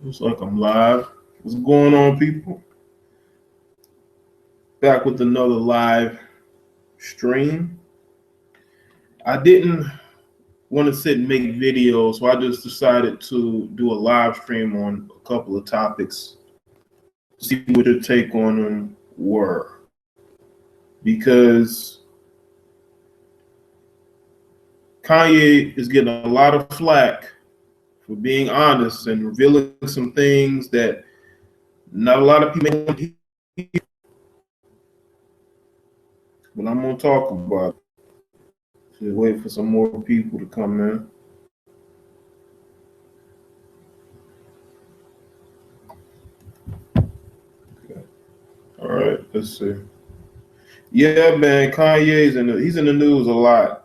Looks like I'm live. What's going on, people? Back with another live stream. I didn't want to sit and make videos, so I just decided to do a live stream on a couple of topics, see what your take on them were. Because Kanye is getting a lot of flack for being honest and revealing some things that not a lot of people want to hear. But I'm going to talk about it. Just wait for some more people to come in. Okay. All right, let's see. Yeah, man, he's in the news a lot.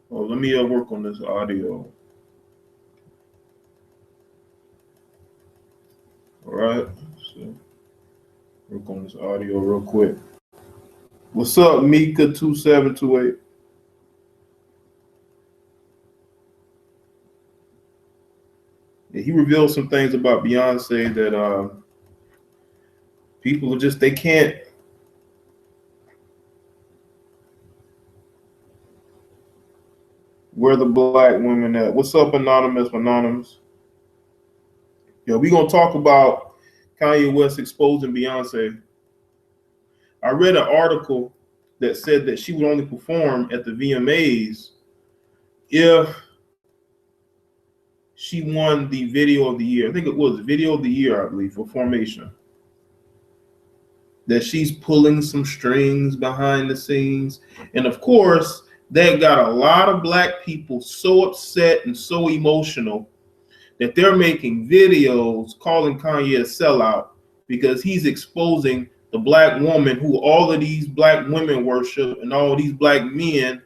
Well, let me work on this audio. All right, so work on this audio real quick. What's up, Mika2728? Yeah, he revealed some things about Beyonce that people are just, they can't. Where the black women at? What's up, Anonymous? Yeah, we gonna talk about Kanye West exposing Beyonce. I read an article that said that she would only perform at the VMAs if she won the video of the year. I think it was video of the year, I believe, for Formation. That she's pulling some strings behind the scenes. And of course, that got a lot of black people so upset and so emotional that they're making videos calling Kanye a sellout because he's exposing the black woman who all of these black women worship and all these black men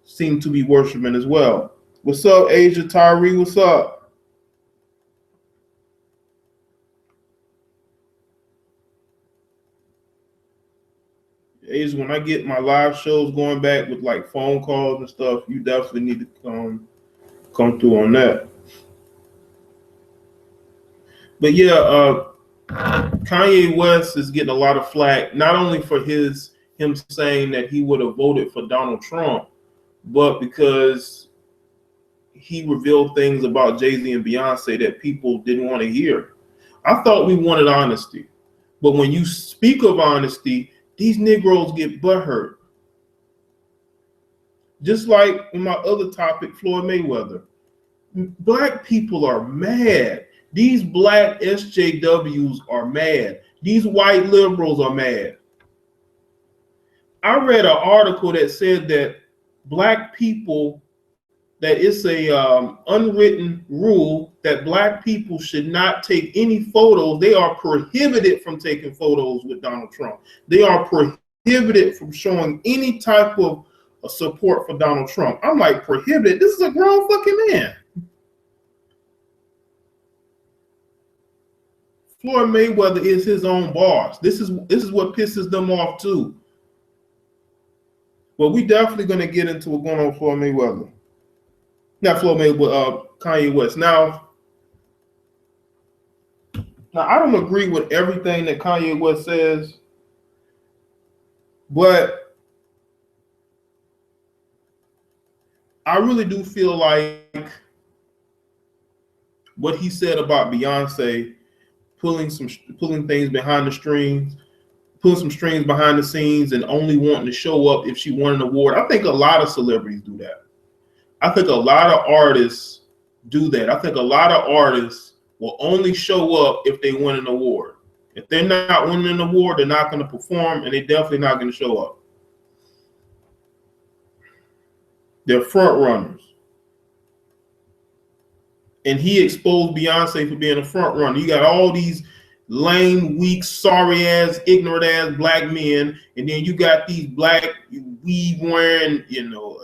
seem to be worshiping as well. What's up, Asia Tyree? What's up? Asia, when I get my live shows going back with like phone calls and stuff, you definitely need to come through on that. But yeah, Kanye West is getting a lot of flack, not only for him saying that he would have voted for Donald Trump, but because he revealed things about Jay-Z and Beyonce that people didn't want to hear. I thought we wanted honesty. But when you speak of honesty, these Negroes get butthurt. Just like in my other topic, Floyd Mayweather. Black people are mad. These black SJWs are mad. These white liberals are mad. I read an article that said that black people, that it's a unwritten rule that black people should not take any photos. They are prohibited from taking photos with Donald Trump. They are prohibited from showing any type of support for Donald Trump. I'm like, prohibited? This is a grown fucking man. Floyd Mayweather is his own boss. This is what pisses them off too. Well, we definitely going to get into what's going on with Floyd Mayweather. Not Floyd Mayweather, Kanye West. Now, I don't agree with everything that Kanye West says, but I really do feel like what he said about Beyonce pulling things behind the strings, pulling some strings behind the scenes, and only wanting to show up if she won an award. I think a lot of celebrities do that. I think a lot of artists do that. I think a lot of artists will only show up if they win an award. If they're not winning an award, they're not going to perform, and they're definitely not going to show up. They're front runners. And he exposed Beyonce for being a front runner. You got all these lame, weak, sorry ass, ignorant ass black men, and then you got these black weave wearing,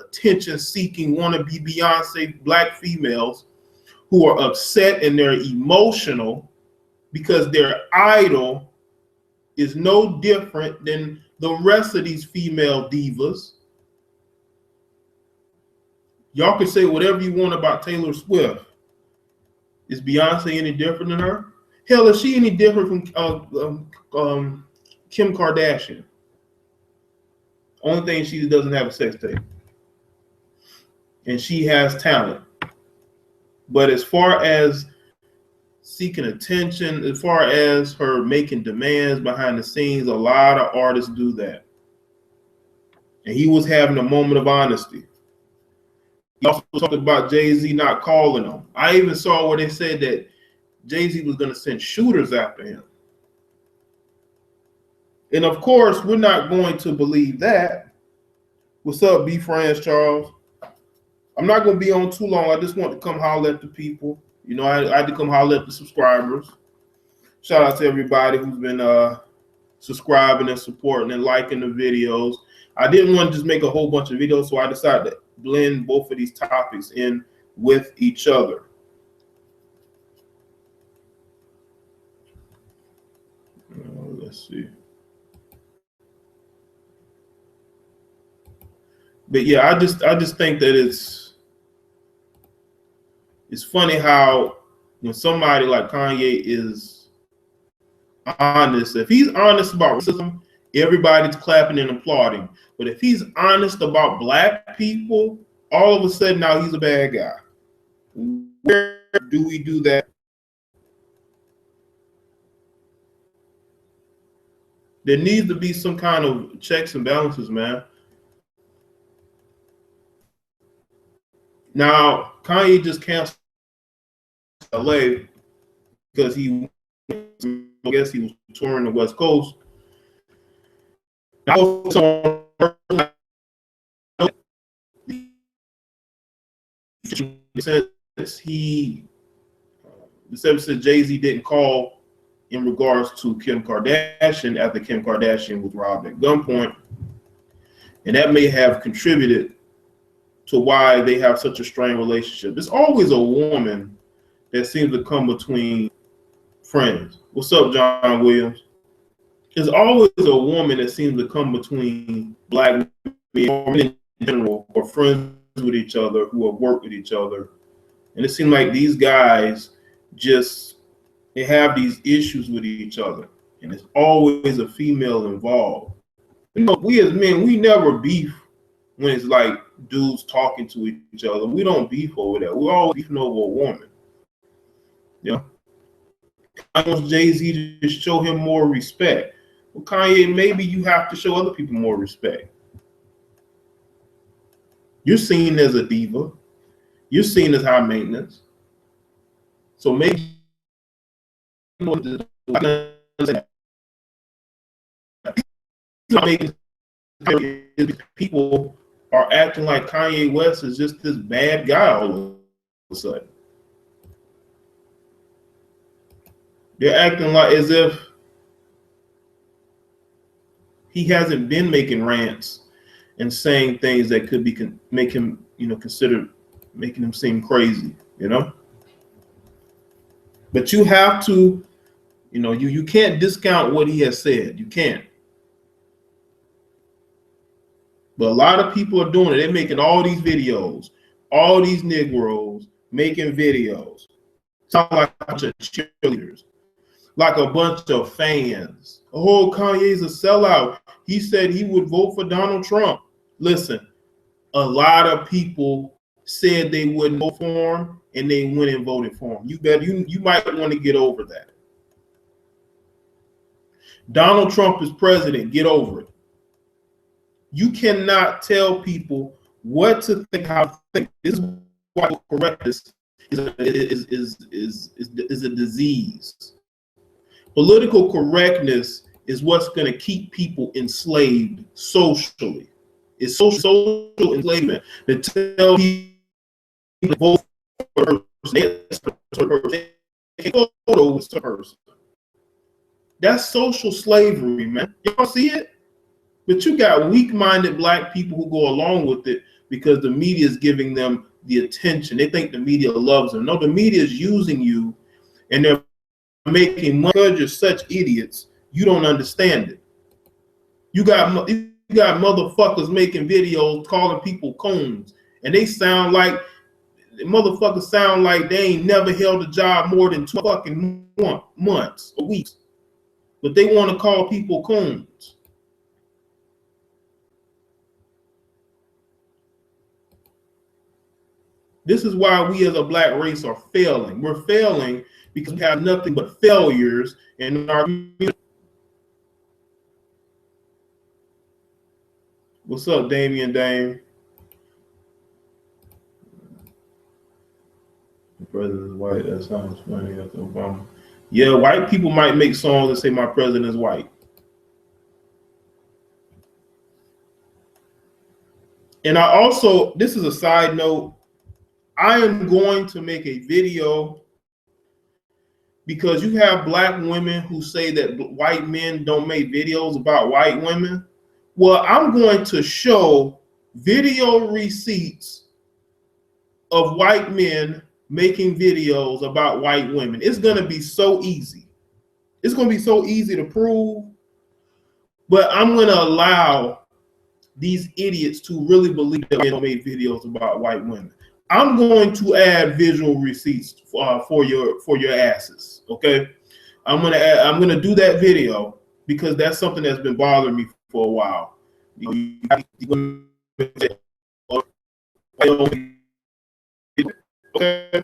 attention seeking wannabe Beyonce black females who are upset and they're emotional because their idol is no different than the rest of these female divas. Y'all can say whatever you want about Taylor Swift. Is Beyonce any different than her? Hell, is she any different from Kim Kardashian? Only thing, she doesn't have a sex tape. And she has talent. But as far as seeking attention, as far as her making demands behind the scenes, a lot of artists do that. And he was having a moment of honesty. He also talked about Jay-Z not calling him. I even saw where they said that Jay-Z was going to send shooters after him. And of course, we're not going to believe that. What's up, B Friends, Charles? I'm not going to be on too long. I just want to come holler at the people. You know, I had to come holler at the subscribers. Shout out to everybody who's been subscribing and supporting and liking the videos. I didn't want to just make a whole bunch of videos, so I decided to blend both of these topics in with each other. Let's see. But yeah, I just think that it's funny how when somebody like Kanye is honest, if he's honest about racism, everybody's clapping and applauding. But if he's honest about black people, all of a sudden now he's a bad guy. Where do we do that? There needs to be some kind of checks and balances, man. Now, Kanye just canceled LA because I guess he was touring the West Coast. Said Jay-Z didn't call in regards to Kim Kardashian after Kim Kardashian was robbed at gunpoint, and that may have contributed to why they have such a strained relationship. There's always a woman that seems to come between friends. What's up, John Williams? There's always a woman that seems to come between black men in general or friends with each other who have worked with each other. And it seems like these guys they have these issues with each other. And it's always a female involved. You know, we as men, we never beef when it's like dudes talking to each other. We don't beef over that. We're always beefing over a woman. You know? I want Jay-Z to show him more respect. Well, Kanye, maybe you have to show other people more respect. You're seen as a diva. You're seen as high maintenance. So maybe people are acting like Kanye West is just this bad guy all of a sudden. They're acting like as if he hasn't been making rants and saying things that could be make him, consider making him seem crazy, But you have to, you can't discount what he has said. You can't. But a lot of people are doing it. They're making all these videos, all these Negroes making videos. Sound like a bunch of cheerleaders, like a bunch of fans. Oh, Kanye's a sellout. He said he would vote for Donald Trump. Listen, a lot of people said they wouldn't vote for him, and they went and voted for him. You might want to get over that. Donald Trump is president. Get over it. You cannot tell people what to think, how to think. This is why correctness is a disease. Political correctness is what's going to keep people enslaved socially. It's social enslavement to tell people to vote for a person. That's social slavery, man. Y'all see it? But you got weak-minded black people who go along with it because the media is giving them the attention. They think the media loves them. No, the media is using you, and they're making money because you're such idiots. You don't understand it. You got motherfuckers making videos calling people coons, and they sound like motherfuckers sound like they ain't never held a job more than 2 fucking months or weeks, but they want to call people coons. This is why we as a black race are failing. We're failing because we have nothing but failures in our community. What's up, Damian Dame? The president is white. That sounds funny. That's Obama. Yeah, white people might make songs that say my president is white. And I also, this is a side note, I am going to make a video because you have black women who say that white men don't make videos about white women. Well, I'm going to show video receipts of white men making videos about white women. It's going to be so easy. It's going to be so easy to prove, but I'm going to allow these idiots to really believe that men don't make videos about white women. I'm going to add visual receipts for your asses. Okay, I'm gonna do that video because that's something that's been bothering me for a while. Okay,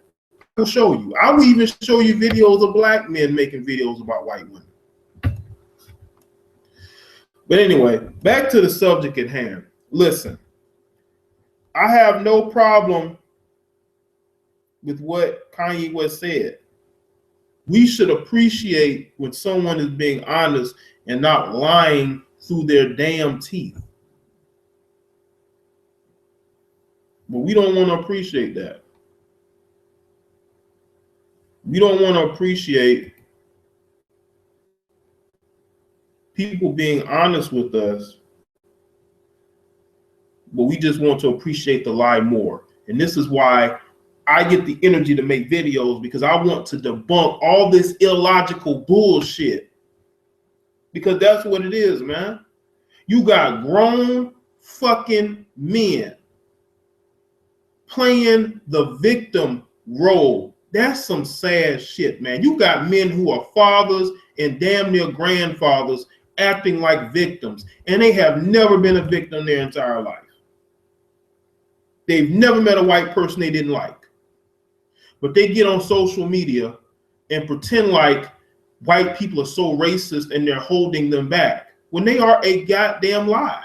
I'll show you. I will even show you videos of black men making videos about white women. But anyway, back to the subject at hand. Listen, I have no problem with what Kanye West said. We should appreciate when someone is being honest and not lying through their damn teeth. But we don't want to appreciate that. We don't want to appreciate people being honest with us, but we just want to appreciate the lie more. And this is why I get the energy to make videos, because I want to debunk all this illogical bullshit. Because that's what it is, man. You got grown fucking men playing the victim role. That's some sad shit, man. You got men who are fathers and damn near grandfathers acting like victims, and they have never been a victim their entire life. They've never met a white person they didn't like. But they get on social media and pretend like white people are so racist and they're holding them back when they are a goddamn lie.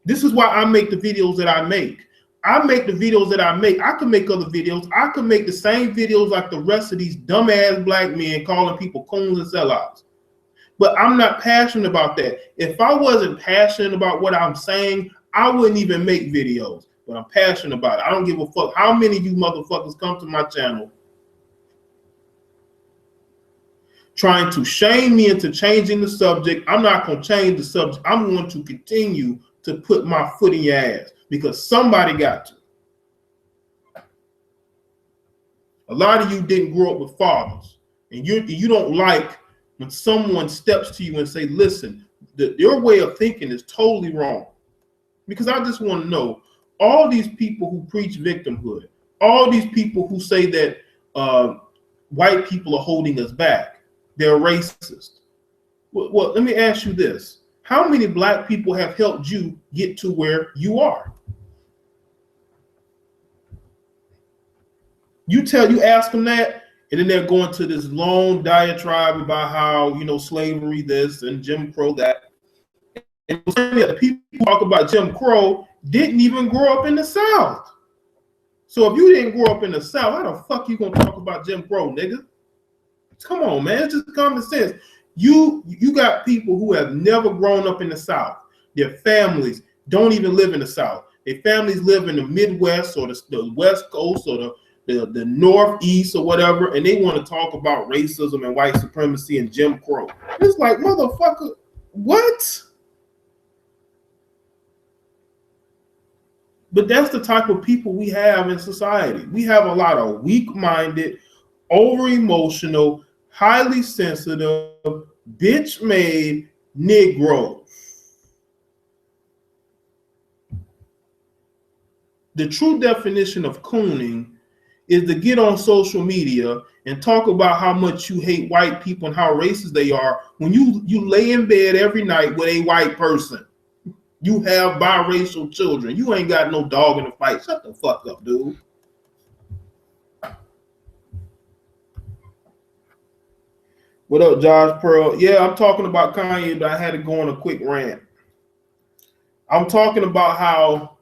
This is why I make the videos that I make. I make the videos that I make. I can make other videos. I can make the same videos like the rest of these dumbass black men calling people coons and sellouts. But I'm not passionate about that. If I wasn't passionate about what I'm saying, I wouldn't even make videos. But I'm passionate about it. I don't give a fuck how many of you motherfuckers come to my channel trying to shame me into changing the subject. I'm not going to change the subject. I'm going to continue to put my foot in your ass because somebody got to. A lot of you didn't grow up with fathers, and you don't like when someone steps to you and say, listen, your way of thinking is totally wrong. Because I just want to know, all these people who preach victimhood, all these people who say that white people are holding us back, they're racist. Well, let me ask you this. How many black people have helped you get to where you are? You ask them that, and then they're going to this long diatribe about how, slavery this and Jim Crow that. And the people who talk about Jim Crow didn't even grow up in the South. So if you didn't grow up in the South, how the fuck you gonna talk about Jim Crow, nigga? Come on, man. It's just common sense. You got people who have never grown up in the South. Their families don't even live in the South. Their families live in the Midwest or the West Coast or the Northeast or whatever, and they want to talk about racism and white supremacy and Jim Crow. It's like, motherfucker, what? But that's the type of people we have in society. We have a lot of weak-minded, over-emotional, highly sensitive, bitch made Negro. The true definition of cooning is to get on social media and talk about how much you hate white people and how racist they are when you lay in bed every night with a white person. You have biracial children. You ain't got no dog in the fight. Shut the fuck up, dude. What up, Josh Pearl? Yeah, I'm talking about Kanye, but I had to go on a quick rant. I'm talking about how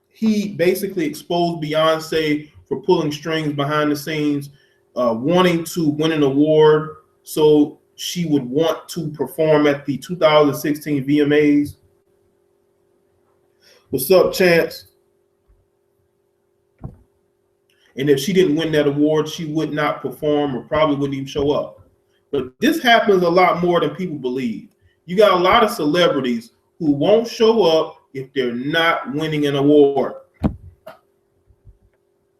he basically exposed Beyonce for pulling strings behind the scenes, wanting to win an award so she would want to perform at the 2016 VMAs. What's up, Chance? And if she didn't win that award, she would not perform or probably wouldn't even show up. But this happens a lot more than people believe. You got a lot of celebrities who won't show up if they're not winning an award.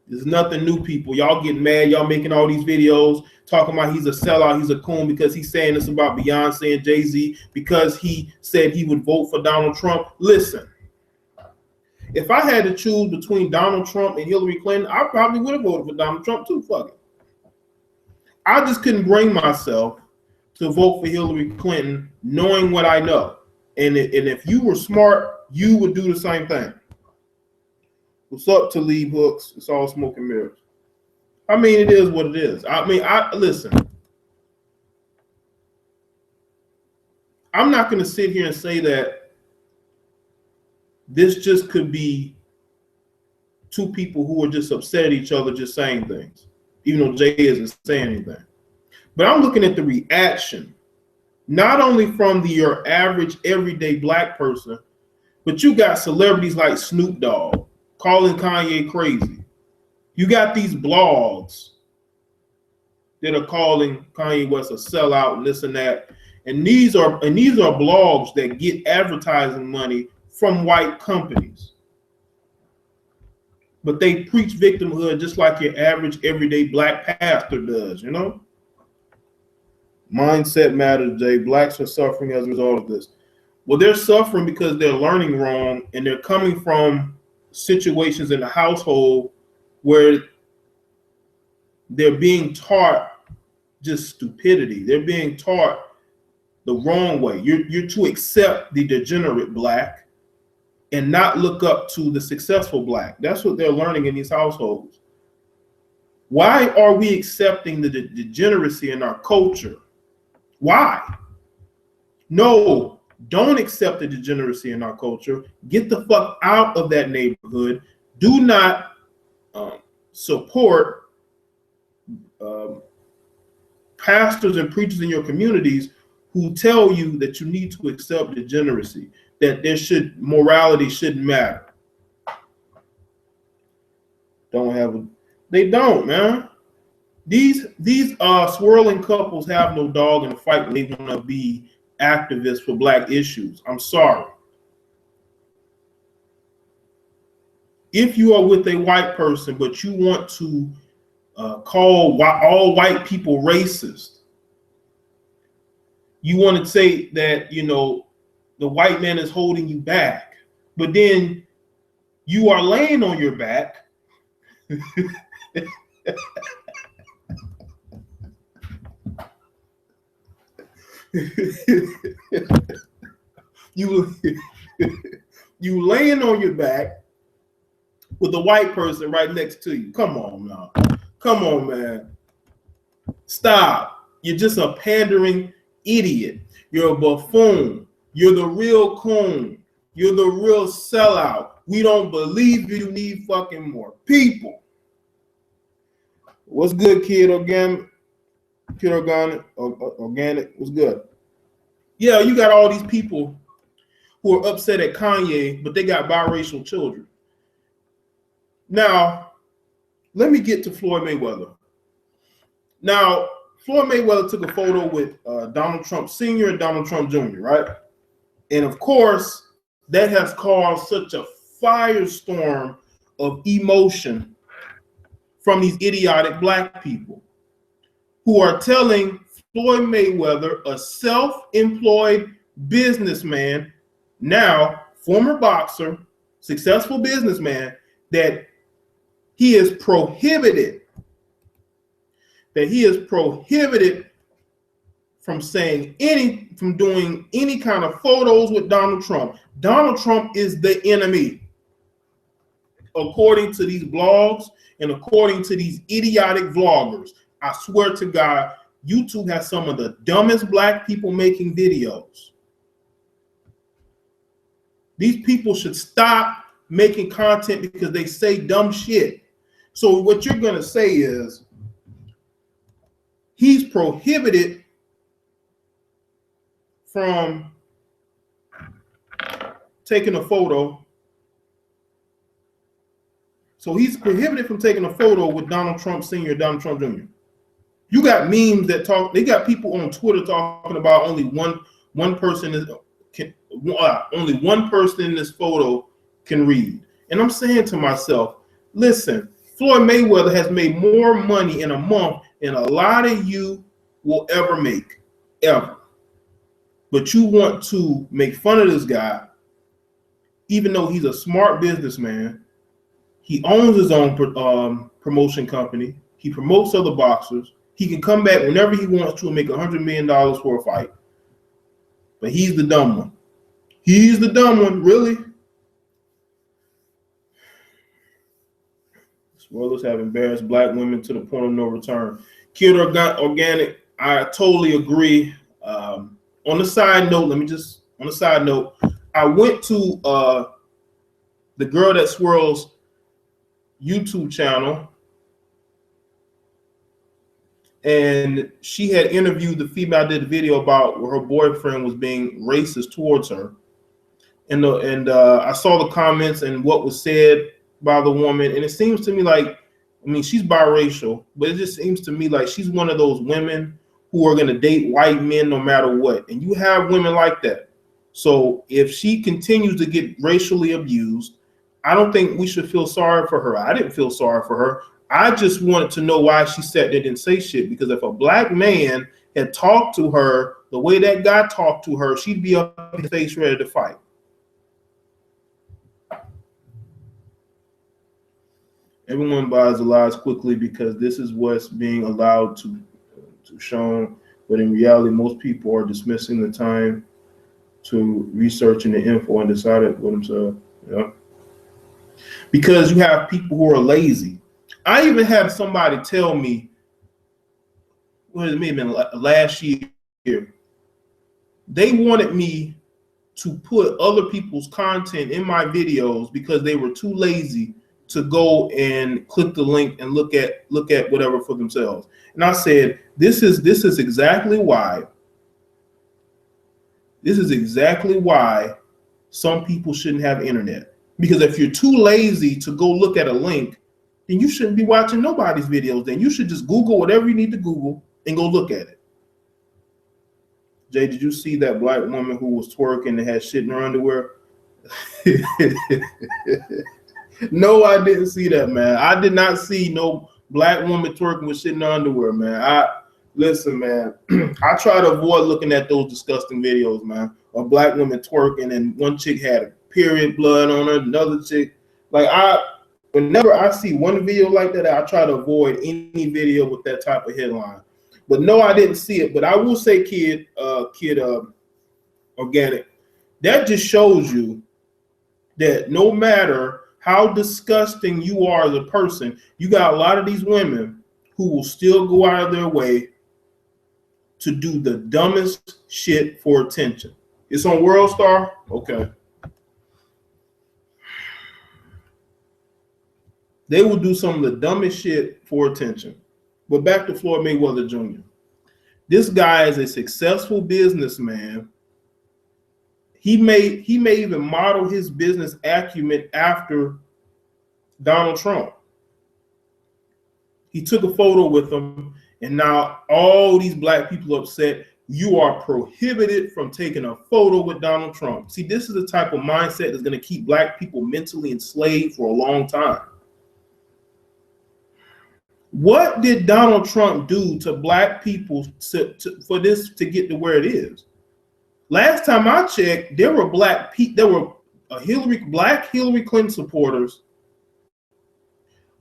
There's nothing new, people. Y'all getting mad. Y'all making all these videos talking about he's a sellout, he's a coon because he's saying this about Beyonce and Jay-Z because he said he would vote for Donald Trump. Listen, if I had to choose between Donald Trump and Hillary Clinton, I probably would have voted for Donald Trump too. Fuck it. I just couldn't bring myself to vote for Hillary Clinton knowing what I know. And if you were smart, you would do the same thing. What's up, Talib Hooks? It's all smoke and mirrors. I mean, it is what it is. I mean, listen. I'm not going to sit here and say that this just could be two people who are just upset at each other just saying things, even though Jay isn't saying anything. But I'm looking at the reaction, not only from your average everyday black person, but you got celebrities like Snoop Dogg calling Kanye crazy. You got these blogs that are calling Kanye West a sellout and this and that. And these are blogs that get advertising money from white companies. But they preach victimhood just like your average everyday black pastor does, you know? Mindset matters, Jay. Blacks are suffering as a result of this. Well, they're suffering because they're learning wrong and they're coming from situations in the household where they're being taught just stupidity. They're being taught the wrong way. You're to accept the degenerate black and not look up to the successful black. That's what they're learning in these households. Why are we accepting the degeneracy in our culture? Why? No, don't accept the degeneracy in our culture. Get the fuck out of that neighborhood. Do not support pastors and preachers in your communities who tell you that you need to accept degeneracy, that morality shouldn't matter. They don't, man. These swirling couples have no dog in the fight when they want to be activists for black issues. I'm sorry. If you are with a white person, but you want to call all white people racist, you want to say that, you know, the white man is holding you back, but then you are laying on your back. you laying on your back with a white person right next to you. Come on now. Come on, man. Stop. You're just a pandering idiot. You're a buffoon. You're the real coon. You're the real sellout. We don't believe you need fucking more people. What's good, kid? Organic. What's good? Yeah, you got all these people who are upset at Kanye, but they got biracial children. Now, let me get to Floyd Mayweather. Now, Floyd Mayweather took a photo with Donald Trump Sr. and Donald Trump Jr., right? And of course, that has caused such a firestorm of emotion from these idiotic black people who are telling Floyd Mayweather, a self-employed businessman, now former boxer, successful businessman, that he is prohibited from doing any kind of photos with Donald Trump. Donald Trump is the enemy, according to these blogs and according to these idiotic vloggers. I swear to God, YouTube has some of the dumbest black people making videos. These people should stop making content because they say dumb shit. So what you're going to say is he's prohibited from taking a photo. So he's prohibited from taking a photo with Donald Trump Sr., Donald Trump Jr. You got memes that talk. They got people on Twitter talking about only one person in this photo can read. And I'm saying to myself, listen, Floyd Mayweather has made more money in a month than a lot of you will ever make, ever. But you want to make fun of this guy, even though he's a smart businessman. He owns his own promotion company. He promotes other boxers. He can come back whenever he wants to and make $100 million for a fight. But he's the dumb one. He's the dumb one, really. Spoilers have embarrassed black women to the point of no return. Kid Organic, I totally agree. On the side note, I went to the Girl That Swirls YouTube channel, and she had interviewed the female, did a video about where her boyfriend was being racist towards her. And I saw the comments and what was said by the woman, and it seems to me like, I mean, she's biracial, but it just seems to me like she's one of those women who are going to date white men no matter what. And you have women like that. So if she continues to get racially abused, I don't think we should feel sorry for her. I didn't feel sorry for her. I just wanted to know why she sat there and didn't say shit. Because if a black man had talked to her the way that guy talked to her, she'd be up in the face ready to fight. Everyone buys the lies quickly because this is what's being allowed to shown. But in reality, most people are dismissing the time to researching the info and decided for themselves. Yeah. Because you have people who are lazy. I even had somebody tell me, what it may have been last year, they wanted me to put other people's content in my videos because they were too lazy to go and click the link and look at whatever for themselves. And I said, this is exactly why. This is exactly why some people shouldn't have internet. Because if you're too lazy to go look at a link, then you shouldn't be watching nobody's videos. Then you should just Google whatever you need to Google and go look at it. Jay, did you see that black woman who was twerking and had shit in her underwear? No, I didn't see that, man. I did not see no black woman twerking with shit in her underwear, man. Listen, man. I try to avoid looking at those disgusting videos, man, of black women twerking, and one chick had a period blood on her, another chick. Like, whenever I see one video like that, I try to avoid any video with that type of headline. But no, I didn't see it. But I will say, Kid Organic, that just shows you that no matter how disgusting you are as a person, you got a lot of these women who will still go out of their way to do the dumbest shit for attention. It's on World Star? Okay. They will do some of the dumbest shit for attention. But back to Floyd Mayweather Jr. This guy is a successful businessman. He may even model his business acumen after Donald Trump. He took a photo with him, and now all these black people are upset. You are prohibited from taking a photo with Donald Trump. See, this is the type of mindset that's going to keep black people mentally enslaved for a long time. What did Donald Trump do to black people for this to get to where it is? Last time I checked, there were black Hillary Clinton supporters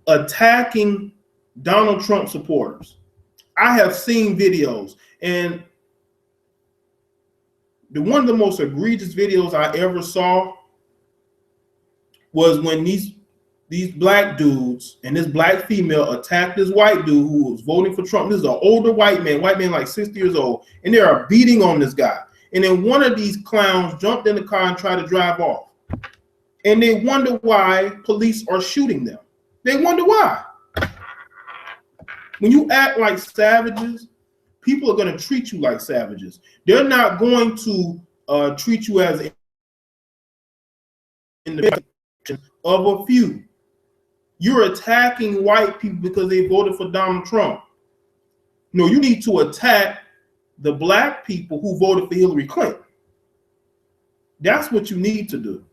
attacking Donald Trump supporters. I have seen videos, and one of the most egregious videos I ever saw was when these black dudes and this black female attacked this white dude who was voting for Trump. This is an older white man like 60 years old, and they are beating on this guy. And then one of these clowns jumped in the car and tried to drive off. And they wonder why police are shooting them. They wonder why. When you act like savages, people are going to treat you like savages. They're not going to treat you as individuals of a few. You're attacking white people because they voted for Donald Trump. No, you need to attack the black people who voted for Hillary Clinton. That's what you need to do.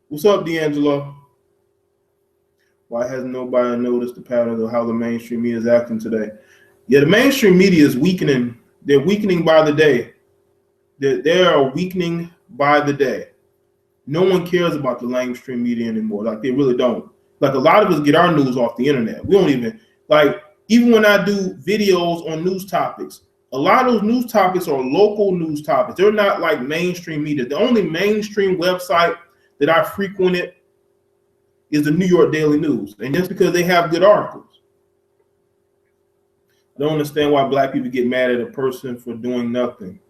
What's up, D'Angelo? Why has nobody noticed the pattern of how the mainstream media is acting today? Yeah, the mainstream media is weakening. They're weakening by the day. They are weakening by the day. No one cares about the mainstream media anymore. Like, they really don't. Like, a lot of us get our news off the internet. We don't even when I do videos on news topics, a lot of those news topics are local news topics. They're not like mainstream media. The only mainstream website that I frequented is the New York Daily News. And that's because they have good articles. I don't understand why black people get mad at a person for doing nothing.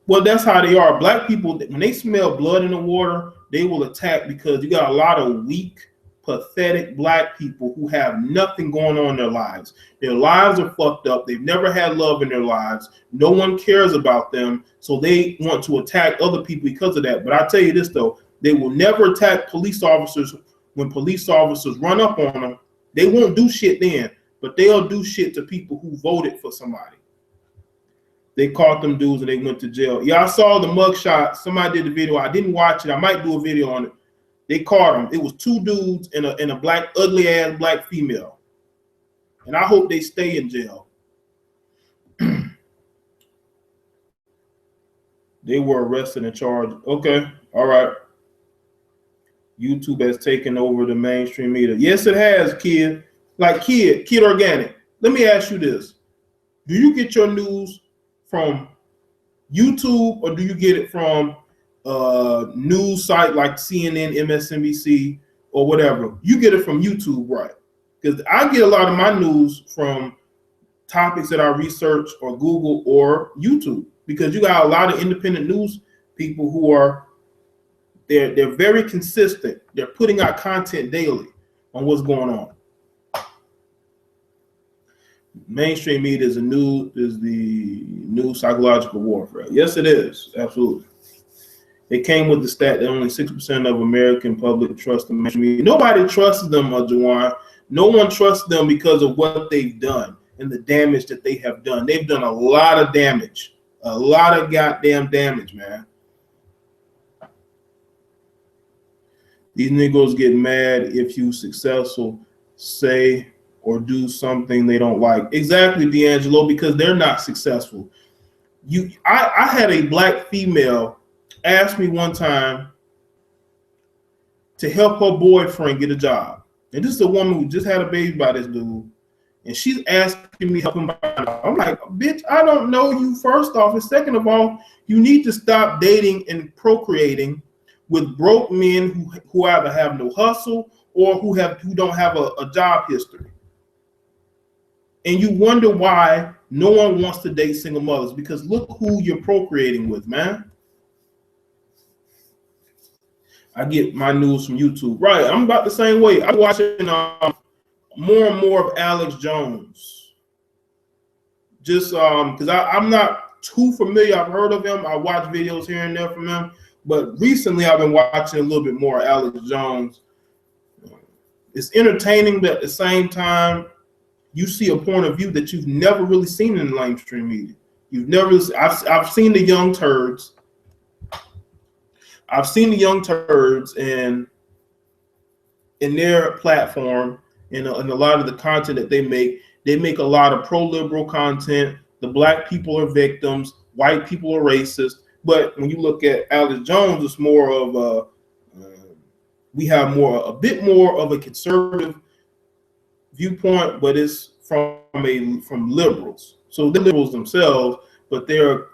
Well, that's how they are. Black people, when they smell blood in the water, they will attack, because you got a lot of weak, pathetic black people who have nothing going on in their lives. Their lives are fucked up. They've never had love in their lives. No one cares about them. So they want to attack other people because of that. But I tell you this, though, they will never attack police officers when police officers run up on them. They won't do shit then, but they'll do shit to people who voted for somebody. They caught them dudes and they went to jail. Yeah, I saw the mugshot. Somebody did the video. I didn't watch it. I might do a video on it. They caught them. It was two dudes and a black, ugly ass black female. And I hope they stay in jail. They were arrested and charged. Okay, all right. YouTube has taken over the mainstream media. Yes, it has, kid. Like Kid Organic. Let me ask you this. Do you get your news from YouTube, or do you get it from a news site like CNN, MSNBC, or whatever? You get it from YouTube, right? Because I get a lot of my news from topics that I research or Google or YouTube, because you got a lot of independent news people who are they're very consistent. They're putting out content daily on what's going on. Mainstream media is the new psychological warfare. Yes, it is. Absolutely. It came with the stat that only 6% of American public trust the mainstream media. Nobody trusts them, Jawan. No one trusts them because of what they've done and the damage that they have done. They've done a lot of damage. A lot of goddamn damage, man. These niggas get mad if you successful, say or do something they don't like. Exactly, D'Angelo, because they're not successful. I had a black female ask me one time to help her boyfriend get a job. And this is a woman who just had a baby by this dude. And she's asking me to help him buy a job. I'm like, bitch, I don't know you, first off. And second of all, you need to stop dating and procreating with broke men who either have no hustle or who don't have a job history. And you wonder why no one wants to date single mothers, because look who you're procreating with, man. I get my news from YouTube. Right, I'm about the same way. I'm watching more and more of Alex Jones. Just because I'm not too familiar. I've heard of him. I watch videos here and there from him. But recently I've been watching a little bit more Alex Jones. It's entertaining, but at the same time, you see a point of view that you've never really seen in the mainstream media. I've seen the young turds. I've seen the young turds in their platform, and a lot of the content that they make a lot of pro-liberal content. The black people are victims, white people are racist. But when you look at Alex Jones, it's more of we have a bit more of a conservative viewpoint, but it's from liberals. So they're liberals themselves, but they're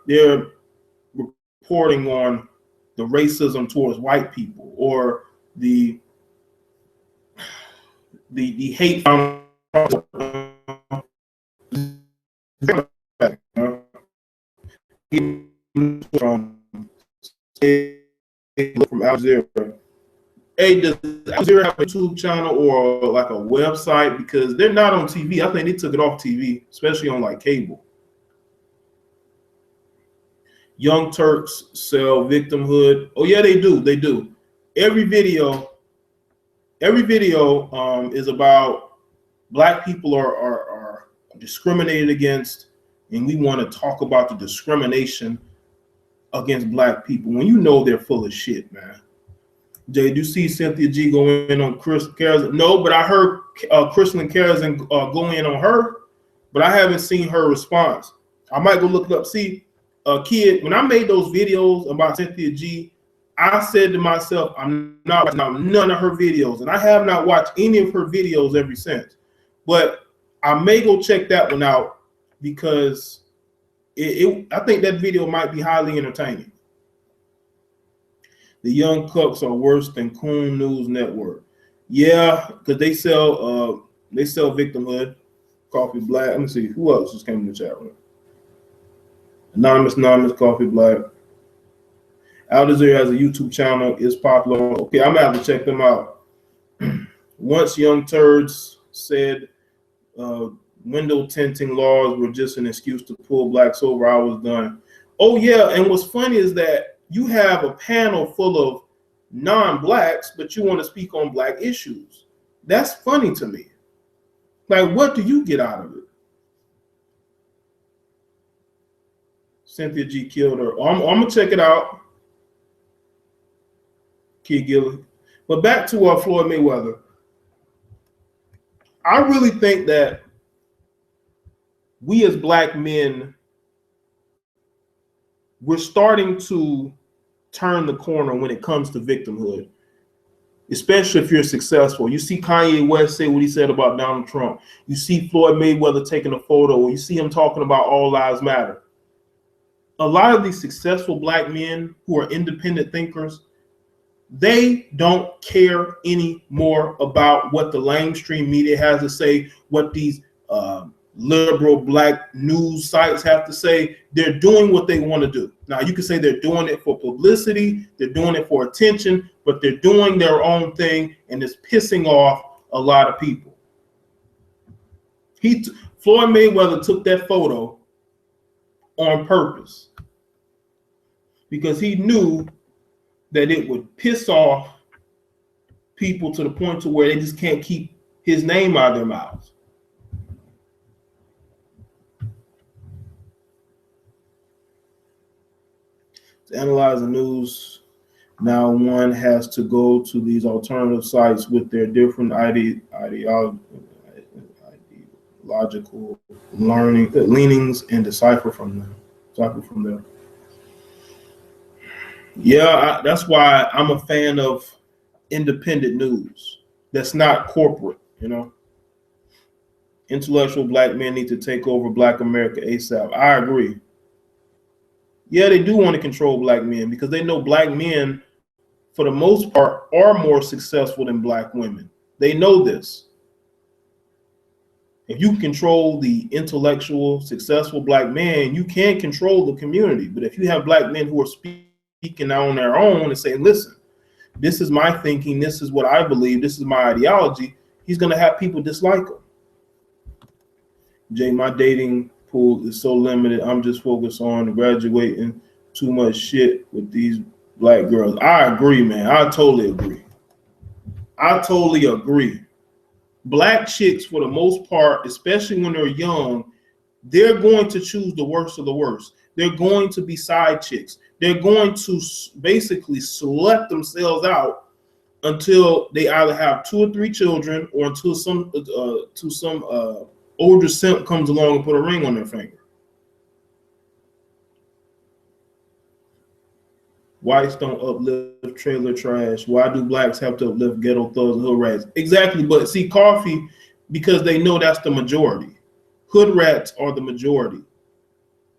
reporting on the racism towards white people or the hate from Al Jazeera. Hey, does Al Jazeera have a YouTube channel or like a website? Because they're not on TV. I think they took it off TV, especially on like cable. Young Turks sell victimhood. Oh yeah, they do. They do. Every video is about black people are discriminated against, and we want to talk about the discrimination against black people when you know they're full of shit, man. Jay, do you see Cynthia G go in on Chris Karazin? No, but I heard Kristen Karazin go in on her, but I haven't seen her response. I might go look it up. See, kid, when I made those videos about Cynthia G, I said to myself, I'm not watching none of her videos, and I have not watched any of her videos ever since. But I may go check that one out because I think that video might be highly entertaining. The Young Cucks are worse than Coon News Network. Yeah, because they sell victimhood. Coffee Black. Let me see who else just came in the chat room. Anonymous, Coffee Black. Al Jazeera has a YouTube channel. It's popular. Okay, I'm gonna have to check them out. Once Young Turds said window tinting laws were just an excuse to pull blacks over, I was done. Oh yeah, and what's funny is that you have a panel full of non-blacks, but you want to speak on black issues. That's funny to me. Like, what do you get out of it? Cynthia G killed her. I'm gonna check it out. Kid Gilly. But back to Floyd Mayweather. I really think that we as black men, we're starting to turn the corner when it comes to victimhood, especially if you're successful. You see Kanye West say what he said about Donald Trump. You see Floyd Mayweather taking a photo, or you see him talking about all lives matter. A lot of these successful black men who are independent thinkers, they don't care anymore about what the mainstream media has to say, what these liberal black news sites have to say. They're doing what they want to do. Now, you can say they're doing it for publicity, they're doing it for attention, but they're doing their own thing, and it's pissing off a lot of people. Floyd Mayweather took that photo on purpose because he knew that it would piss off people to the point to where they just can't keep his name out of their mouths. To analyze the news, now one has to go to these alternative sites with their different ideological leanings and decipher from them. Yeah, that's why I'm a fan of independent news. That's not corporate, you know. Intellectual black men need to take over Black America ASAP. I agree. Yeah, they do want to control black men because they know black men, for the most part, are more successful than black women. They know this. If you control the intellectual, successful black man, you can control the community. But if you have black men who are speaking on their own and saying, listen, this is my thinking, this is what I believe, this is my ideology, he's going to have people dislike him. Jay, my dating pool is so limited. I'm just focused on graduating. Too much shit with these black girls. I agree, man. I totally agree. Black chicks, for the most part, especially when they're young, they're going to choose the worst of the worst. They're going to be side chicks. They're going to basically select themselves out until they either have 2 or 3 children, or until some older simp comes along and put a ring on their finger. Whites don't uplift trailer trash. Why do blacks have to uplift ghetto thugs and hood rats? Exactly, but see, coffee, because they know that's the majority. Hood rats are the majority.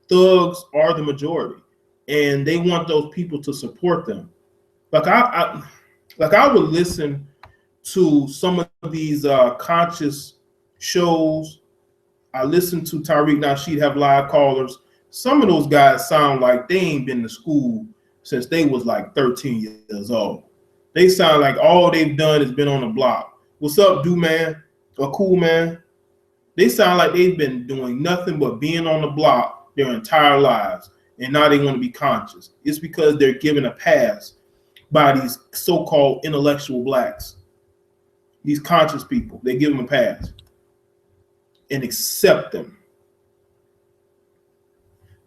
Thugs are the majority, and they want those people to support them. Like I would listen to some of these conscious shows. I listen to Tariq Nasheed have live callers. Some of those guys sound like they ain't been to school since they was like 13 years old. They sound like all they've done is been on the block. What's up, do man? Or cool man? They sound like they've been doing nothing but being on the block their entire lives, and now they want to be conscious. It's because they're given a pass by these so-called intellectual blacks, these conscious people. They give them a pass and accept them.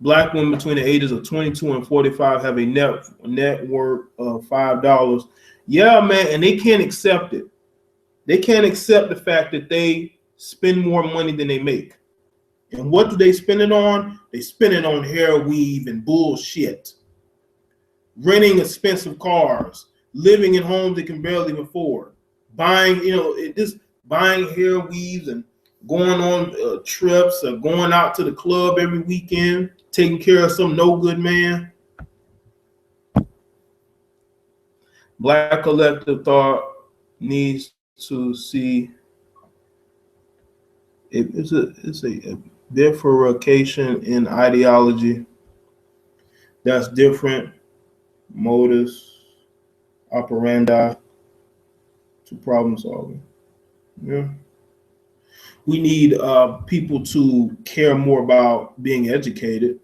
Black women between the ages of 22 and 45 have a net worth of $5. Yeah, man, and they can't accept it. They can't accept the fact that they spend more money than they make. And what do they spend it on? They spend it on hair weave and bullshit. Renting expensive cars, living in homes they can barely afford, buying hair weaves and going on trips or going out to the club every weekend, taking care of some no good man. Black collective thought needs to see it's a bifurcation in ideology that's different modus operandi to problem solving. Yeah. We need people to care more about being educated,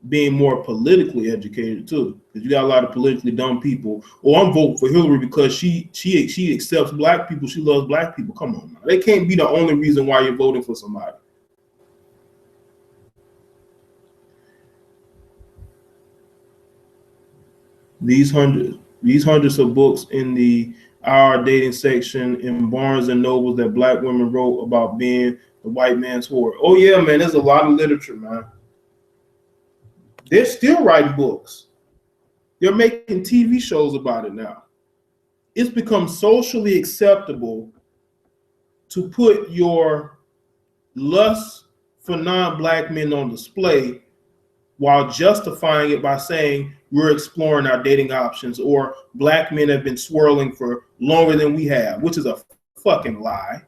being more politically educated too. Because you got a lot of politically dumb people. Oh, I'm voting for Hillary because she accepts black people. She loves black people. Come on, man. They can't be the only reason why you're voting for somebody. These hundreds of books in the our dating section in Barnes and Nobles that black women wrote about being the white man's whore. Oh yeah, man, there's a lot of literature, man. They're still writing books. They're making TV shows about it now. It's become socially acceptable to put your lust for non-black men on display while justifying it by saying we're exploring our dating options, or black men have been swirling for longer than we have, which is a fucking lie.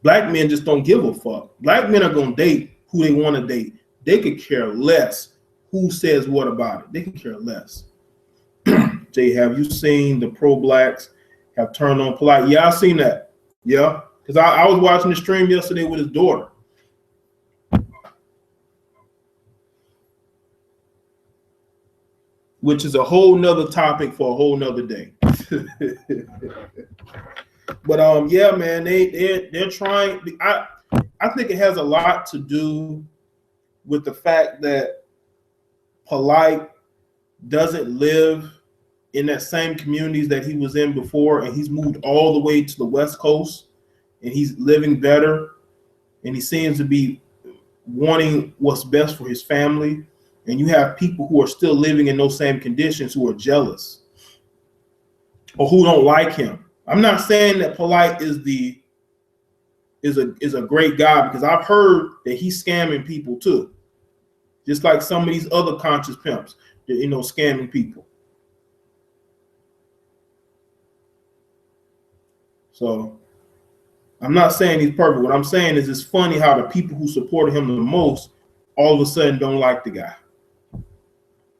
Black men just don't give a fuck. Black men are gonna date who they want to date. They could care less who says what about it. They can care less. Jay, have you seen the pro-blacks have turned on Polite? Yeah, I've seen that. Yeah, because I was watching the stream yesterday with his daughter. Which is a whole nother topic for a whole nother day. But yeah, man, they're trying. I think it has a lot to do with the fact that Polite doesn't live in that same communities that he was in before, and he's moved all the way to the West Coast, and he's living better, and he seems to be wanting what's best for his family. And you have people who are still living in those same conditions who are jealous or who don't like him. I'm not saying that Polite is a great guy, because I've heard that he's scamming people too, just like some of these other conscious pimps, scamming people. So I'm not saying he's perfect. What I'm saying is it's funny how the people who supported him the most all of a sudden don't like the guy.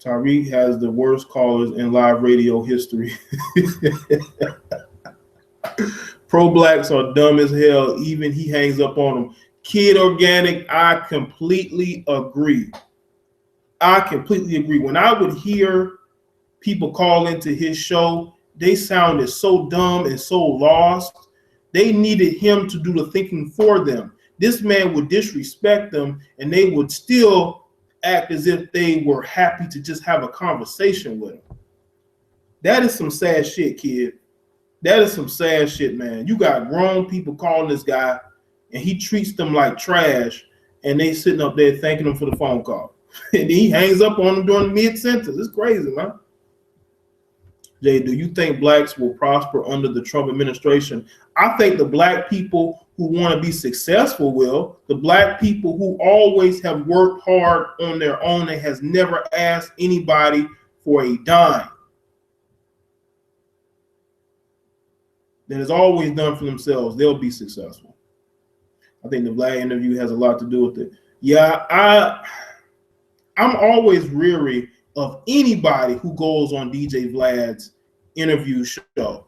Tariq has the worst callers in live radio history. Pro-blacks are dumb as hell. Even he hangs up on them. Kid Organic, I completely agree. When I would hear people call into his show, they sounded so dumb and so lost. They needed him to do the thinking for them. This man would disrespect them, and they would still act as if they were happy to just have a conversation with him. That is some sad shit, kid. That is some sad shit, man. You got grown people calling this guy, and he treats them like trash, and they sitting up there thanking him for the phone call. And then he hangs up on them during the mid-sentence. It's crazy, man. Jay, do you think blacks will prosper under the Trump administration? I think the black people who want to be successful will. The black people who always have worked hard on their own and has never asked anybody for a dime, that has always done for themselves, they'll be successful. I think the Vlad interview has a lot to do with it. Yeah, I'm always weary of anybody who goes on DJ Vlad's interview show.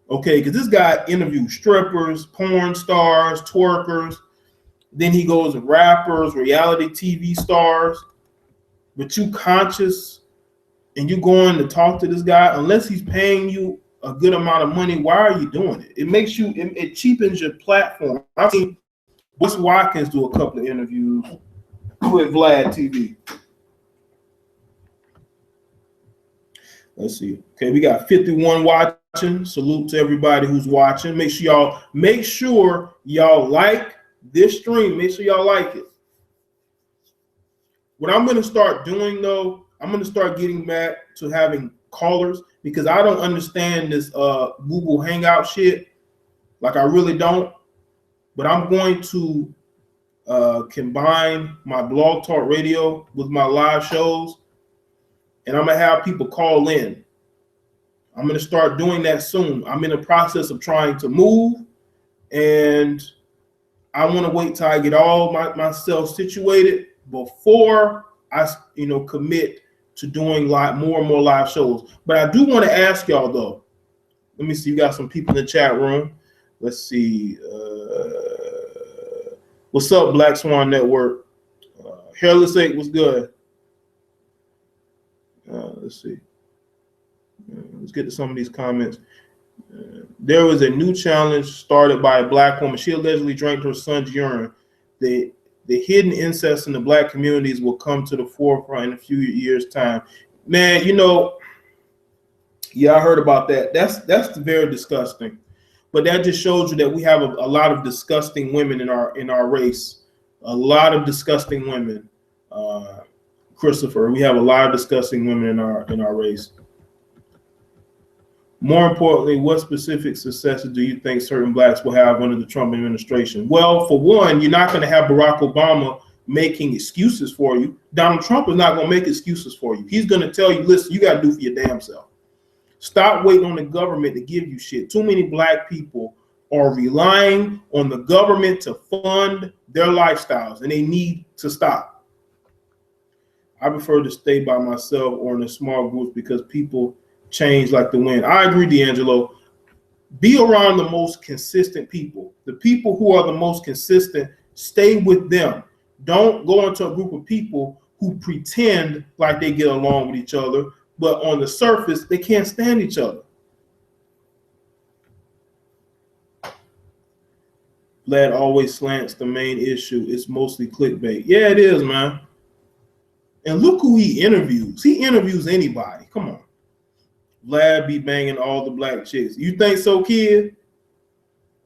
Okay, because this guy interviews strippers, porn stars, twerkers. Then he goes to rappers, reality TV stars. But you conscious and you going to talk to this guy, unless he's paying you a good amount of money, why are you doing it? It makes you, it cheapens your platform. I've seen Wes Watkins do a couple of interviews with Vlad TV. Let's see. Okay, we got 51 watching. Salute to everybody who's watching. Make sure y'all like this stream. Make sure y'all like it. What I'm going to start doing, though, I'm going to start getting back to having callers, because I don't understand this Google Hangout shit. Like, I really don't. But I'm going to combine my Blog Talk Radio with my live shows, and I'm going to have people call in. I'm going to start doing that soon. I'm in the process of trying to move, and I want to wait till I get all myself situated before I, commit to doing more and more live shows. But I do want to ask y'all, though. Let me see. You got some people in the chat room. Let's see. What's up, Black Swan Network? Hairless 8, what's good? Let's see. Let's get to some of these comments. There was a new challenge started by a black woman. She allegedly drank her son's urine. The hidden incest in the black communities will come to the forefront in a few years' time. Man, yeah, I heard about that. That's very disgusting. But that just shows you that we have a lot of disgusting women in our race. A lot of disgusting women. Christopher, we have a lot of disgusting women in our race. More importantly, what specific successes do you think certain blacks will have under the Trump administration? Well, for one, you're not going to have Barack Obama making excuses for you. Donald Trump is not going to make excuses for you. He's going to tell you, listen, you got to do for your damn self. Stop waiting on the government to give you shit. Too many black people are relying on the government to fund their lifestyles, and they need to stop. I prefer to stay by myself or in a small group because people change like the wind. I agree, D'Angelo. Be around the most consistent people. The people who are the most consistent, stay with them. Don't go into a group of people who pretend like they get along with each other, but on the surface, they can't stand each other. Vlad always slants the main issue. It's mostly clickbait. Yeah, it is, man. And look who he interviews. He interviews anybody. Come on. Vlad be banging all the black chicks. You think so, kid?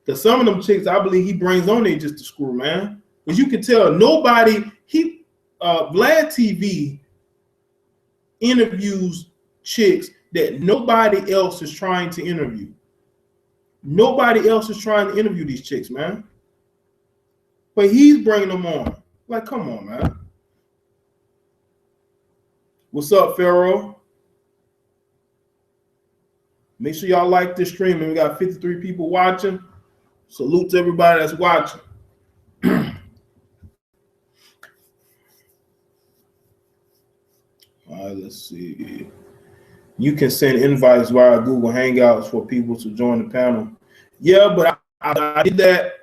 Because some of them chicks, I believe he brings on there just to screw, man. Because you can tell Vlad TV interviews chicks that nobody else is trying to interview. Nobody else is trying to interview these chicks, man. But he's bringing them on. Like, come on, man. What's up, Pharaoh? Make sure y'all like this stream. And we got 53 people watching. Salute to everybody that's watching. All right, let's see. You can send invites via Google Hangouts for people to join the panel. Yeah, but I did that,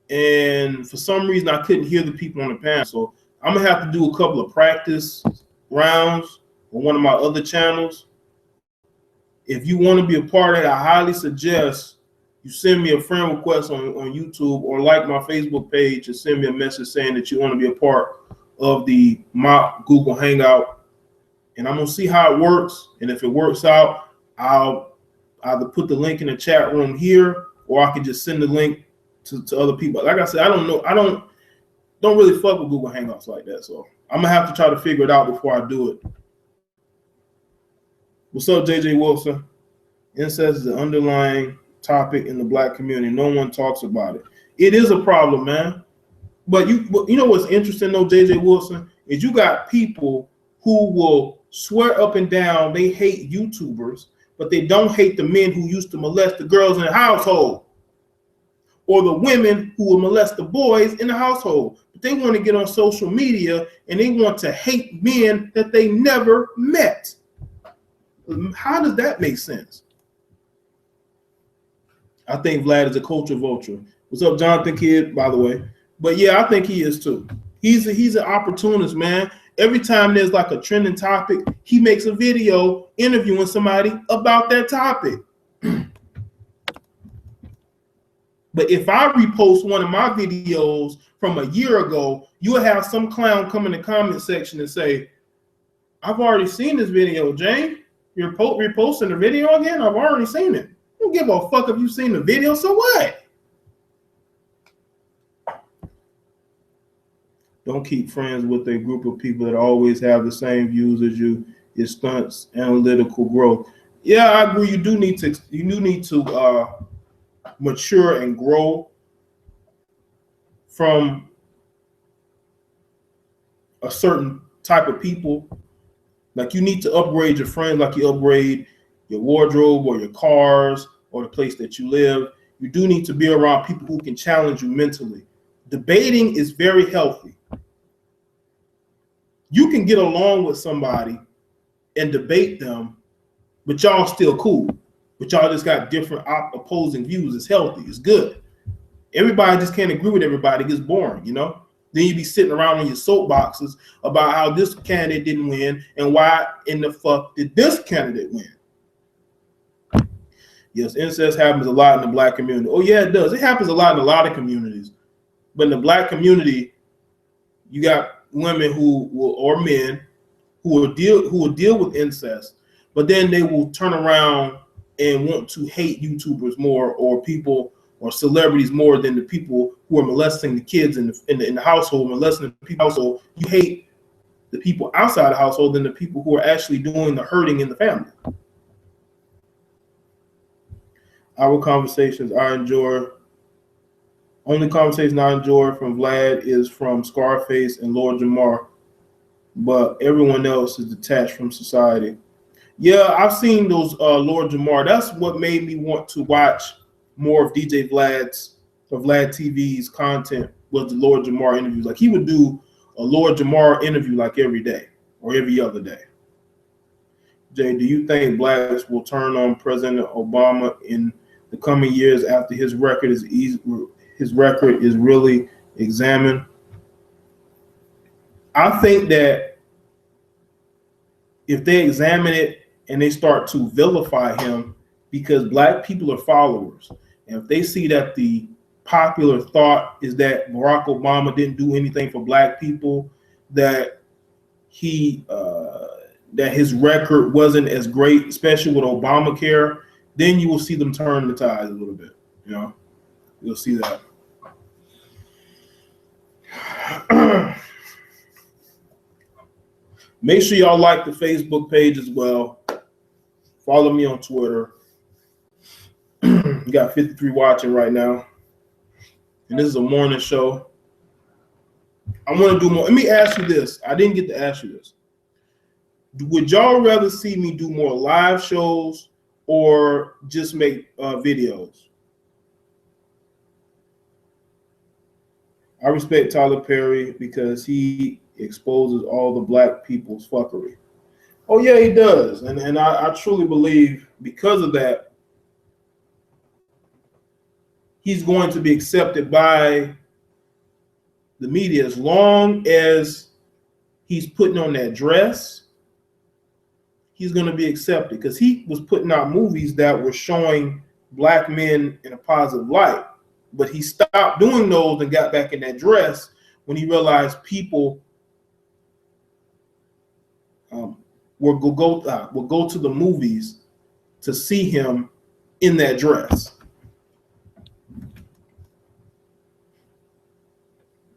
and for some reason I couldn't hear the people on the panel. So I'm gonna have to do a couple of practice rounds on one of my other channels. If you want to be a part of it, I highly suggest you send me a friend request on YouTube or like my Facebook page and send me a message saying that you want to be a part of the mock Google Hangout, and I'm gonna see how it works. And if it works out, I'll either put the link in the chat room here, or I can just send the link to other people. Like I said, I don't know. I don't really fuck with Google Hangouts like that. So I'm gonna have to try to figure it out before I do it. What's up, JJ Wilson? Incest is the underlying topic in the black community. No one talks about it. It is a problem, man. But you know what's interesting though, JJ Wilson, is you got people who will swear up and down they hate YouTubers, but they don't hate the men who used to molest the girls in the household, or the women who will molest the boys in the household. But they want to get on social media and they want to hate men that they never met. How does that make sense? I think Vlad is a culture vulture. What's up, Jonathan Kidd, by the way? But yeah, I think he is too. He's an opportunist, man. Every time there's like a trending topic, he makes a video interviewing somebody about that topic. But if I repost one of my videos from a year ago, you'll have some clown come in the comment section and say, I've already seen this video, Jane. You're reposting the video again? I've already seen it. I don't give a fuck if you've seen the video, so what? Don't keep friends with a group of people that always have the same views as you. It stunts analytical growth. Yeah, I agree. You do need to mature and grow from a certain type of people. Like you need to upgrade your friends like you upgrade your wardrobe or your cars or the place that you live. You do need to be around people who can challenge you mentally. Debating is very healthy. You can get along with somebody and debate them, but y'all still cool. But y'all just got different opposing views. It's healthy. It's good. Everybody just can't agree with everybody. It gets boring, you know? Then you be sitting around on your soapboxes about how this candidate didn't win and why in the fuck did this candidate win? Yes, incest happens a lot in the black community. Oh yeah, it does. It happens a lot in a lot of communities. But in the black community, you got women or men who will deal with incest, but then they will turn around and want to hate YouTubers more, or people or celebrities more than the people who are molesting the kids in the household, molesting the people household. You hate the people outside the household than the people who are actually doing the hurting in the family. Our conversations I enjoy. Only conversation I enjoy from Vlad is from Scarface and Lord Jamar, but everyone else is detached from society. Yeah, I've seen those Lord Jamar. That's what made me want to watch more of DJ Vlad's or Vlad TV's content, was the Lord Jamar interviews. Like he would do a Lord Jamar interview like every day or every other day. Jay, do you think blacks will turn on President Obama in the coming years after his record is really examined? I think that if they examine it and they start to vilify him, because black people are followers, and if they see that the popular thought is that Barack Obama didn't do anything for black people, that his record wasn't as great, especially with Obamacare, then you will see them turn the tides a little bit. You know, you'll see that. Make sure y'all like the Facebook page as well. Follow me on Twitter. You got 53 watching right now. And this is a morning show. I want to do more. Let me ask you this. I didn't get to ask you this. Would y'all rather see me do more live shows or just make videos? I respect Tyler Perry because he exposes all the black people's fuckery. Oh yeah, he does. And I truly believe because of that, he's going to be accepted by the media as long as he's putting on that dress. He's going to be accepted because he was putting out movies that were showing black men in a positive light. But he stopped doing those and got back in that dress when he realized people will go to the movies to see him in that dress.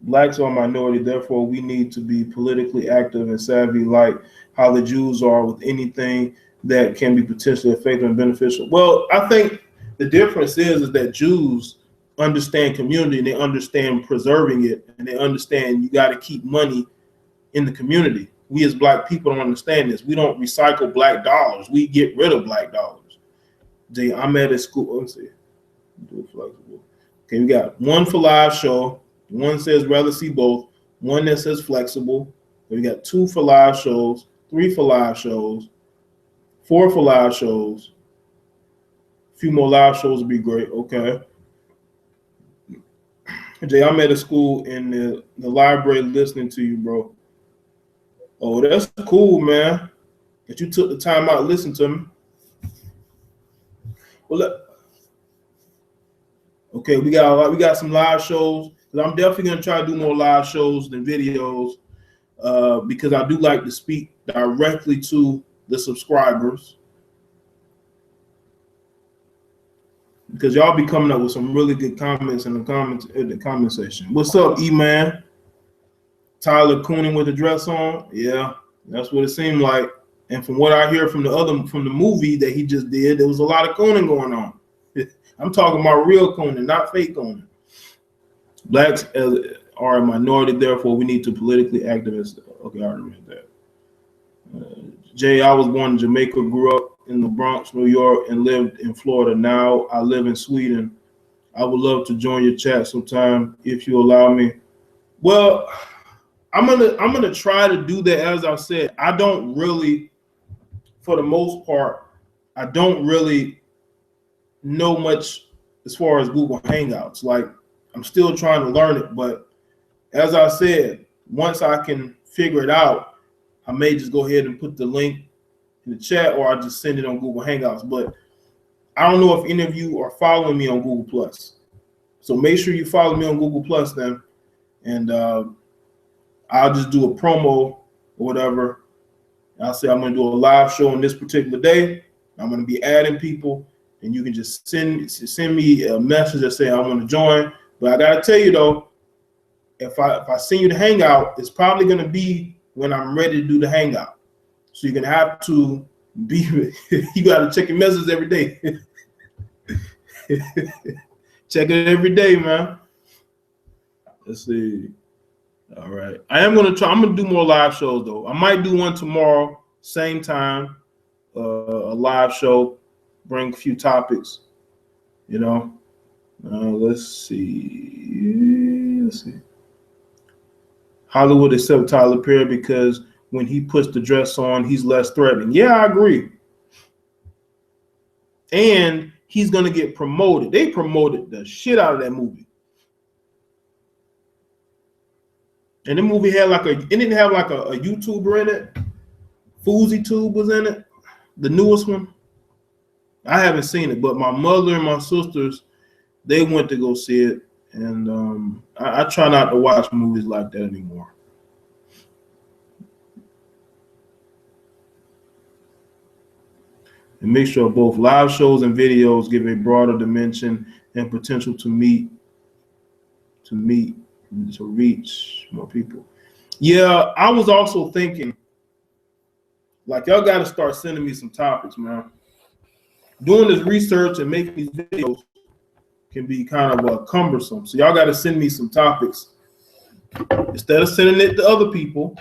Blacks are a minority, therefore we need to be politically active and savvy, like how the Jews are with anything that can be potentially effective and beneficial. Well, I think the difference is that Jews understand community and they understand preserving it, and they understand you got to keep money in the community. We as Black people don't understand this. We don't recycle Black dollars. We get rid of Black dollars. Jay, I'm at a school. Let's see. Do it flexible. Okay, we got one for live show. One says rather see both. One that says flexible. We got 2 for live shows, 3 for live shows, 4 for live shows. A few more live shows would be great. Okay. Jay, I'm at a school in the library listening to you, bro. Oh, that's cool, man. That you took the time out to listen to me. Well, okay, we got some live shows. I'm definitely gonna try to do more live shows than videos because I do like to speak directly to the subscribers. Because y'all be coming up with some really good comments in the comment section. What's up, E-Man? Tyler Cooning with the dress on? Yeah, that's what it seemed like. And from what I hear from the movie that he just did, there was a lot of cooning going on. I'm talking about real cooning, not fake cooning. Blacks are a minority, therefore we need to politically activist. Okay, I already read that. Jay, I was born in Jamaica, grew up in the Bronx, New York, and lived in Florida. Now I live in Sweden. I would love to join your chat sometime if you allow me. Well, I'm gonna try to do that. As I said, I don't really, for the most part, I don't really know much as far as Google Hangouts. Like, I'm still trying to learn it, but as I said, once I can figure it out, I may just go ahead and put the link in the chat, or I'll just send it on Google Hangouts. But I don't know if any of you are following me on Google Plus. So make sure you follow me on Google Plus then, and I'll just do a promo or whatever. I'll say I'm going to do a live show on this particular day. I'm going to be adding people, and you can just send me a message that say I want to join. But I gotta tell you though, if I send you the hangout, it's probably gonna be when I'm ready to do the hangout. So you're gonna have to be. You gotta check your messages every day. Check it every day, man. Let's see. All right, I'm gonna do more live shows though. I might do one tomorrow, same time, a live show, bring a few topics, you know. Let's see. Hollywood accept Tyler Perry because when he puts the dress on, he's less threatening. Yeah, I agree. And he's gonna get promoted. They promoted the shit out of that movie. And the movie had it didn't have like a YouTuber in it. FouseyTube was in it, the newest one. I haven't seen it, but my mother and my sisters, they went to go see it, and I try not to watch movies like that anymore. And make sure both live shows and videos give a broader dimension and potential to reach more people. Yeah, I was also thinking, like, y'all got to start sending me some topics, man. Doing this research and making these videos can be kind of cumbersome. So y'all got to send me some topics. Instead of sending it to other people,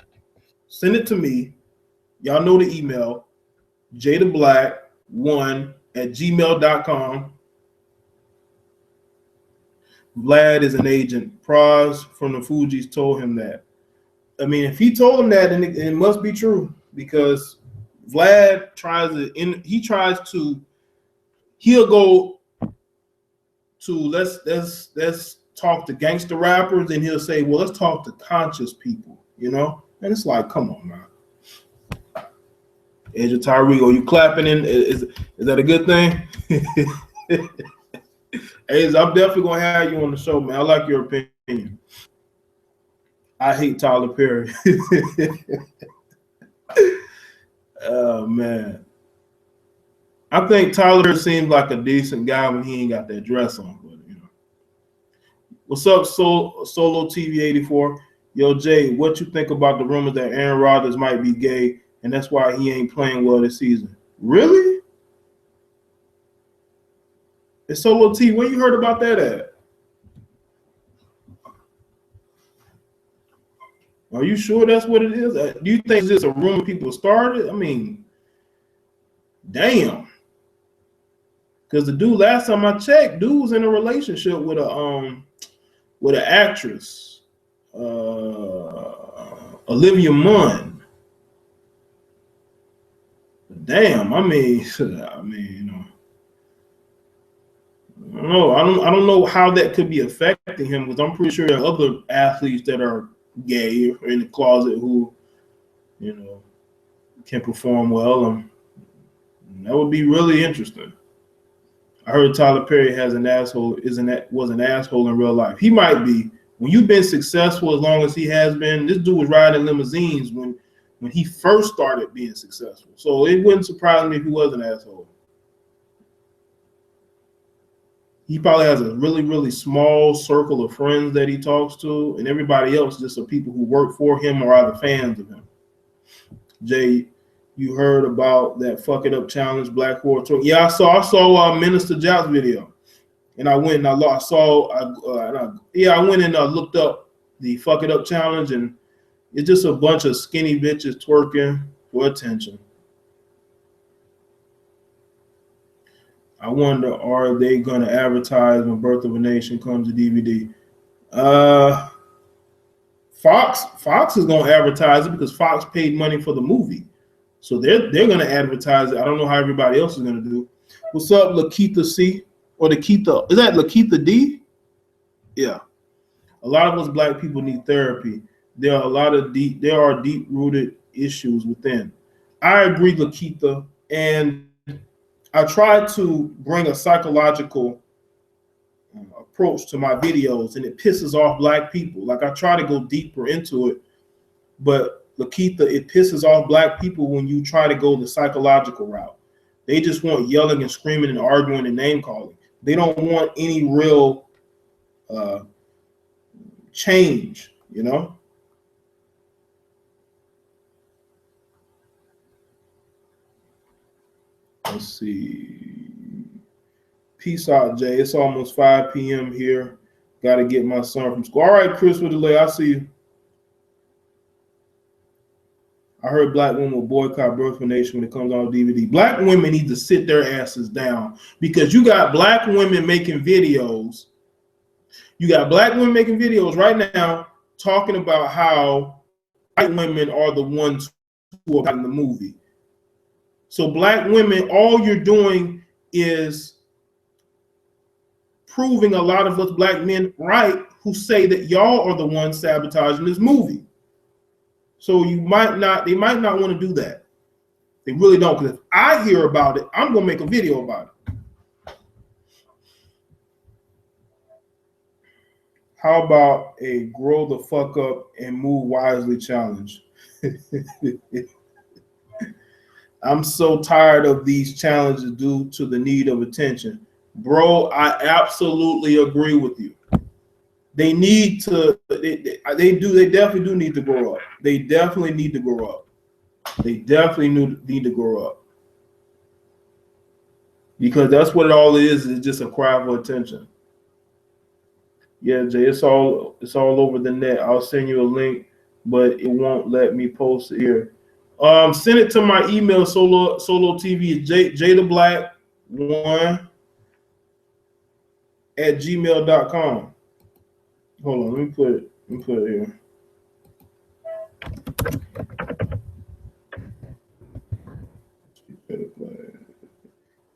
send it to me. Y'all know the email, jtheblack1@gmail.com. Vlad is an agent. Praz from the Fugees told him that. I mean, if he told him that, then it must be true, because Vlad he'll go to let's talk to gangster rappers, and he'll say, well, let's talk to conscious people, you know? And it's like, come on, man. Agent Tyree, are you clapping in? Is that a good thing? Hey, I'm definitely gonna have you on the show, man. I like your opinion. I hate Tyler Perry. Oh man. I think Tyler seems like a decent guy when he ain't got that dress on. But you know. What's up, Solo TV 84? Yo, Jay, what you think about the rumors that Aaron Rodgers might be gay and that's why he ain't playing well this season? Really? It's Solo T. Where you heard about that at? Are you sure that's what it is? Do you think it's just a rumor people started? I mean, damn. Because the dude, last time I checked, dude was in a relationship with an actress, Olivia Munn. Damn, I mean, you know, I don't know how that could be affecting him because I'm pretty sure there are other athletes that are gay or in the closet who, you know, can perform well, and that would be really interesting. I heard Tyler Perry was an asshole in real life. He might be. When you've been successful as long as he has been, this dude was riding limousines when he first started being successful. So it wouldn't surprise me if he was an asshole. He probably has a really, really small circle of friends that he talks to, and everybody else just are people who work for him or are the fans of him. Jay, you heard about that fuck it up challenge, Black Horror Tour? Yeah, I saw Minister Jout's video, and I went and I went and looked up the fuck it up challenge, and it's just a bunch of skinny bitches twerking for attention. I wonder, are they going to advertise when Birth of a Nation comes to DVD? Fox is going to advertise it because Fox paid money for the movie. So they're going to advertise it. I don't know how everybody else is going to do. What's up, Lakeitha C? Or Lakeitha? Is that Lakeitha D? Yeah. A lot of us black people need therapy. There are deep-rooted issues within. I agree, Lakeitha, and I try to bring a psychological approach to my videos, and it pisses off black people. Like I try to go deeper into it, but Lakeitha, it pisses off black people when you try to go the psychological route. They just want yelling and screaming and arguing and name calling. They don't want any real change, you know? Let's see. Peace out, Jay. It's almost 5 p.m. here. Got to get my son from school. All right, Chris with delay. I see you. I heard black women will boycott Birth of a Nation when it comes on DVD. Black women need to sit their asses down because you got black women making videos. You got black women making videos right now talking about how white women are the ones who are in the movie. So black women, all you're doing is proving a lot of us black men right who say that y'all are the ones sabotaging this movie. So they might not want to do that. They really don't, because if I hear about it, I'm gonna make a video about it. How about a grow the fuck up and move wisely challenge? I'm so tired of these challenges due to the need of attention. Bro, I absolutely agree with you. They need to, they definitely do need to grow up. They definitely need to grow up. They definitely need to grow up. Because that's what it all is just a cry for attention. Yeah, Jay, it's all over the net. I'll send you a link, but it won't let me post it here. Send it to my email, Solo TV, jtheblack1 at gmail.com. Hold on, let me put it here.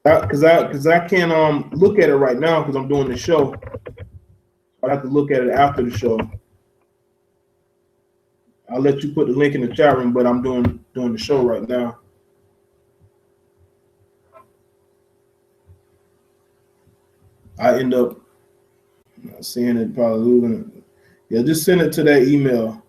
Because I can't look at it right now because I'm doing the show. I have to look at it after the show. I'll let you put the link in the chat room, but I'm doing the show right now. I end up not seeing it, probably losing it. Yeah, just send it to that email.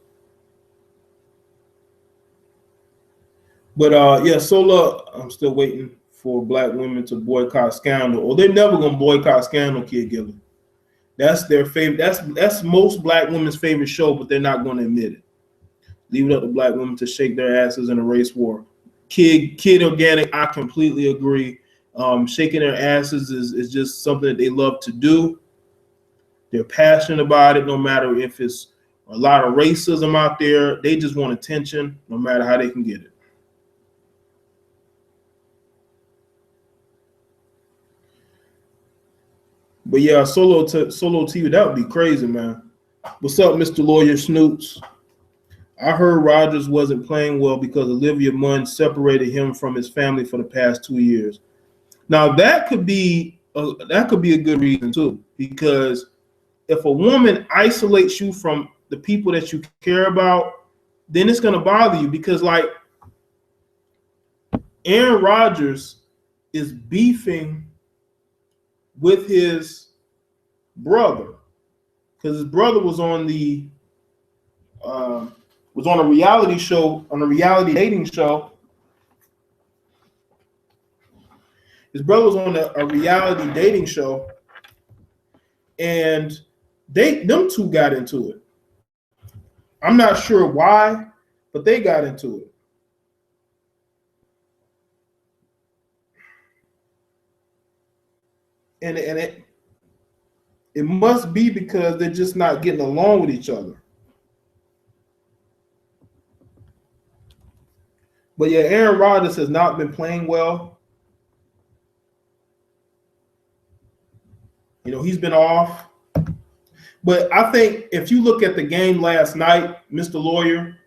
But yeah, Sola, I'm still waiting for black women to boycott Scandal, or they're never gonna boycott Scandal, Kid Gilly. That's their favorite. That's most black women's favorite show, but they're not gonna admit it. Leave it up to black women to shake their asses in a race war. Kid Organic, I completely agree. Shaking their asses is just something that they love to do. They're passionate about it, no matter if it's a lot of racism out there. They just want attention, no matter how they can get it. But yeah, solo TV, that would be crazy, man. What's up, Mr. Lawyer Snoops? I heard Rodgers wasn't playing well because Olivia Munn separated him from his family for the past 2 years. Now that could be a good reason too, because if a woman isolates you from the people that you care about, then it's gonna bother you, because like Aaron Rodgers is beefing with his brother because his brother was on a reality show, on a reality dating show. His brother was on a reality dating show, and them two got into it. I'm not sure why, but they got into it. And it must be because they're just not getting along with each other. But yeah, Aaron Rodgers has not been playing well. You know, he's been off. But I think if you look at the game last night, Mr. Lawyer,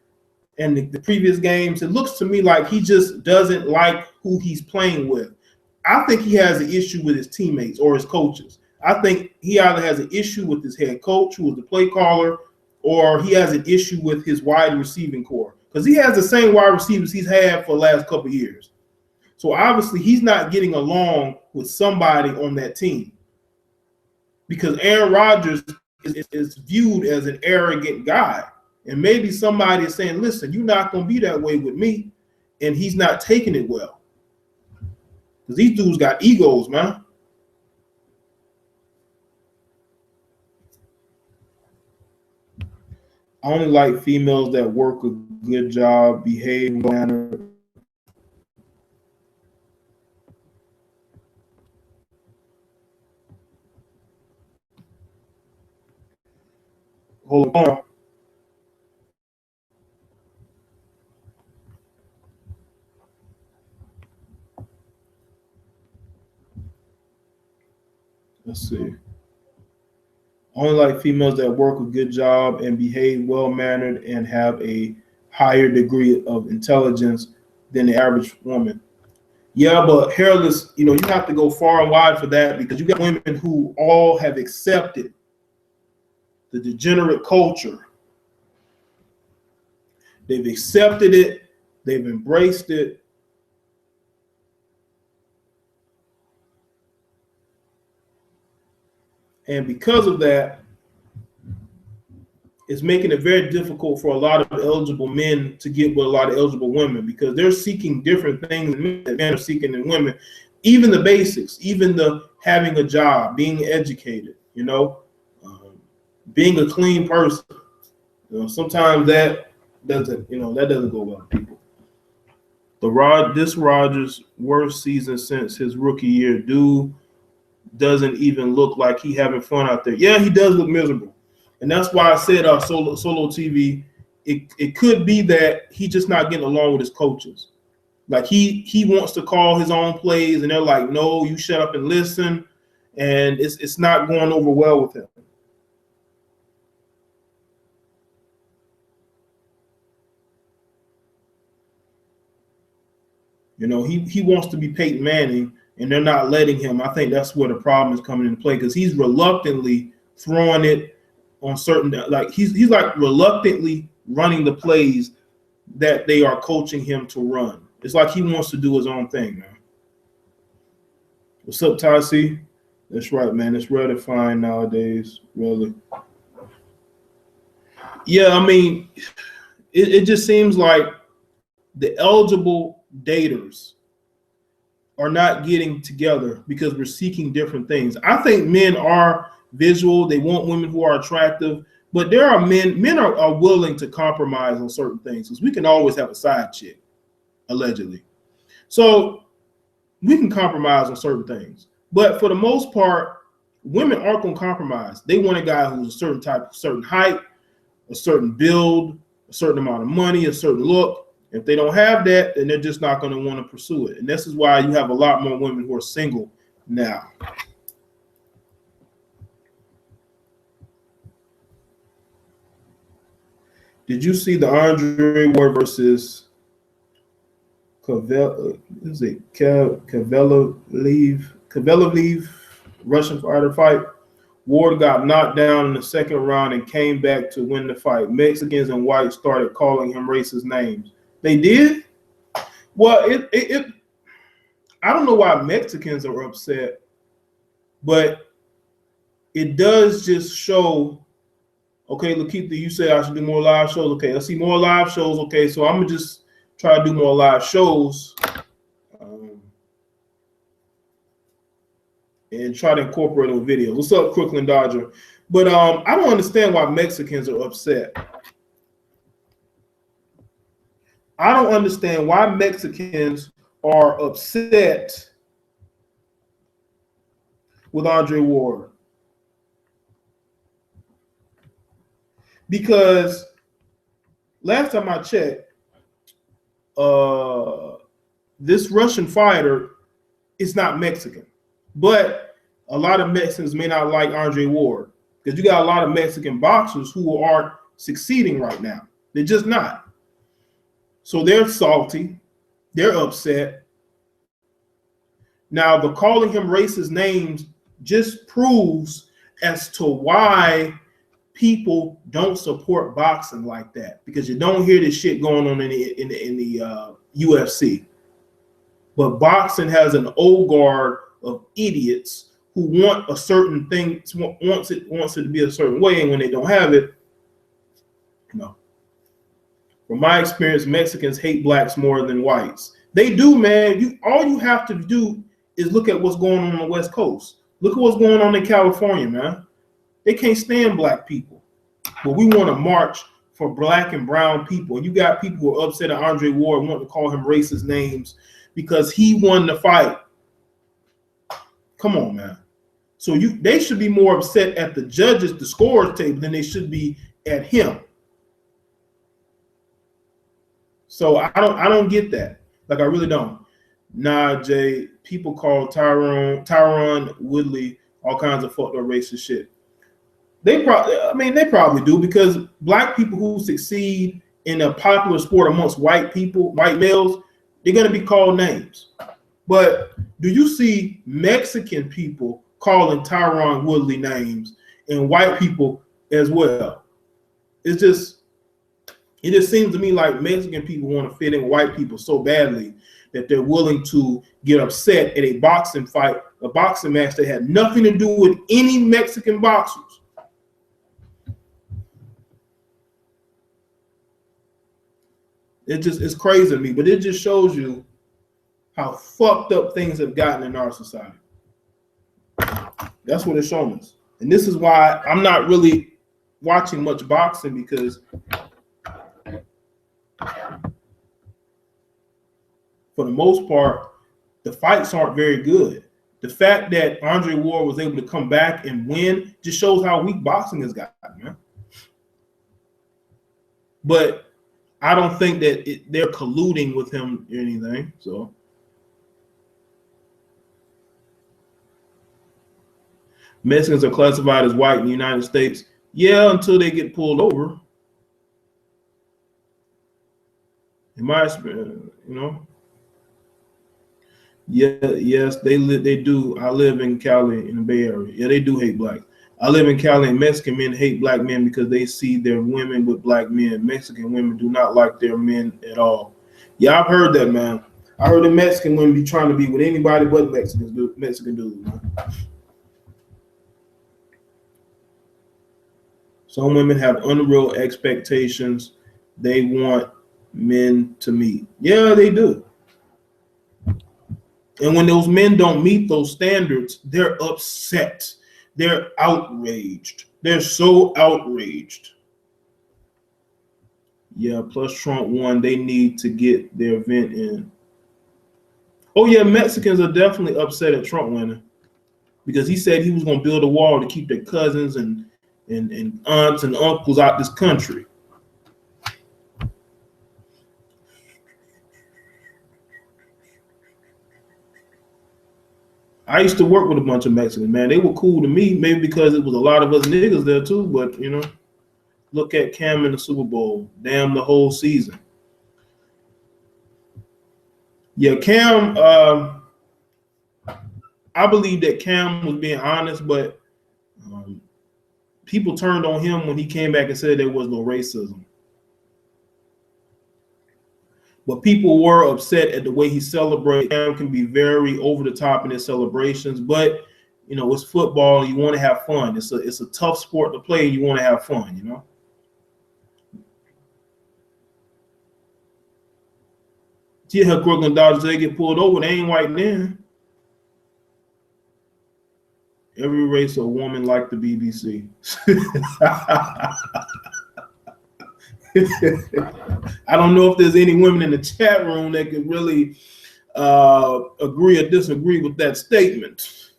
and the previous games, it looks to me like he just doesn't like who he's playing with. I think he has an issue with his teammates or his coaches. I think he either has an issue with his head coach, who is the play caller, or he has an issue with his wide receiving core, because he has the same wide receivers he's had for the last couple of years. So obviously he's not getting along with somebody on that team, because Aaron Rodgers is viewed as an arrogant guy. And maybe somebody is saying, listen, you're not going to be that way with me. And he's not taking it well. Because these dudes got egos, man. I only like females that work a good job, behave, manner. Hold on. Let's see. Only like females that work a good job and behave well-mannered and have a higher degree of intelligence than the average woman. Yeah, but hairless, you have to go far and wide for that, because you got women who all have accepted the degenerate culture. They've accepted it. They've embraced it. And because of that, it's making it very difficult for a lot of eligible men to get with a lot of eligible women, because they're seeking different things that men are seeking in women. Even the basics, even the having a job, being educated, being a clean person. Sometimes that doesn't go well with people. This Rodgers' worst season since his rookie year. Dude doesn't even look like he having fun out there. Yeah, he does look miserable. And that's why I said solo TV, it could be that he's just not getting along with his coaches. Like he wants to call his own plays, and they're like, no, you shut up and listen. And it's not going over well with him. He wants to be Peyton Manning, and they're not letting him. I think that's where the problem is coming into play, because he's reluctantly throwing it on certain, like he's like reluctantly running the plays that they are coaching him to run. It's like he wants to do his own thing, man. What's up, Tassie? That's right, man. It's rare to find nowadays, really. Yeah, I mean, it just seems like the eligible daters are not getting together because we're seeking different things. I think men are visual. They want women who are attractive, but there are men are willing to compromise on certain things because we can always have a side chick, allegedly. So we can compromise on certain things. But for the most part, women aren't going to compromise. They want a guy who's a certain type, a certain height, a certain build, a certain amount of money, a certain look. If they don't have that, then they're just not going to want to pursue it. And this is why you have a lot more women who are single now. Did you see the Andre Ward versus Kaveliev Russian fighter fight? Ward got knocked down in the second round and came back to win the fight. Mexicans and whites started calling him racist names. They did? Well, I don't know why Mexicans are upset, but it does just show, okay, Lakeitha, you said I should do more live shows. Okay, let's see more live shows. Okay, so I'm going to just try to do more live shows and try to incorporate on videos. What's up, Crooklyn Dodger? But I don't understand why Mexicans are upset. I don't understand why Mexicans are upset with Andre Ward. Because last time I checked, this Russian fighter is not Mexican. But a lot of Mexicans may not like Andre Ward because you got a lot of Mexican boxers who aren't succeeding right now. They're just not. So they're salty. They're upset. Now, the calling him racist names just proves as to why people don't support boxing like that, because you don't hear this shit going on in the UFC. But boxing has an old guard of idiots who want a certain thing, wants it to be a certain way, and when they don't have it, no. From my experience, Mexicans hate blacks more than whites. They do, man. All you have to do is look at what's going on the West Coast. Look at what's going on in California, man. They can't stand black people, but we want to march for black and brown people. And you got people who are upset at Andre Ward, want to call him racist names because he won the fight. Come on, man. So they should be more upset at the judges, the scorers table, than they should be at him. So I don't get that. Like, I really don't. Nah, Jay, people call Tyron Woodley all kinds of fucked up racist shit. They probably do, because black people who succeed in a popular sport amongst white people, white males, they're gonna be called names. But do you see Mexican people calling Tyron Woodley names and white people as well? It just seems to me like Mexican people want to fit in white people so badly that they're willing to get upset at a boxing fight, a boxing match that had nothing to do with any Mexican boxers. It's crazy to me, but it just shows you how fucked up things have gotten in our society. That's what it's showing us. And this is why I'm not really watching much boxing, because for the most part, the fights aren't very good. The fact that Andre Ward was able to come back and win just shows how weak boxing has gotten, man. But I don't think that they're colluding with him or anything. So Mexicans are classified as white in the United States. Yeah, until they get pulled over. In my experience, you know. Yeah, yes, they do. I live in Cali in the Bay Area. Yeah, they do hate blacks. I live in Cali, and Mexican men hate black men because they see their women with black men. Mexican women do not like their men at all. Yeah, I've heard that, man. I heard the Mexican women be trying to be with anybody but Mexican dudes, man. Some women have unreal expectations they want men to meet. Yeah, they do. And when those men don't meet those standards, they're upset. They're outraged. They're so outraged. Yeah, plus Trump won. They need to get their vent in. Oh, yeah, Mexicans are definitely upset at Trump winning because he said he was going to build a wall to keep their cousins and aunts and uncles out this country. I used to work with a bunch of Mexicans, man. They were cool to me, maybe because it was a lot of us niggas there too, but, you know, look at Cam in the Super Bowl. Damn the whole season. Yeah, Cam, I believe that Cam was being honest, but people turned on him when he came back and said there was no racism. But people were upset at the way he celebrated. Cam can be very over the top in his celebrations, but you know, it's football. You want to have fun. It's a tough sport to play. You want to have fun, you know. See how Brooklyn Dodgers, they get pulled over. They ain't white then. Every race or woman like the BBC. I don't know if there's any women in the chat room that could really agree or disagree with that statement.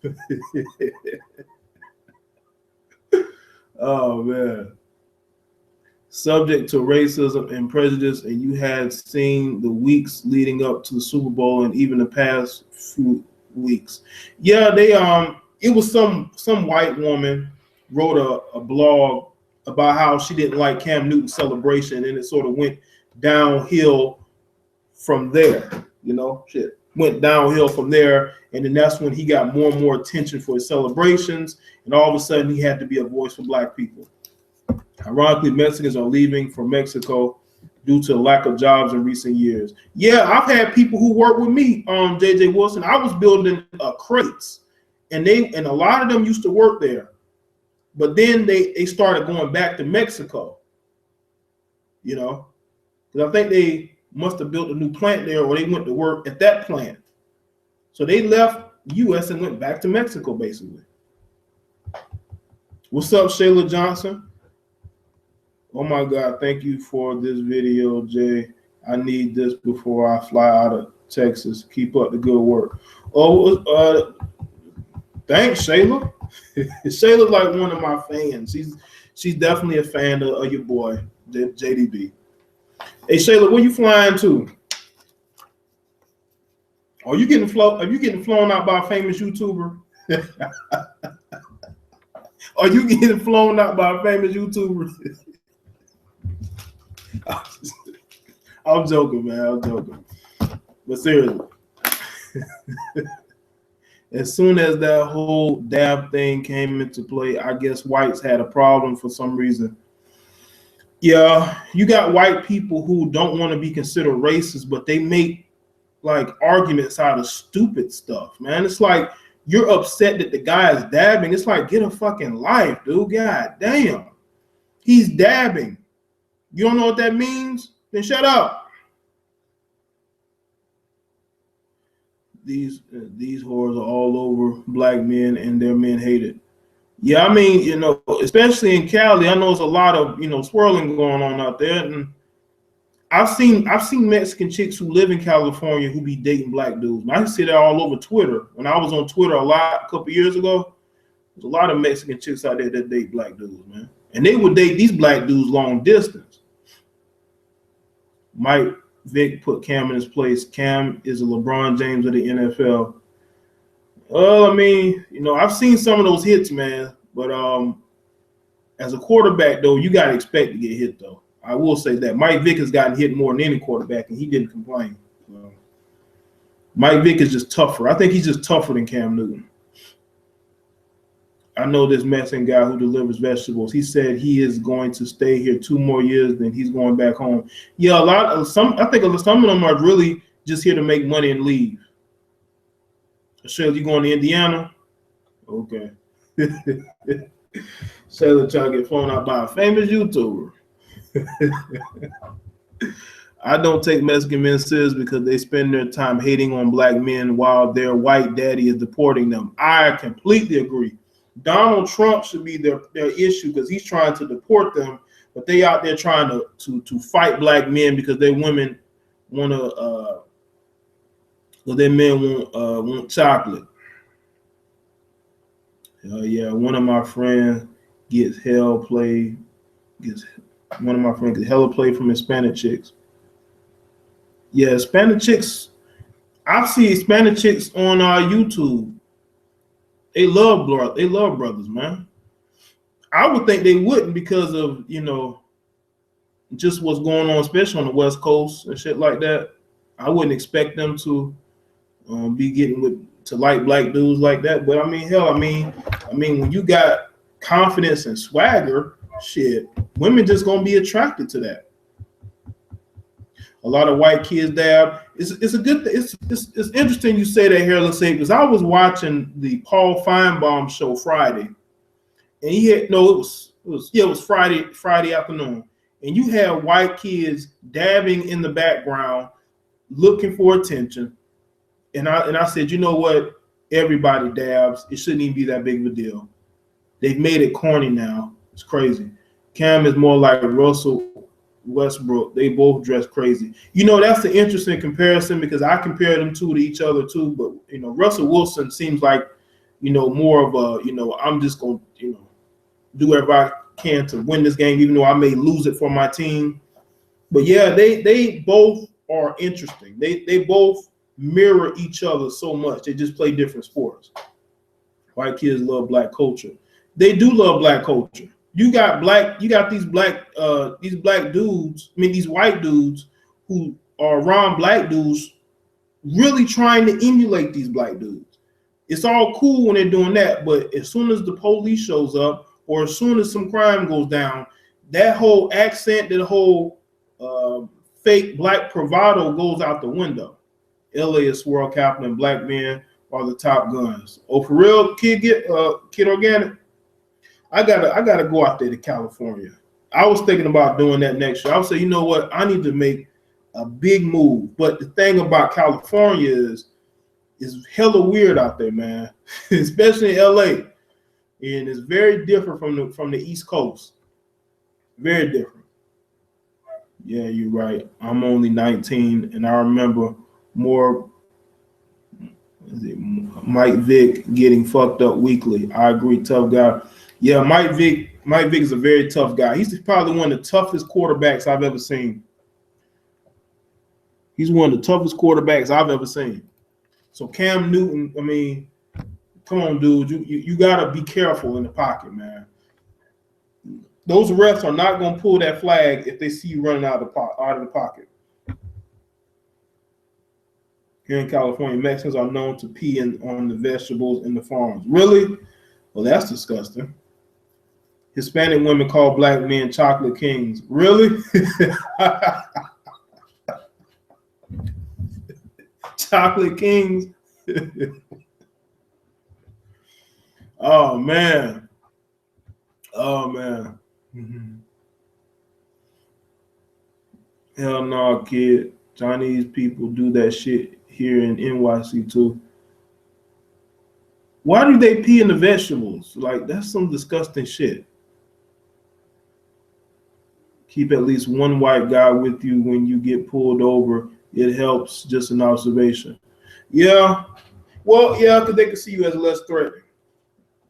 Oh, man. Subject to racism and prejudice, and you had seen the weeks leading up to the Super Bowl and even the past few weeks. Yeah, they it was some white woman wrote a blog about how she didn't like Cam Newton's celebration, and it sort of went downhill from there. You know, shit went downhill from there, and then that's when he got more and more attention for his celebrations, and all of a sudden he had to be a voice for black people. Ironically, Mexicans are leaving for Mexico due to a lack of jobs in recent years. Yeah, I've had people who work with me, JJ Wilson. I was building crates, and a lot of them used to work there, but then they started going back to Mexico. You know, because I think they must have built a new plant there, or they went to work at that plant. So they left U.S. and went back to Mexico, basically. What's up, Shayla Johnson? Oh my God, thank you for this video, Jay. I need this before I fly out of Texas. Keep up the good work. Oh, thanks, Shayla. Shayla's like one of my fans. She's definitely a fan of your boy, JDB. Hey, Shayla, where you flying to? Are you getting flown out by a famous YouTuber? Are you getting flown out by a famous YouTuber? I'm joking, man. I'm joking. But seriously, as soon as that whole dab thing came into play, I guess whites had a problem for some reason. Yeah, you got white people who don't want to be considered racist, but they make like arguments out of stupid stuff, man. It's like you're upset that the guy is dabbing. It's like, get a fucking life, dude. God damn. He's dabbing. You don't know what that means? Then shut up. These whores are all over black men, and their men hate it. Yeah, I mean, you know, especially in Cali, I know there's a lot of, you know, swirling going on out there. And I've seen Mexican chicks who live in California who be dating black dudes. And I see that all over Twitter. When I was on Twitter a couple years ago, there's a lot of Mexican chicks out there that date black dudes, man. And they would date these black dudes long distance. Mike Vick put Cam in his place. Cam is a LeBron James of the NFL. Well, I mean, you know, I've seen some of those hits, man. But as a quarterback, though, you got to expect to get hit, though. I will say that. Mike Vick has gotten hit more than any quarterback, and he didn't complain. Mike Vick is just tougher. I think he's just tougher than Cam Newton. I know this Mexican guy who delivers vegetables. He said he is going to stay here 2 more years, then he's going back home. Yeah, I think some of them are really just here to make money and leave. Shayla, you going to Indiana? Okay. Shayla trying to get flown out by a famous YouTuber. I don't take Mexican men serious because they spend their time hating on black men while their white daddy is deporting them. I completely agree. Donald Trump should be their issue because he's trying to deport them, but they out there trying to fight black men because their women want to, their men want chocolate. Yeah, one of my friends gets hella play from Hispanic chicks. Yeah, Hispanic chicks. I've seen Hispanic chicks on YouTube. They love brothers, man. I would think they wouldn't because of just what's going on, especially on the West Coast and shit like that. I wouldn't expect them to be getting to like black dudes like that. But I mean, hell, I mean, when you got confidence and swagger, shit, women just gonna be attracted to that. A lot of white kids dab. It's a good thing. It's interesting you say that here, let's say, because I was watching the Paul Feinbaum show Friday, and he had it was Friday afternoon, and you had white kids dabbing in the background, looking for attention, and I said, you know what? Everybody dabs. It shouldn't even be that big of a deal. They've made it corny now. It's crazy. Cam is more like Russell Westbrook. They both dress crazy. That's the interesting comparison because I compare them two to each other too. But Russell Wilson seems like more of a I'm just gonna do whatever I can to win this game, even though I may lose it for my team. But yeah, they both are interesting. They both mirror each other so much. They just play different sports. White kids love black culture. They do love black culture. You got these black dudes, these white dudes who are around black dudes really trying to emulate these black dudes. It's all cool when they're doing that, but as soon as the police shows up or as soon as some crime goes down, that whole accent, that whole fake black bravado goes out the window. LA is swirl capital and black men are the top guns. Oh, for real, Kid Organic? I gotta go out there to California. I was thinking about doing that next year. I would say, you know what? I need to make a big move. But the thing about California is hella weird out there, man. Especially in LA. And it's very different from the East Coast. Very different. Yeah, you're right. I'm only 19, and I remember more Mike Vick getting fucked up weekly. I agree, tough guy. Yeah, Mike Vick is a very tough guy. He's probably one of the toughest quarterbacks I've ever seen. He's one of the toughest quarterbacks I've ever seen. So Cam Newton, come on, dude. You gotta be careful in the pocket, man. Those refs are not gonna pull that flag if they see you running out of the pocket. Here in California, Mexicans are known to pee on the vegetables in the farms. Really? Well, that's disgusting. Hispanic women call black men chocolate kings. Really? Chocolate kings? Oh, man. Mm-hmm. Hell no, kid. Chinese people do that shit here in NYC too. Why do they pee in the vegetables? Like, that's some disgusting shit. Keep at least one white guy with you when you get pulled over. It helps. Just an observation. Yeah. Well, yeah, because they can see you as less threatening.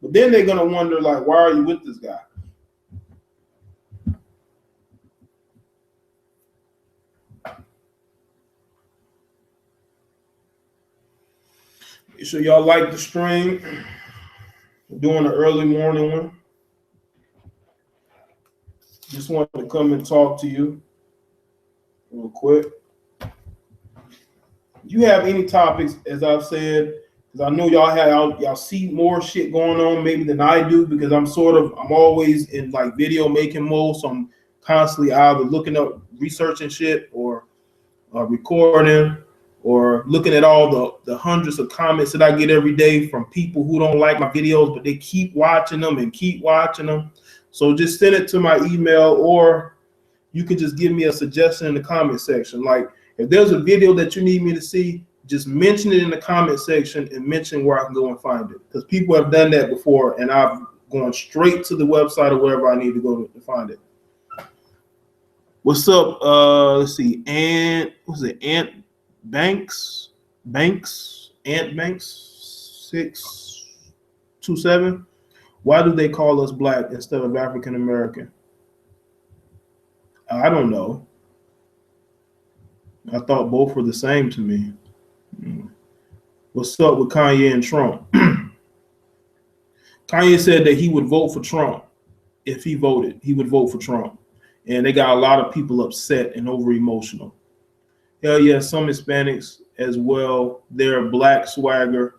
But then they're going to wonder, like, why are you with this guy? So y'all like the stream? We're doing an early morning one. Just wanted to come and talk to you real quick. You have any topics, as I've said, because I know y'all see more shit going on maybe than I do, because I'm always in like video making mode, so I'm constantly either looking up, researching shit, or recording, or looking at all the hundreds of comments that I get every day from people who don't like my videos, but they keep watching them and keep watching them. So just send it to my email, or you can just give me a suggestion in the comment section. Like if there's a video that you need me to see, just mention it in the comment section and mention where I can go and find it. Because people have done that before, and I've gone straight to the website or wherever I need to go to find it. What's up? Let's see. Ant Banks 627. Why do they call us black instead of African American? I don't know. I thought both were the same to me. What's up with Kanye and Trump? Kanye said that he would vote for Trump. If he voted, he would vote for Trump. And they got a lot of people upset and over emotional. Hell yeah, some Hispanics as well. Their black swagger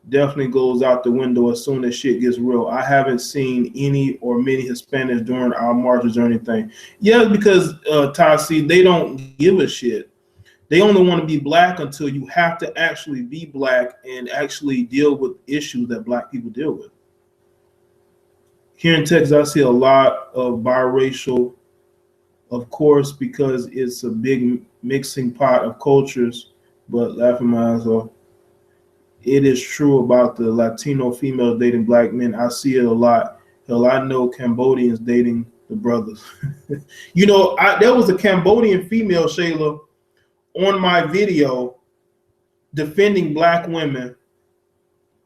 definitely goes out the window as soon as shit gets real. I haven't seen any or many Hispanics during our marches or anything. Yeah, because Tasi, they don't give a shit. They only want to be black until you have to actually be black and actually deal with issues that black people deal with. Here in Texas, I see a lot of biracial, of course, because it's a big mixing pot of cultures, but laughing my ass off. It is true about the Latino females dating black men. I see it a lot. Hell, I know Cambodians dating the brothers. You know, there was a Cambodian female, Shayla, on my video defending black women.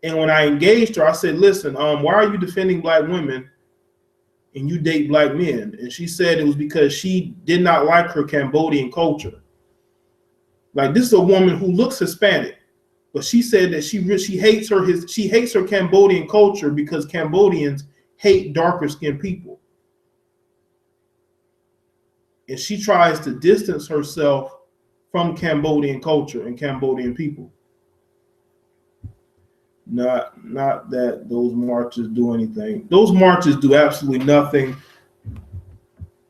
And when I engaged her, I said, listen, why are you defending black women and you date black men? And she said it was because she did not like her Cambodian culture. Like, this is a woman who looks Hispanic, but she said that she hates her Cambodian culture because Cambodians hate darker skinned people. And she tries to distance herself from Cambodian culture and Cambodian people. Not that those marches do anything. Those marches do absolutely nothing.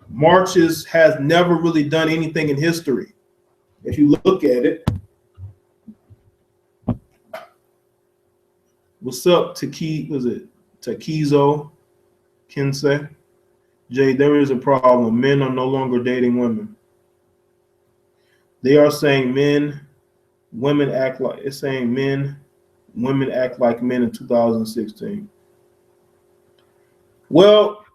Marches has never really done anything in history. If you look at it. What's up, Takizo Kinsey? Jay, there is a problem. Men are no longer dating women. They are saying women act like men in 2016. Well,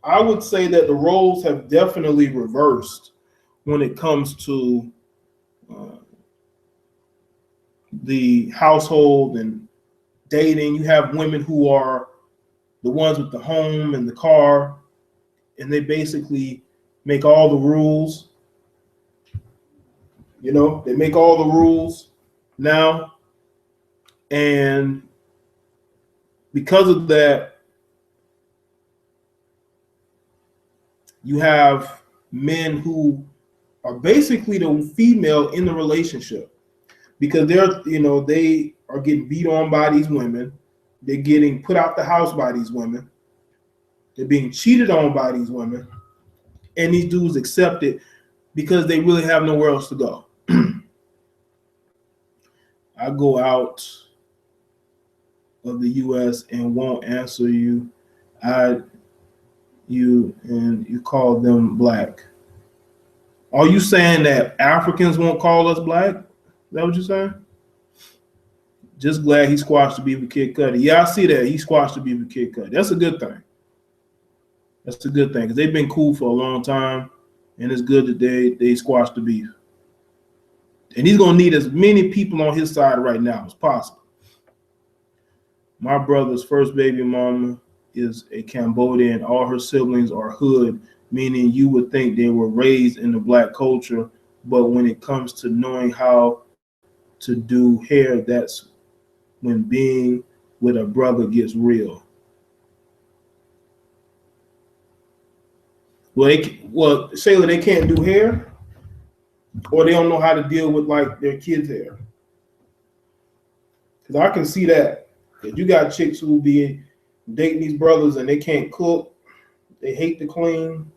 I would say that the roles have definitely reversed when it comes to the household and dating. You have women who are the ones with the home and the car, and they basically make all the rules. You know, they make all the rules now. And because of that, you have men who are basically the female in the relationship, because they are getting beat on by these women. They're getting put out the house by these women. They're being cheated on by these women. And these dudes accept it because they really have nowhere else to go. I go out of the U.S. and won't answer you. You call them black. Are you saying that Africans won't call us black? Is that what you're saying? Just glad he squashed the beef with Kid Cudi. Yeah, I see that. He squashed the beef with Kid Cudi. That's a good thing. That's a good thing, because they've been cool for a long time, and it's good that they squashed the beef. And he's going to need as many people on his side right now as possible. My brother's first baby mama is a Cambodian. All her siblings are hood, meaning you would think they were raised in the black culture, but when it comes to knowing how to do hair, that's when being with a brother gets real. Well, Shayla, they can't do hair, or they don't know how to deal with like their kids' hair. Because I can see that. Because you got chicks who be dating these brothers and they can't cook, they hate to clean.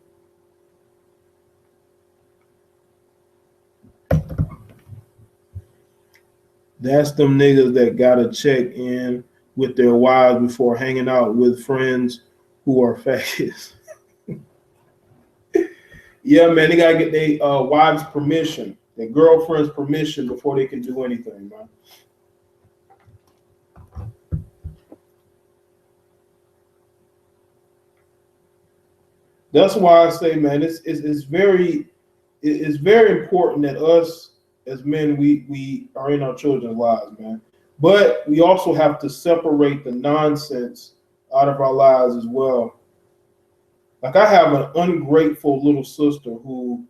That's them niggas that gotta check in with their wives before hanging out with friends who are faggots. Yeah, man, they gotta get their wives' permission, their girlfriend's permission before they can do anything, man. That's why I say, man, it's very important that us as men we are in our children's lives, man. But we also have to separate the nonsense out of our lives as well. Like I have an ungrateful little sister who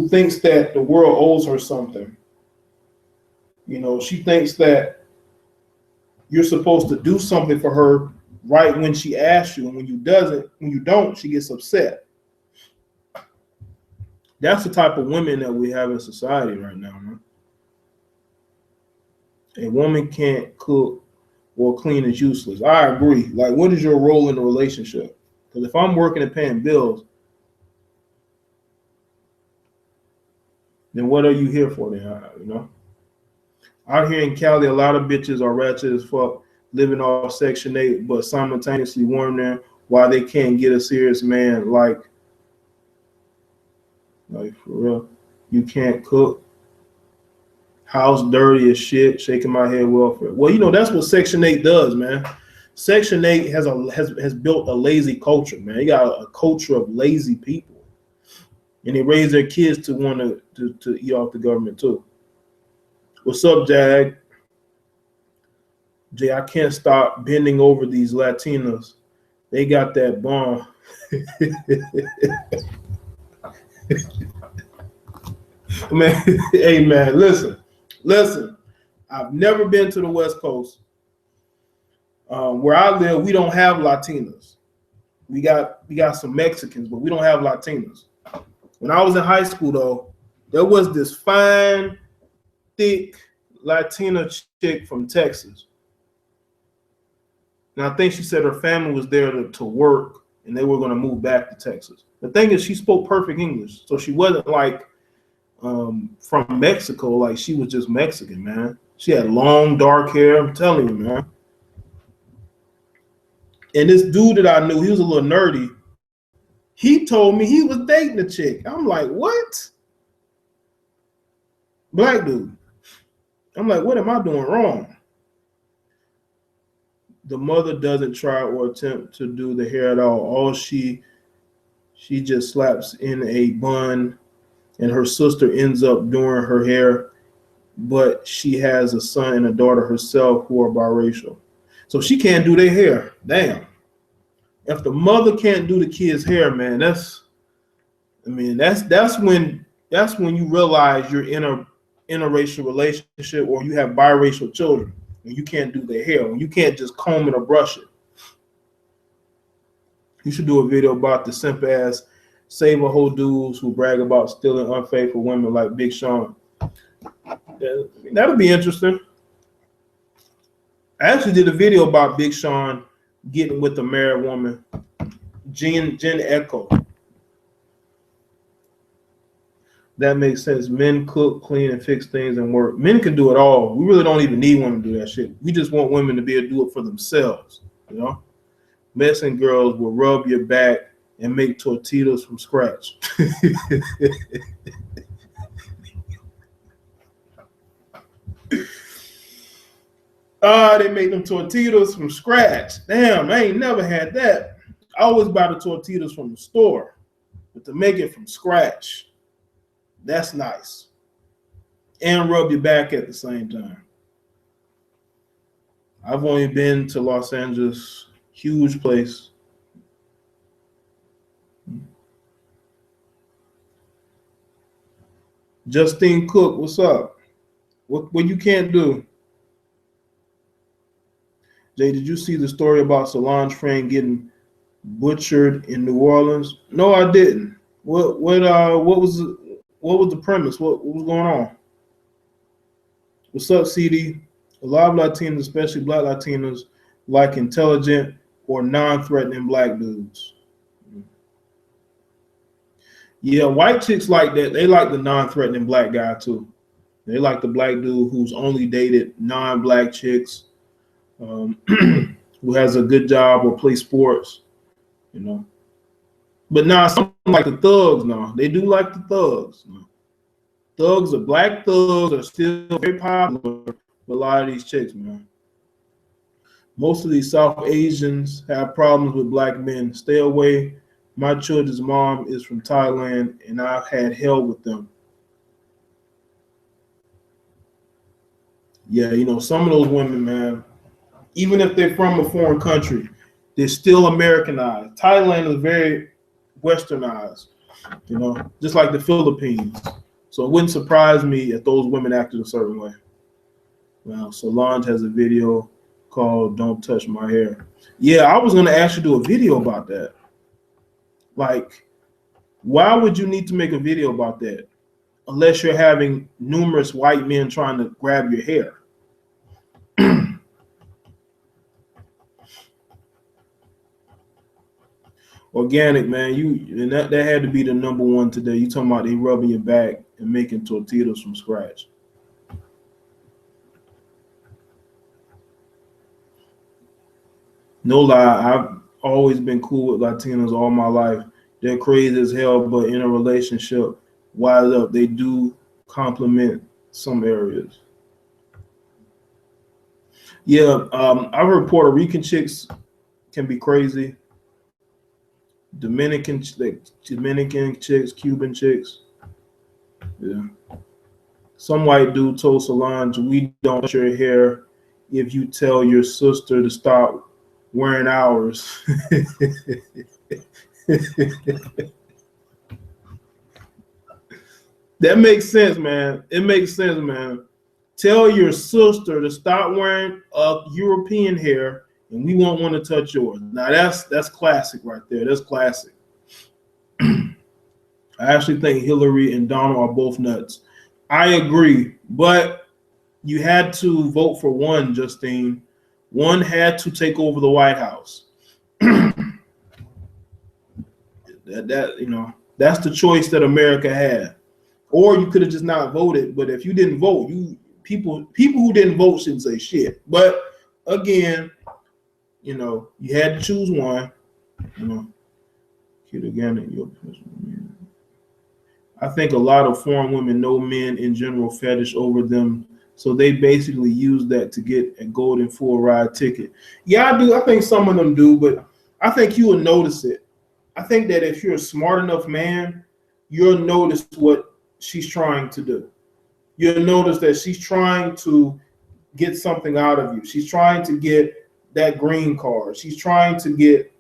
thinks that the world owes her something. You know, she thinks that you're supposed to do something for her right when she asks you, and when you don't, she gets upset. That's the type of women that we have in society right now, man. A woman can't cook or clean is useless. I agree. Like, what is your role in the relationship? Because if I'm working and paying bills, then what are you here for then? You know? Out here in Cali, a lot of bitches are ratchet as fuck, living off Section 8, but simultaneously wondering why they can't get a serious man like for real. You can't cook. House dirty as shit, shaking my head welfare. Well, you know, that's what Section 8 does, man. Section 8 has built a lazy culture, man. You got a culture of lazy people. And they raise their kids to want to eat off the government too. What's up, Jag? Jay, I can't stop bending over these Latinas. They got that bomb. Man, hey man, listen. I've never been to the West Coast. Where I live, we don't have Latinas. We got some Mexicans, but we don't have Latinas. When I was in high school, though, there was this fine, thick Latina chick from Texas. And I think she said her family was there to work, and they were going to move back to Texas. The thing is, she spoke perfect English, so she wasn't like from Mexico, like she was just Mexican, man. She had long, dark hair. I'm telling you, man. And this dude that I knew, he was a little nerdy. He told me he was dating a chick. I'm like, what? Black dude. I'm like, what am I doing wrong? The mother doesn't try or attempt to do the hair at all. All she just slaps in a bun, and her sister ends up doing her hair, but she has a son and a daughter herself who are biracial. So she can't do their hair. Damn. If the mother can't do the kid's hair, man, that's when you realize you're in a interracial relationship, or you have biracial children, when you can't do their hair, when you can't just comb it or brush it. You should do a video about the simp ass save a whole dudes who brag about stealing unfaithful women like Big Sean. That'll be interesting. I actually did a video about Big Sean getting with a married woman, Jen Echo. That makes sense. Men cook, clean, and fix things and work. Men can do it all. We really don't even need women to do that shit. We just want women to be able to do it for themselves, you know? Mexican girls will rub your back and make tortillas from scratch. They make them tortillas from scratch. Damn, I ain't never had that. I always buy the tortillas from the store, but to make it from scratch, that's nice. And rub your back at the same time. I've only been to Los Angeles, huge place. Justine Cook, what's up? What you can't do? Jay, did you see the story about Solange Frank getting butchered in New Orleans? No, I didn't. What was the premise? What was going on? What's up, CD? A lot of Latinos, especially Black Latinos, like intelligent or non-threatening Black dudes. Yeah, white chicks like that. They like the non-threatening Black guy too. They like the Black dude who's only dated non-Black chicks, who has a good job or plays sports, you know. But now some like the thugs now. They do like the thugs. Thugs, black thugs are still very popular with a lot of these chicks, man. Most of these South Asians have problems with black men. Stay away. My children's mom is from Thailand, and I've had hell with them. Yeah, you know, some of those women, man, even if they're from a foreign country, they're still Americanized. Thailand is very westernized, you know, just like the Philippines. So it wouldn't surprise me if those women acted a certain way. Well, Solange has a video called Don't Touch My Hair. Yeah, I was going to actually do a video about that. Like, why would you need to make a video about that unless you're having numerous white men trying to grab your hair? Organic, man, and that had to be the number one today. You talking about they rubbing your back and making tortillas from scratch. No lie, I've always been cool with Latinos all my life. They're crazy as hell, but in a relationship, wise up, they do complement some areas. Yeah, I've heard Puerto Rican chicks can be crazy. Dominican chicks, Cuban chicks. Yeah. Some white dude told Solange, we don't touch your hair if you tell your sister to stop wearing ours. That makes sense, man. It makes sense, man. Tell your sister to stop wearing European hair, and we won't want to touch yours. Now that's classic right there. That's classic. I actually think Hillary and Donald are both nuts. I agree, but you had to vote for one, Justine. One had to take over the White House. that you know, that's the choice that America had. Or you could have just not voted. But if you didn't vote, people who didn't vote shouldn't say shit. But again, you know, you had to choose one. You know, cute again. I think a lot of foreign women know men in general fetish over them, so they basically use that to get a golden full ride ticket. Yeah, I do. I think some of them do, but I think you will notice it. I think that if you're a smart enough man, you'll notice what she's trying to do. You'll notice that she's trying to get something out of you. She's trying to get that green card. She's trying to get,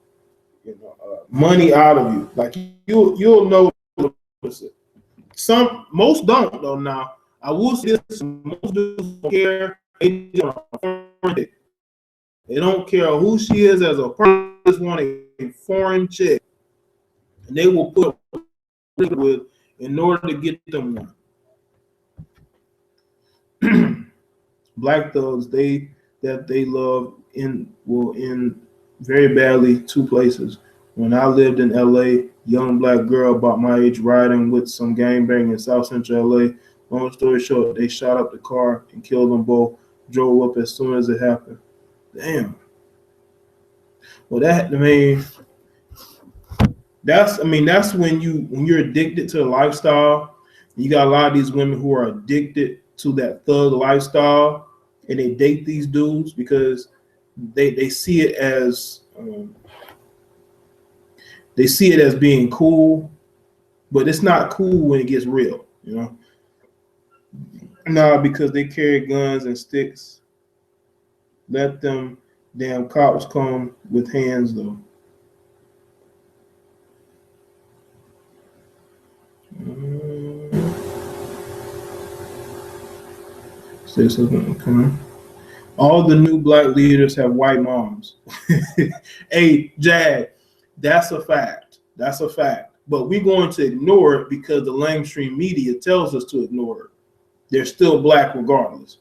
you know, money out of you. Like you'll notice it. Most don't though. Now I will say this: most dudes don't care. They don't care who she is as a person. They just want a foreign chick, and they will put with in order to get them one. Black thugs, they love in very badly two places. When I lived in LA, young black girl about my age riding with some gangbang in South Central LA. Long story short, they shot up the car and killed them both. Drove up as soon as it happened. Damn. Well, that's when you're addicted to the lifestyle. You got a lot of these women who are addicted to that thug lifestyle, and they date these dudes because they see it as being cool, but it's not cool when it gets real, you know. Nah, because they carry guns and sticks. Let them damn cops come with hands though. Say something. Come on. All the new black leaders have white moms. Hey, Jag, that's a fact. That's a fact. But we're going to ignore it because the mainstream media tells us to ignore it. They're still black regardless.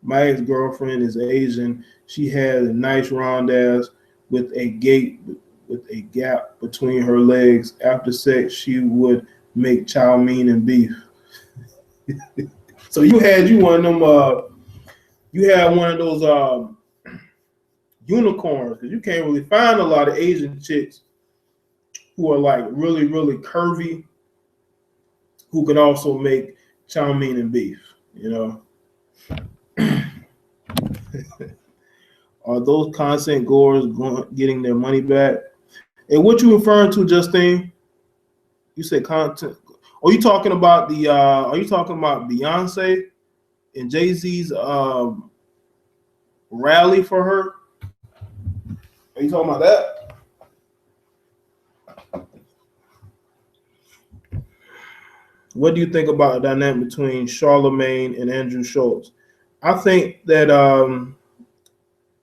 My ex-girlfriend is Asian. She had a nice round ass with a gap between her legs. After sex, she would make chow mein and beef. So you had one of them. You had one of those unicorns because you can't really find a lot of Asian chicks who are like really, really curvy, who can also make chow mein and beef, you know. Are those content goers getting their money back? And what you referring to, Justine? You said content. Are you talking about the? Are you talking about Beyonce and Jay-Z's rally for her? Are you talking about that? What do you think about the dynamic between Charlemagne and Andrew Schultz? I think that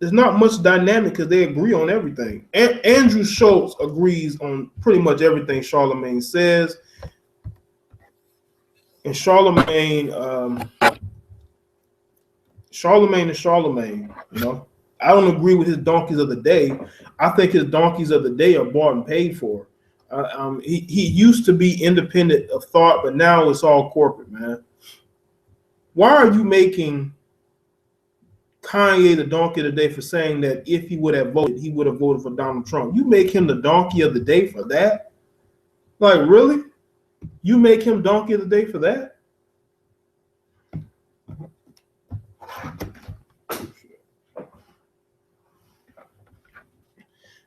there's not much dynamic because they agree on everything. Andrew Schultz agrees on pretty much everything Charlemagne says. And Charlemagne is Charlemagne, you know. I don't agree with his donkeys of the day. I think his donkeys of the day are bought and paid for. He used to be independent of thought, but now it's all corporate, man. Why are you making Kanye the donkey of the day for saying that if he would have voted, he would have voted for Donald Trump? You make him the donkey of the day for that? Like, really? You make him donkey of the day for that?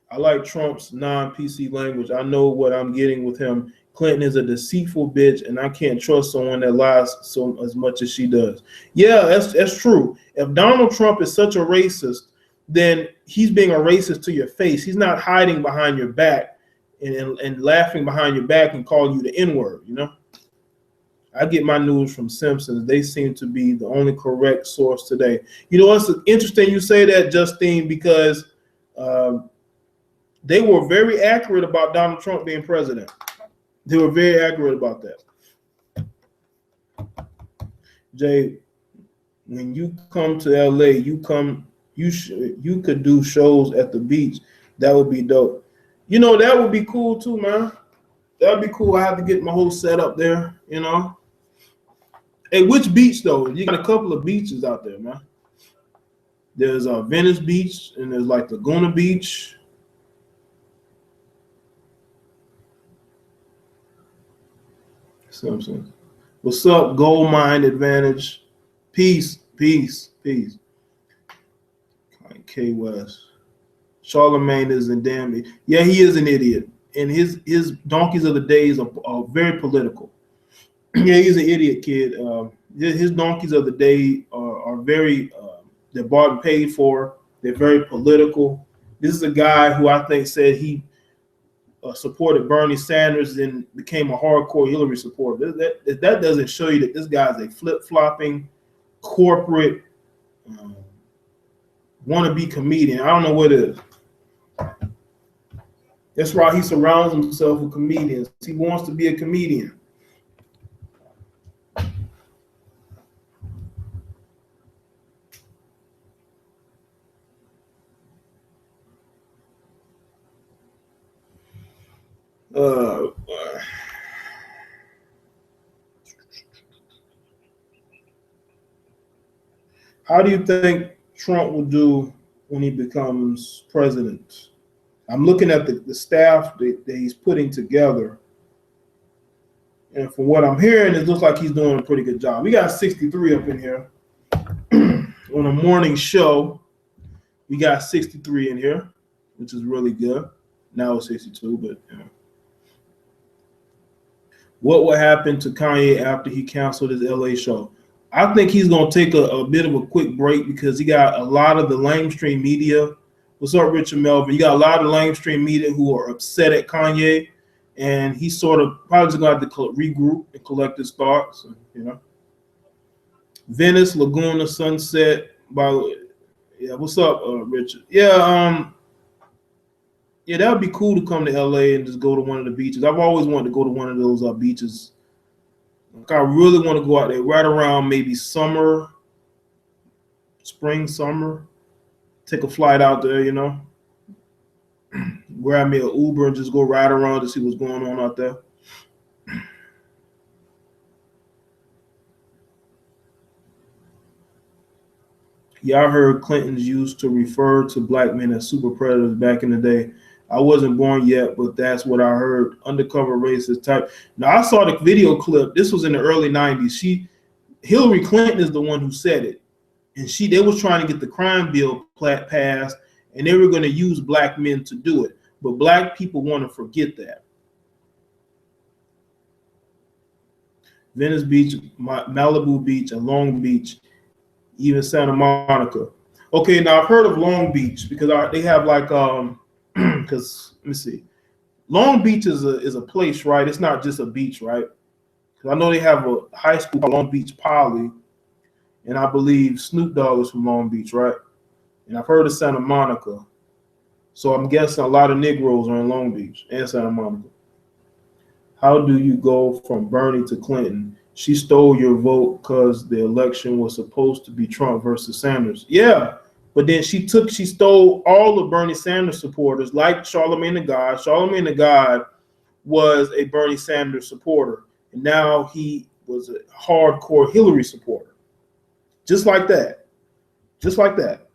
I like Trump's non-PC language. I know what I'm getting with him. Clinton is a deceitful bitch, and I can't trust someone that lies so as much as she does. Yeah, that's true. If Donald Trump is such a racist, then he's being a racist to your face. He's not hiding behind your back and laughing behind your back and calling you the N-word, you know? I get my news from Simpsons. They seem to be the only correct source today. You know, it's interesting you say that, Justine, because they were very accurate about Donald Trump being president. They were very accurate about that. Jay, when you come to LA, you could do shows at the beach. That would be dope. You know, that would be cool too, man. That would be cool. I have to get my whole setup there, you know. Hey, which beach though? You got a couple of beaches out there, man. There's Venice Beach and there's like Laguna Beach. Simpson. What's up, Gold Mine Advantage? Peace, peace, peace. K West. Charlemagne is in damn. Yeah, he is an idiot. And his donkeys of the days are very political. Yeah, he's an idiot, kid. His donkeys of the day are very, they're bought and paid for. They're very political. This is a guy who I think said he supported Bernie Sanders and became a hardcore Hillary supporter. That doesn't show you that this guy's a flip-flopping corporate wannabe comedian. I don't know what it is. That's why he surrounds himself with comedians. He wants to be a comedian. How do you think Trump will do when he becomes president? I'm looking at the staff that he's putting together. And from what I'm hearing, it looks like he's doing a pretty good job. We got 63 up in here. On a morning show, we got 63 in here, which is really good. Now it's 62, but you know. What will happen to Kanye after he canceled his LA show? I think he's going to take a bit of a quick break because he got a lot of the mainstream media. What's up, Richard Melvin? You got a lot of the mainstream media who are upset at Kanye, and he's sort of probably just going to have to regroup and collect his thoughts, you know. Venice, Laguna, Sunset. Yeah, what's up, Richard? Yeah, yeah, that would be cool to come to LA and just go to one of the beaches. I've always wanted to go to one of those beaches. Like, I really want to go out there right around maybe summer, spring, summer. Take a flight out there, you know. Grab me an Uber and just go ride around to see what's going on out there. Yeah, I heard Clintons used to refer to black men as super predators back in the day. I wasn't born yet, but that's what I heard. Undercover racist type. Now I saw the video clip. This was in the early 90s. Hillary Clinton is the one who said it. And they was trying to get the crime bill passed, and they were going to use black men to do it. But black people want to forget that. Venice Beach, Malibu Beach, and Long Beach, even Santa Monica. Okay, now I've heard of Long Beach because they have like because let me see, Long Beach is a place, right? It's not just a beach, right? Because I know they have a high school called Long Beach Poly, and I believe Snoop Dogg is from Long Beach, right? And I've heard of Santa Monica, so I'm guessing a lot of Negroes are in Long Beach and Santa Monica. How do you go from Bernie to Clinton? She stole your vote because the election was supposed to be Trump versus Sanders. Yeah, but then she stole all of Bernie Sanders supporters, like Charlemagne the God. Charlemagne the God was a Bernie Sanders supporter, and now he was a hardcore Hillary supporter. Just like that. Just like that.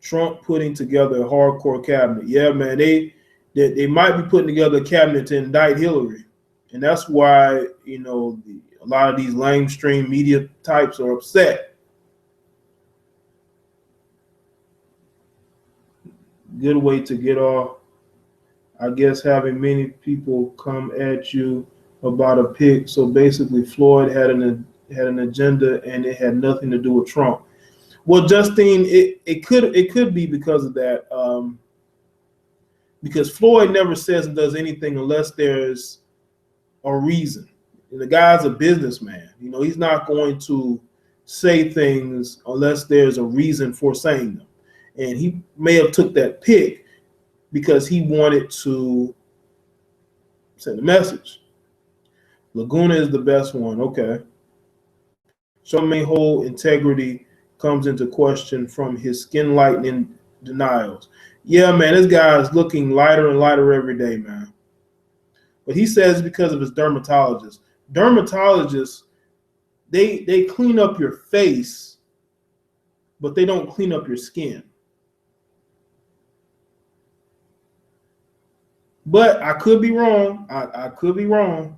Trump putting together a hardcore cabinet. Yeah, man, they might be putting together a cabinet to indict Hillary. And that's why, you know, a lot of these lamestream media types are upset. Good way to get off, I guess, having many people come at you about a pick. So basically, Floyd had an agenda, and it had nothing to do with Trump. Well, Justine, it could be because of that. Because Floyd never says and does anything unless there's a reason. And the guy's a businessman. You know, he's not going to say things unless there's a reason for saying them. And he may have took that pick because he wanted to send a message. Laguna is the best one. Okay. Charlemagne whole integrity comes into question from his skin lightening denials. Yeah, man, this guy is looking lighter and lighter every day, man. But he says because of his dermatologist. Dermatologists, they clean up your face, but they don't clean up your skin. But I could be wrong. I could be wrong.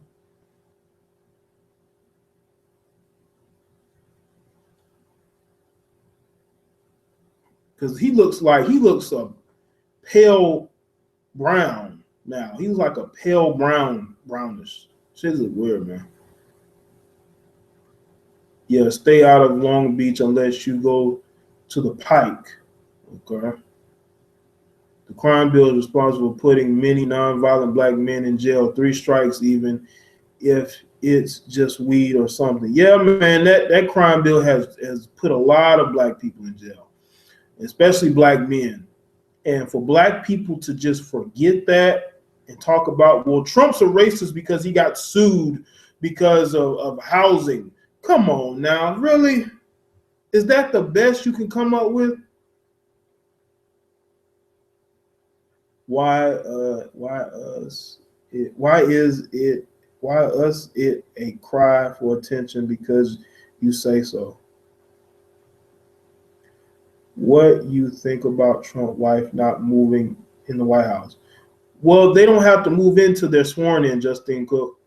Because he looks a pale brown now. He's like a pale brownish. Shit look weird, man. Yeah, stay out of Long Beach unless you go to the Pike. Okay. The crime bill is responsible for putting many nonviolent black men in jail, 3 strikes even if it's just weed or something. Yeah, man, that crime bill has put a lot of black people in jail, especially black men. And for black people to just forget that and talk about, well, Trump's a racist because he got sued because of housing. Come on now, really? Is that the best you can come up with? Why us it a cry for attention because you say so? What you think about Trump wife not moving in the White House? Well, they don't have to move into their sworn in, Justine Cook.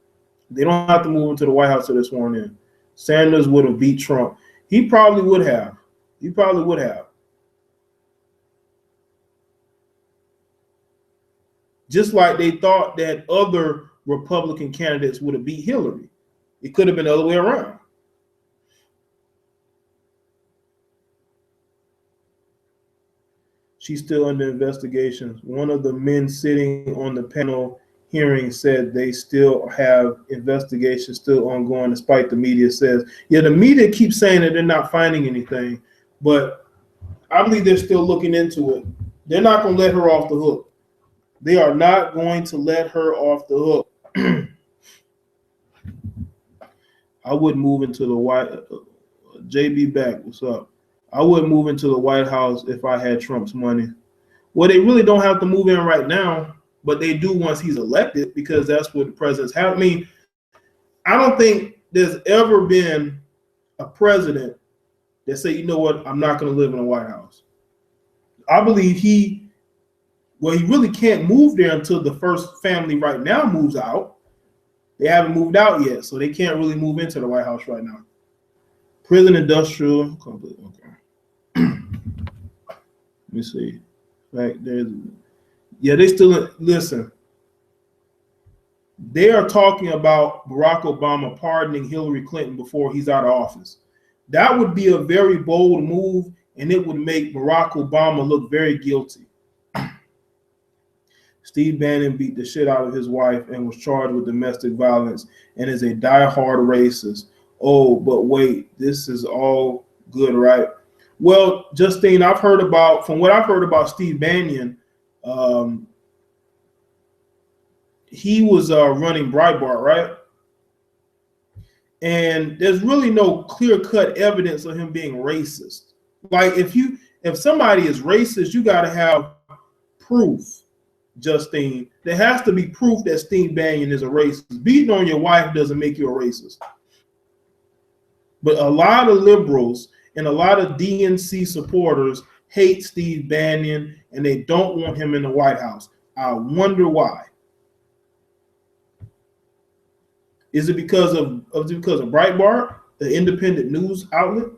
They don't have to move into the White House till they're sworn in. Sanders would have beat Trump. He probably would have. He probably would have. Just like they thought that other Republican candidates would have beat Hillary. It could have been the other way around. She's still under investigation. One of the men sitting on the panel hearing said they still have investigations still ongoing, despite the media says. Yeah, the media keeps saying that they're not finding anything, but I believe they're still looking into it. They're not going to let her off the hook. They are not going to let her off the hook. I wouldn't move into the JB back, what's up? I wouldn't move into the White House if I had Trump's money. Well, they really don't have to move in right now, but they do once he's elected because that's what the presidents have. I mean, I don't think there's ever been a president that said, you know what, I'm not going to live in the White House. I believe he Well, he really can't move there until the first family right now moves out. They haven't moved out yet, so they can't really move into the White House right now. Prison industrial. Okay. Let me see. Like they still listen. They are talking about Barack Obama pardoning Hillary Clinton before he's out of office. That would be a very bold move, and it would make Barack Obama look very guilty. Steve Bannon beat the shit out of his wife and was charged with domestic violence and is a diehard racist. Oh, but wait, this is all good, right? Well, Justine, from what I've heard about Steve Bannon, he was running Breitbart, right? And there's really no clear-cut evidence of him being racist. Like if somebody is racist, you got to have proof, Justine. There has to be proof that Steve Bannon is a racist. Beating on your wife doesn't make you a racist. But a lot of liberals and a lot of DNC supporters hate Steve Bannon, and they don't want him in the White House. I wonder why. Is it because of Breitbart, the independent news outlet,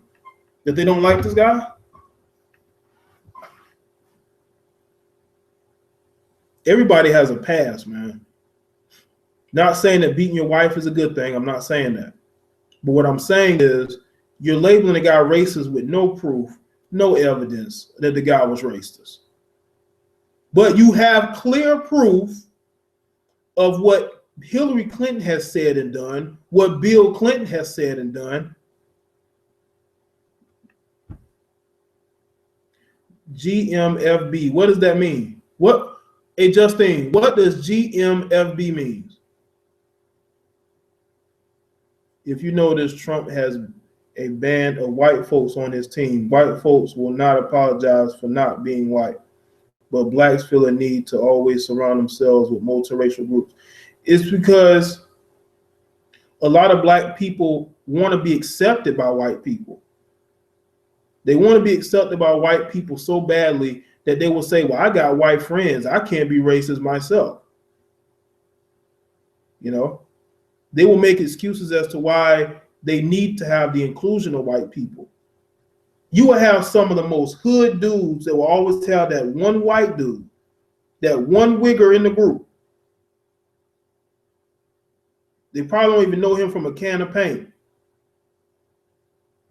that they don't like this guy? Everybody has a past, man. Not saying that beating your wife is a good thing. I'm not saying that. But what I'm saying is you're labeling a guy racist with no proof, no evidence that the guy was racist. But you have clear proof of what Hillary Clinton has said and done, what Bill Clinton has said and done. GMFB, what does that mean? Hey, Justine, what does GMFB mean? If you notice, Trump has a band of white folks on his team. White folks will not apologize for not being white, but blacks feel a need to always surround themselves with multiracial groups. It's because a lot of black people want to be accepted by white people. They want to be accepted by white people so badly that they will say, well, I got white friends. I can't be racist myself. You know, they will make excuses as to why they need to have the inclusion of white people. You will have some of the most hood dudes that will always tell that one white dude, that one wigger in the group. They probably don't even know him from a can of paint,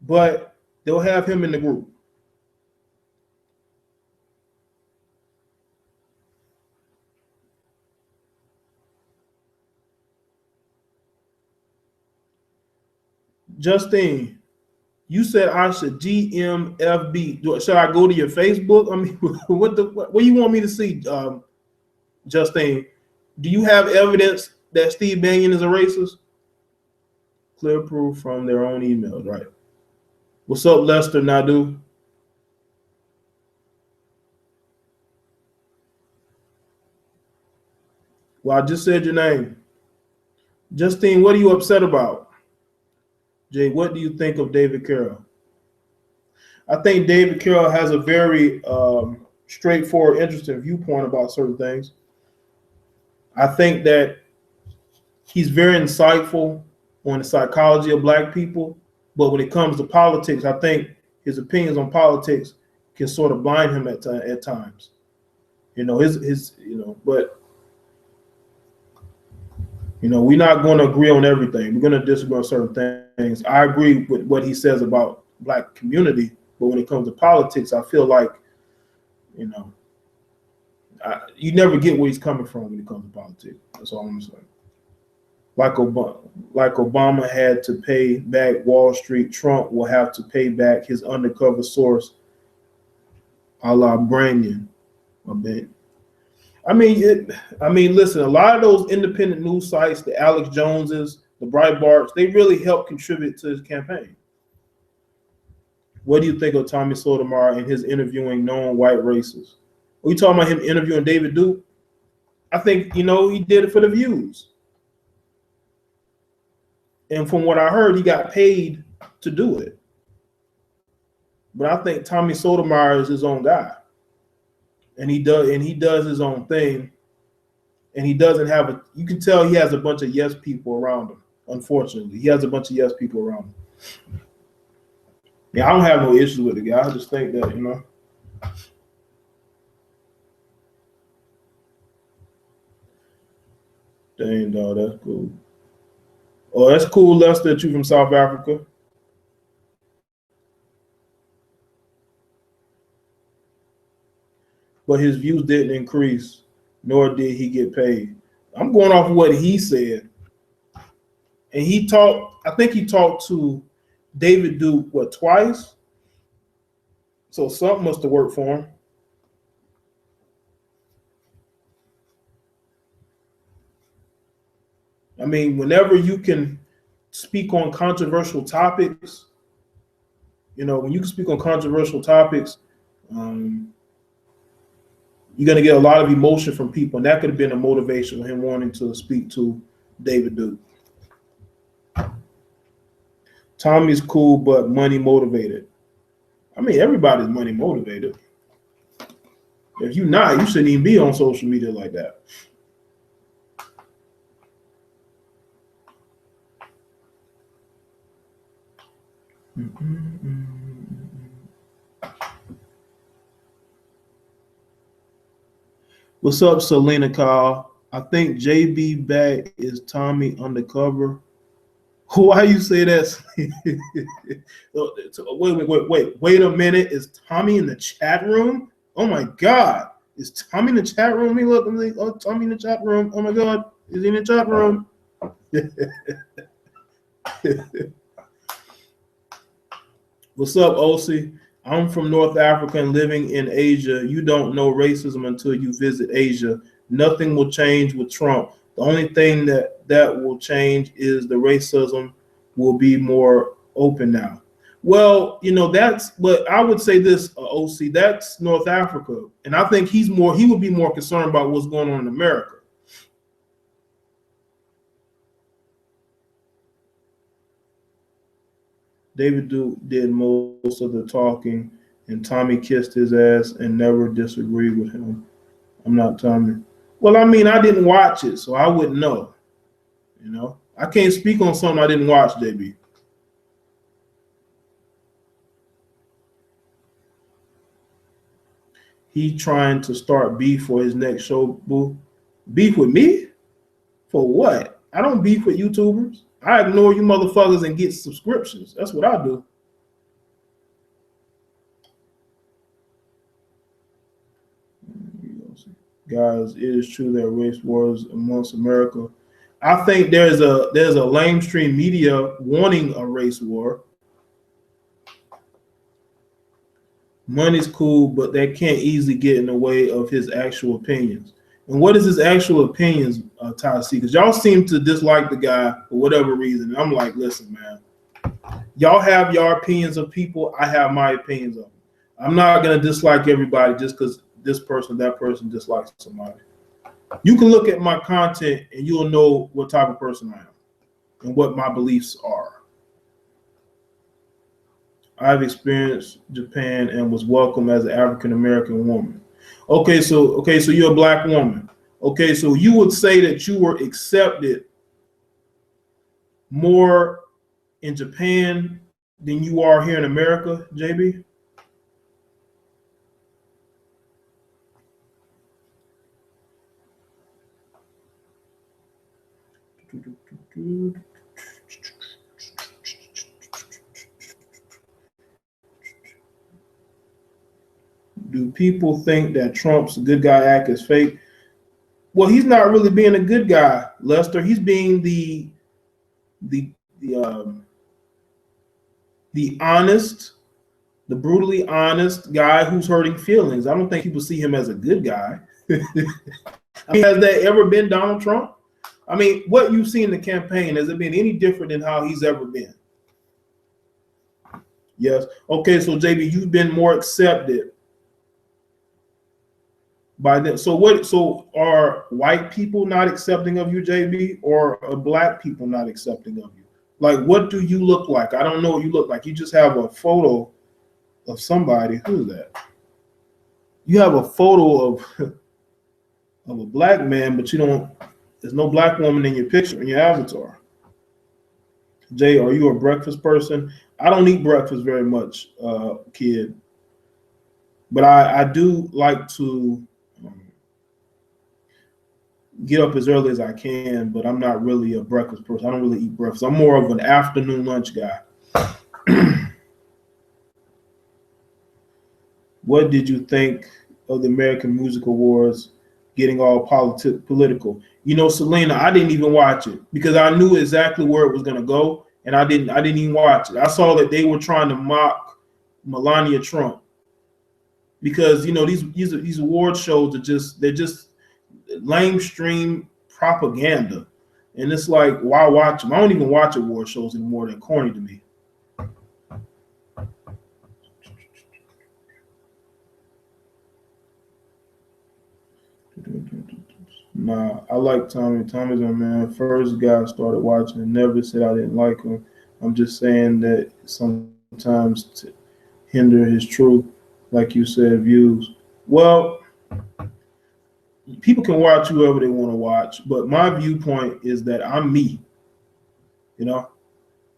but they'll have him in the group. Justine, you said I should GMFB. Should I go to your Facebook? I mean, what do you want me to see, Justine? Do you have evidence that Steve Bannon is a racist? Clear proof from their own emails, right? What's up, Lester Nadu? Well, I just said your name. Justine, what are you upset about? Jay, what do you think of David Carroll? I think David Carroll has a very straightforward, interesting viewpoint about certain things. I think that he's very insightful on the psychology of black people, but when it comes to politics, I think his opinions on politics can sort of blind him at times. You know, but you know, we're not going to agree on everything. We're going to disagree on certain things. I agree with what he says about black community, but when it comes to politics, I feel like, you know, you never get where he's coming from when it comes to politics. That's all I'm saying. Like Obama had to pay back Wall Street, Trump will have to pay back his undercover source, a la Branyan. I mean, listen, a lot of those independent news sites, the Alex Joneses, the Breitbarts, they really helped contribute to his campaign. What do you think of Tommy Sotomayor and his interviewing known white racists? Are we talking about him interviewing David Duke? I think, you know, he did it for the views. And from what I heard, he got paid to do it. But I think Tommy Sotomayor is his own guy. and he does his own thing, and he doesn't have a. You can tell he has a bunch of yes people around him. Unfortunately, he has a bunch of yes people around him. Yeah, I don't have no issues with the guy. I just think that, you know. Dang, dog, that's cool. Oh, that's cool, Lester, that you from South Africa. But his views didn't increase, nor did he get paid. I'm going off of what he said. And I think he talked to David Duke, what, twice? So something must have worked for him. I mean, whenever you can speak on controversial topics, you know, when you can speak on controversial topics, you're going to get a lot of emotion from people. And that could have been a motivation for him wanting to speak to David Duke. Tommy's cool, but money motivated. I mean, everybody's money motivated. If you're not, you shouldn't even be on social media like that. What's up, Selena Kyle? I think JB back is Tommy undercover. Why you say that? Wait a minute. Is Tommy in the chat room? Oh my God. Is Tommy in the chat room? Let me look. Oh, Tommy in the chat room. Oh my God. Is he in the chat room? What's up, OC? I'm from North Africa and living in Asia. You don't know racism until you visit Asia. Nothing will change with Trump. The only thing that will change is the racism will be more open now. Well, you know, but I would say this, OC, that's North Africa. And I think he would be more concerned about what's going on in America. David Duke did most of the talking, and Tommy kissed his ass and never disagreed with him. I'm not Tommy. Well, I mean, I didn't watch it, so I wouldn't know. You know, I can't speak on something I didn't watch, JB. He trying to start beef for his next show, boo. Beef with me? For what? I don't beef with YouTubers. I ignore you motherfuckers and get subscriptions. That's what I do. Guys, it is true that race wars amongst America. I think there's a lamestream media wanting a race war. Money's cool, but that can't easily get in the way of his actual opinions. And what is his actual opinions, Tennessee? Because y'all seem to dislike the guy for whatever reason. And I'm like, listen, man, y'all have your opinions of people. I have my opinions of them. I'm not going to dislike everybody just because this person, that person dislikes somebody. You can look at my content and you'll know what type of person I am and what my beliefs are. I've experienced Japan and was welcomed as an African-American woman. Okay, so you're a black woman. Okay, so you would say that you were accepted more in Japan than you are here in America, JB? Do people think that Trump's good guy act is fake? Well, he's not really being a good guy, Lester. He's being the honest, the brutally honest guy who's hurting feelings. I don't think people see him as a good guy. I mean, has that ever been Donald Trump? I mean, what you see in the campaign, has it been any different than how he's ever been? Yes. Okay, so JB, you've been more accepted by them. So are white people not accepting of you, JB, or are black people not accepting of you? Like, what do you look like? I don't know what you look like. You just have a photo of somebody. Who's that? You have a photo of a black man, but you don't. There's no black woman in your picture in your avatar. Jay, are you a breakfast person? I don't eat breakfast very much, kid, but I do like to get up as early as I can. But I'm not really a breakfast person. I don't really eat breakfast. I'm more of an afternoon lunch guy. What did you think of the American Music Awards getting all political? You know, Selena, I didn't even watch it because I knew exactly where it was going to go, and I didn't even watch it. I saw that they were trying to mock Melania Trump because you know these award shows they're just lamestream propaganda, and it's like why watch them? I don't even watch award shows anymore. They're corny to me. Nah, I like Tommy. Tommy's my man. First guy I started watching and never said I didn't like him. I'm just saying that sometimes to hinder his truth, like you said, views. Well, people can watch whoever they want to watch, but my viewpoint is that I'm me, you know,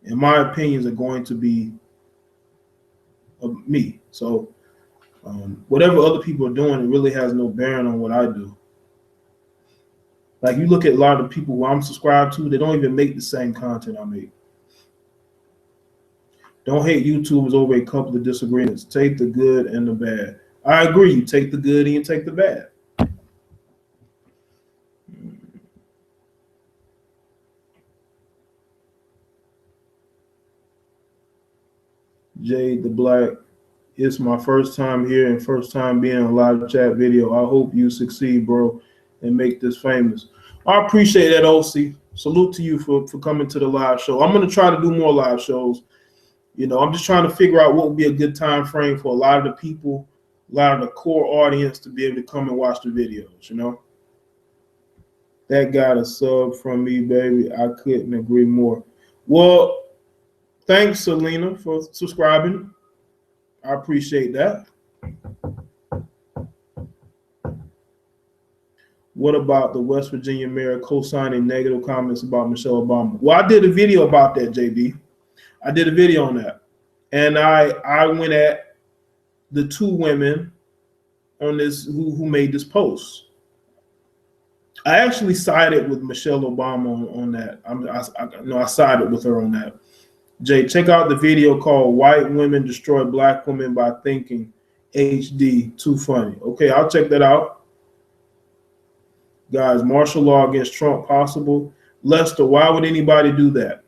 and my opinions are going to be of me. So whatever other people are doing, it really has no bearing on what I do. Like you look at a lot of the people who I'm subscribed to, they don't even make the same content I make. Don't hate YouTubers over a couple of disagreements. Take the good and the bad. I agree. You take the good and you take the bad. Jade the Black, it's my first time here and first time being in a live chat video. I hope you succeed, bro, and make this famous. I appreciate that, OC. Salute to you for coming to the live show. I'm going to try to do more live shows. You know, I'm just trying to figure out what would be a good time frame for a lot of the people, a lot of the core audience to be able to come and watch the videos, you know. That got a sub from me, baby. I couldn't agree more. Well, thanks, Selena, for subscribing. I appreciate that. What about the West Virginia mayor co-signing negative comments about Michelle Obama? Well, I did a video about that, JB. I did a video on that. And I went at the two women on this who made this post. I actually sided with Michelle Obama on that. I sided with her on that. Jay, check out the video called "White Women Destroy Black Women by Thinking." HD, too funny. Okay, I'll check that out. Guys, martial law against Trump possible. Lester, why would anybody do that?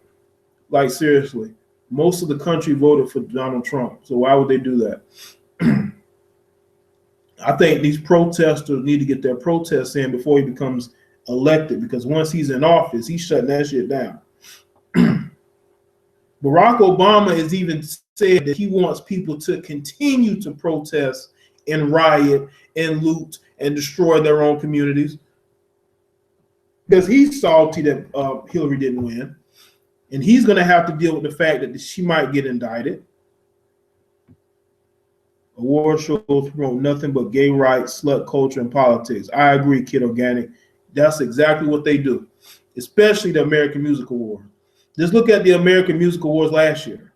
Like, seriously, most of the country voted for Donald Trump, so why would they do that? I think these protesters need to get their protests in before he becomes elected, because once he's in office, he's shutting that shit down. Barack Obama has even said that he wants people to continue to protest and riot and loot and destroy their own communities, because he's salty that Hillary didn't win, and he's going to have to deal with the fact that she might get indicted. Award shows promote nothing but gay rights, slut culture, and politics. I agree, Kid Organic. That's exactly what they do, especially the American Music Awards. Just look at the American Music Awards last year.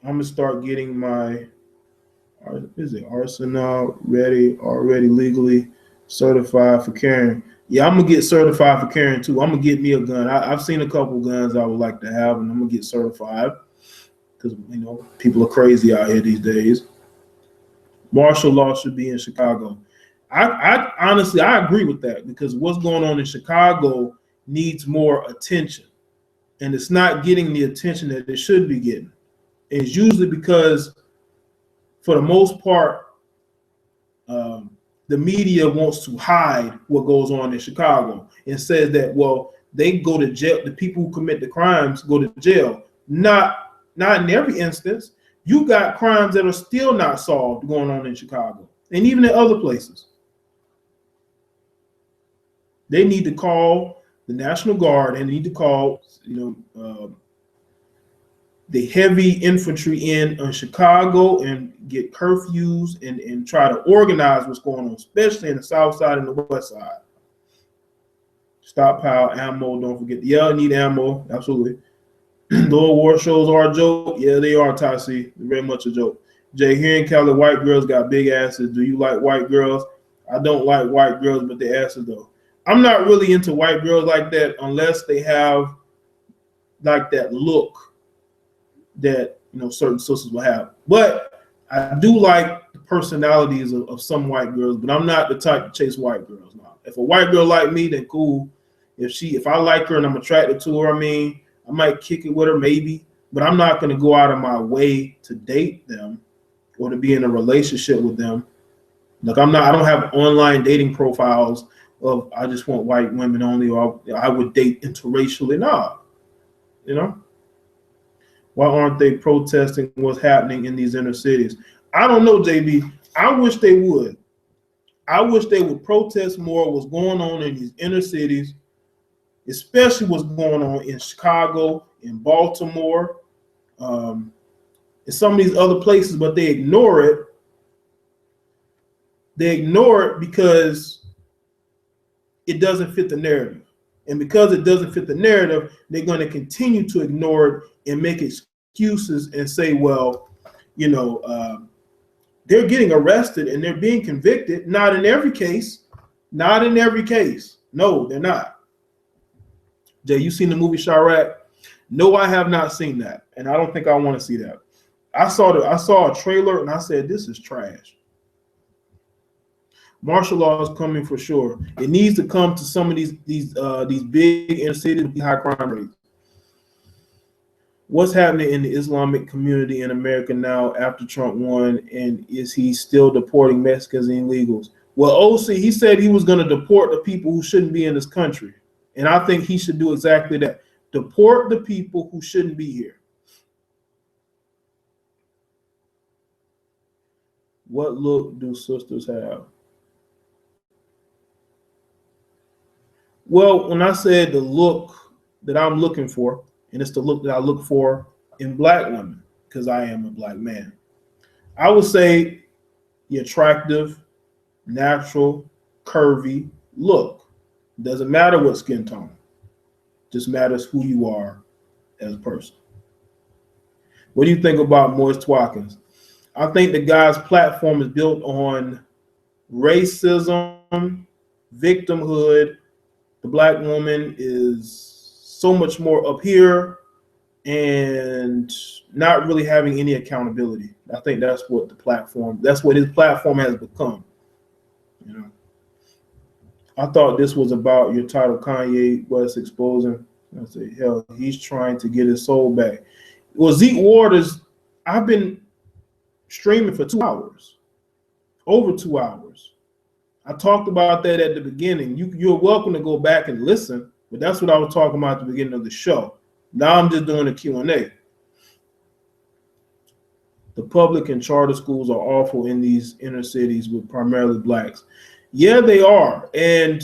I'm going to start getting my arsenal ready, already legally certified for carrying. Yeah, I'm going to get certified for carrying too. I'm going to get me a gun. I've seen a couple guns I would like to have, and I'm going to get certified because, you know, people are crazy out here these days. Martial law should be in Chicago. I honestly, I agree with that, because what's going on in Chicago needs more attention, and it's not getting the attention that it should be getting. And it's usually because, for the most part, the media wants to hide what goes on in Chicago and says that, well, they go to jail. The people who commit the crimes go to jail. Not in every instance. You got crimes that are still not solved going on in Chicago, and even in other places. They need to call the National Guard, and they need to call, the heavy infantry in Chicago and get curfews and try to organize what's going on, especially in the south side and the west side. Stockpile ammo, don't forget. Yeah, I need ammo, absolutely. The war shows are a joke. Yeah, they are, Tassie. Very much a joke. Jay, here in Cali, white girls got big asses. Do you like white girls? I don't like white girls, but their asses though. I'm not really into white girls like that unless they have like that look that certain sisters will have. But I do like the personalities of some white girls, but I'm not the type to chase white girls. No. If a white girl like me, then cool. If I like her and I'm attracted to her, I might kick it with her maybe, but I'm not going to go out of my way to date them or to be in a relationship with them. Like I don't have online dating profiles of I just want white women only, or I would date interracially. Nah, Why aren't they protesting what's happening in these inner cities? I don't know, JB. I wish they would. I wish they would protest more what's going on in these inner cities, especially what's going on in Chicago, in Baltimore, in some of these other places, but they ignore it. They ignore it because it doesn't fit the narrative. And because it doesn't fit the narrative, they're going to continue to ignore it and make excuses and say, well, they're getting arrested and they're being convicted. Not in every case. Not in every case. No, they're not. Jay, you seen the movie Chirac? No, I have not seen that. And I don't think I want to see that. I saw a trailer and I said, this is trash. Martial law is coming for sure. It needs to come to some of these big inner cities with high crime rates. What's happening in the Islamic community in America now after Trump won, and is he still deporting Mexicans and illegals? Well, OC, he said he was going to deport the people who shouldn't be in this country, and I think he should do exactly that. Deport the people who shouldn't be here. What look do sisters have? Well, when I said the look that I'm looking for, and it's the look that I look for in black women, because I am a black man, I would say the attractive, natural, curvy look. Doesn't matter what skin tone. Just matters who you are as a person. What do you think about Moist Watkins? I think the guy's platform is built on racism, victimhood. The black woman is so much more up here and not really having any accountability. I think that's what his platform has become. I thought this was about your title, Kanye West exposing. I say, hell, he's trying to get his soul back. Well, Zeke Waters, I've been streaming for 2 hours, over 2 hours. I talked about that at the beginning. You're welcome to go back and listen, but that's what I was talking about at the beginning of the show. Now I'm just doing a Q&A. The public and charter schools are awful in these inner cities with primarily blacks. Yeah, they are. And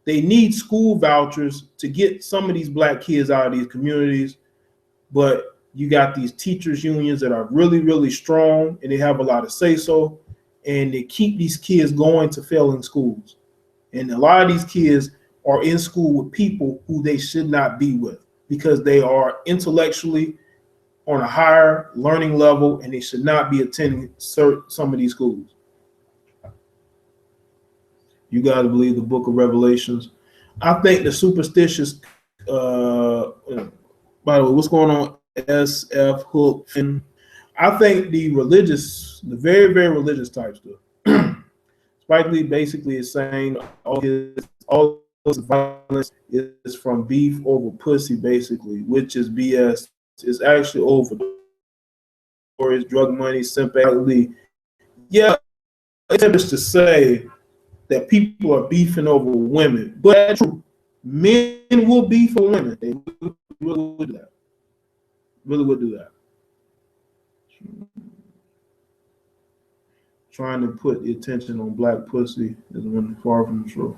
they need school vouchers to get some of these black kids out of these communities. But you got these teachers unions that are really, really strong, and they have a lot of say-so, and they keep these kids going to failing schools. And a lot of these kids are in school with people who they should not be with because they are intellectually on a higher learning level, and they should not be attending some of these schools. You got to believe the book of Revelations. I think the superstitious, by the way, what's going on? SF, Hook, Finn. I think the very, very religious types do. Spike Lee basically is saying all this violence is from beef over pussy, basically, which is BS. It's actually over drug money, sympathy. Yeah, it's to say that people are beefing over women, but that's true. Men will beef for women. They really would do that. Really would do that. Trying to put the attention on black pussy is one far from the truth.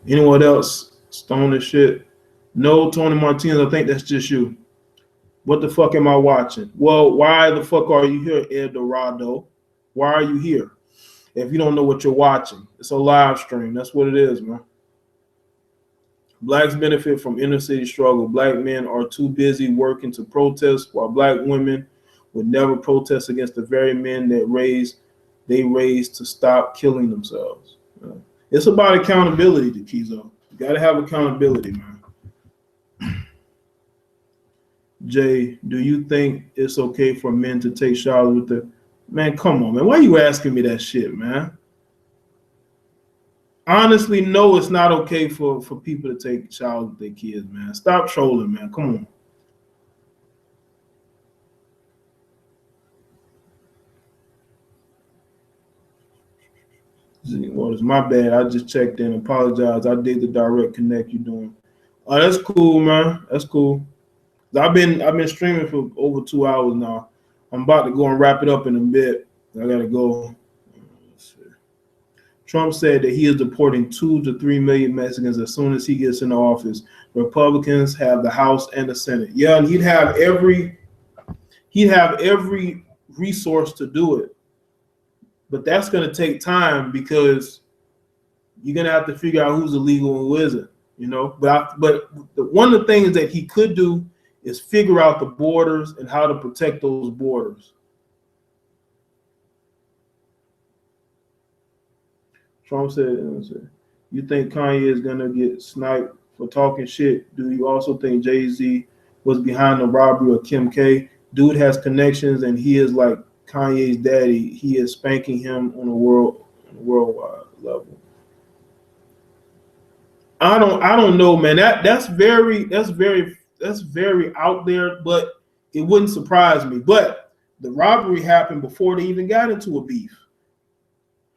Anyone else stone this shit? No, Tony Martinez, I think that's just you. What the fuck am I watching? Well, why the fuck are you here, El Dorado? Why are you here? If you don't know what you're watching, it's a live stream. That's what it is, man. Blacks benefit from inner city struggle. Black men are too busy working to protest, while black women would never protest against the very men that they raised to stop killing themselves. It's about accountability, Kizo. You got to have accountability, man. Jay, do you think it's okay for men to take showers with their... Man, come on, man. Why are you asking me that shit, man? Honestly, no, it's not okay for people to take showers with their kids, man. Stop trolling, man. Come on. Well, it's my bad. I just checked in. Apologize. I did the direct connect you doing. Oh, that's cool, man. That's cool. I've been streaming for over 2 hours now. I'm about to go and wrap it up in a bit. I gotta go. Trump said that he is deporting 2 to 3 million Mexicans as soon as he gets into office. Republicans have the House and the Senate. Yeah, and he'd have every resource to do it. But that's going to take time because you're going to have to figure out who's illegal and who isn't, you know. But one of the things that he could do is figure out the borders and how to protect those borders. Trump said, you think Kanye is going to get sniped for talking shit? Do you also think Jay-Z was behind the robbery of Kim K? Dude has connections and he is like Kanye's daddy. He is spanking him on a worldwide level. I don't know, man. That's very out there, but it wouldn't surprise me. But the robbery happened before they even got into a beef.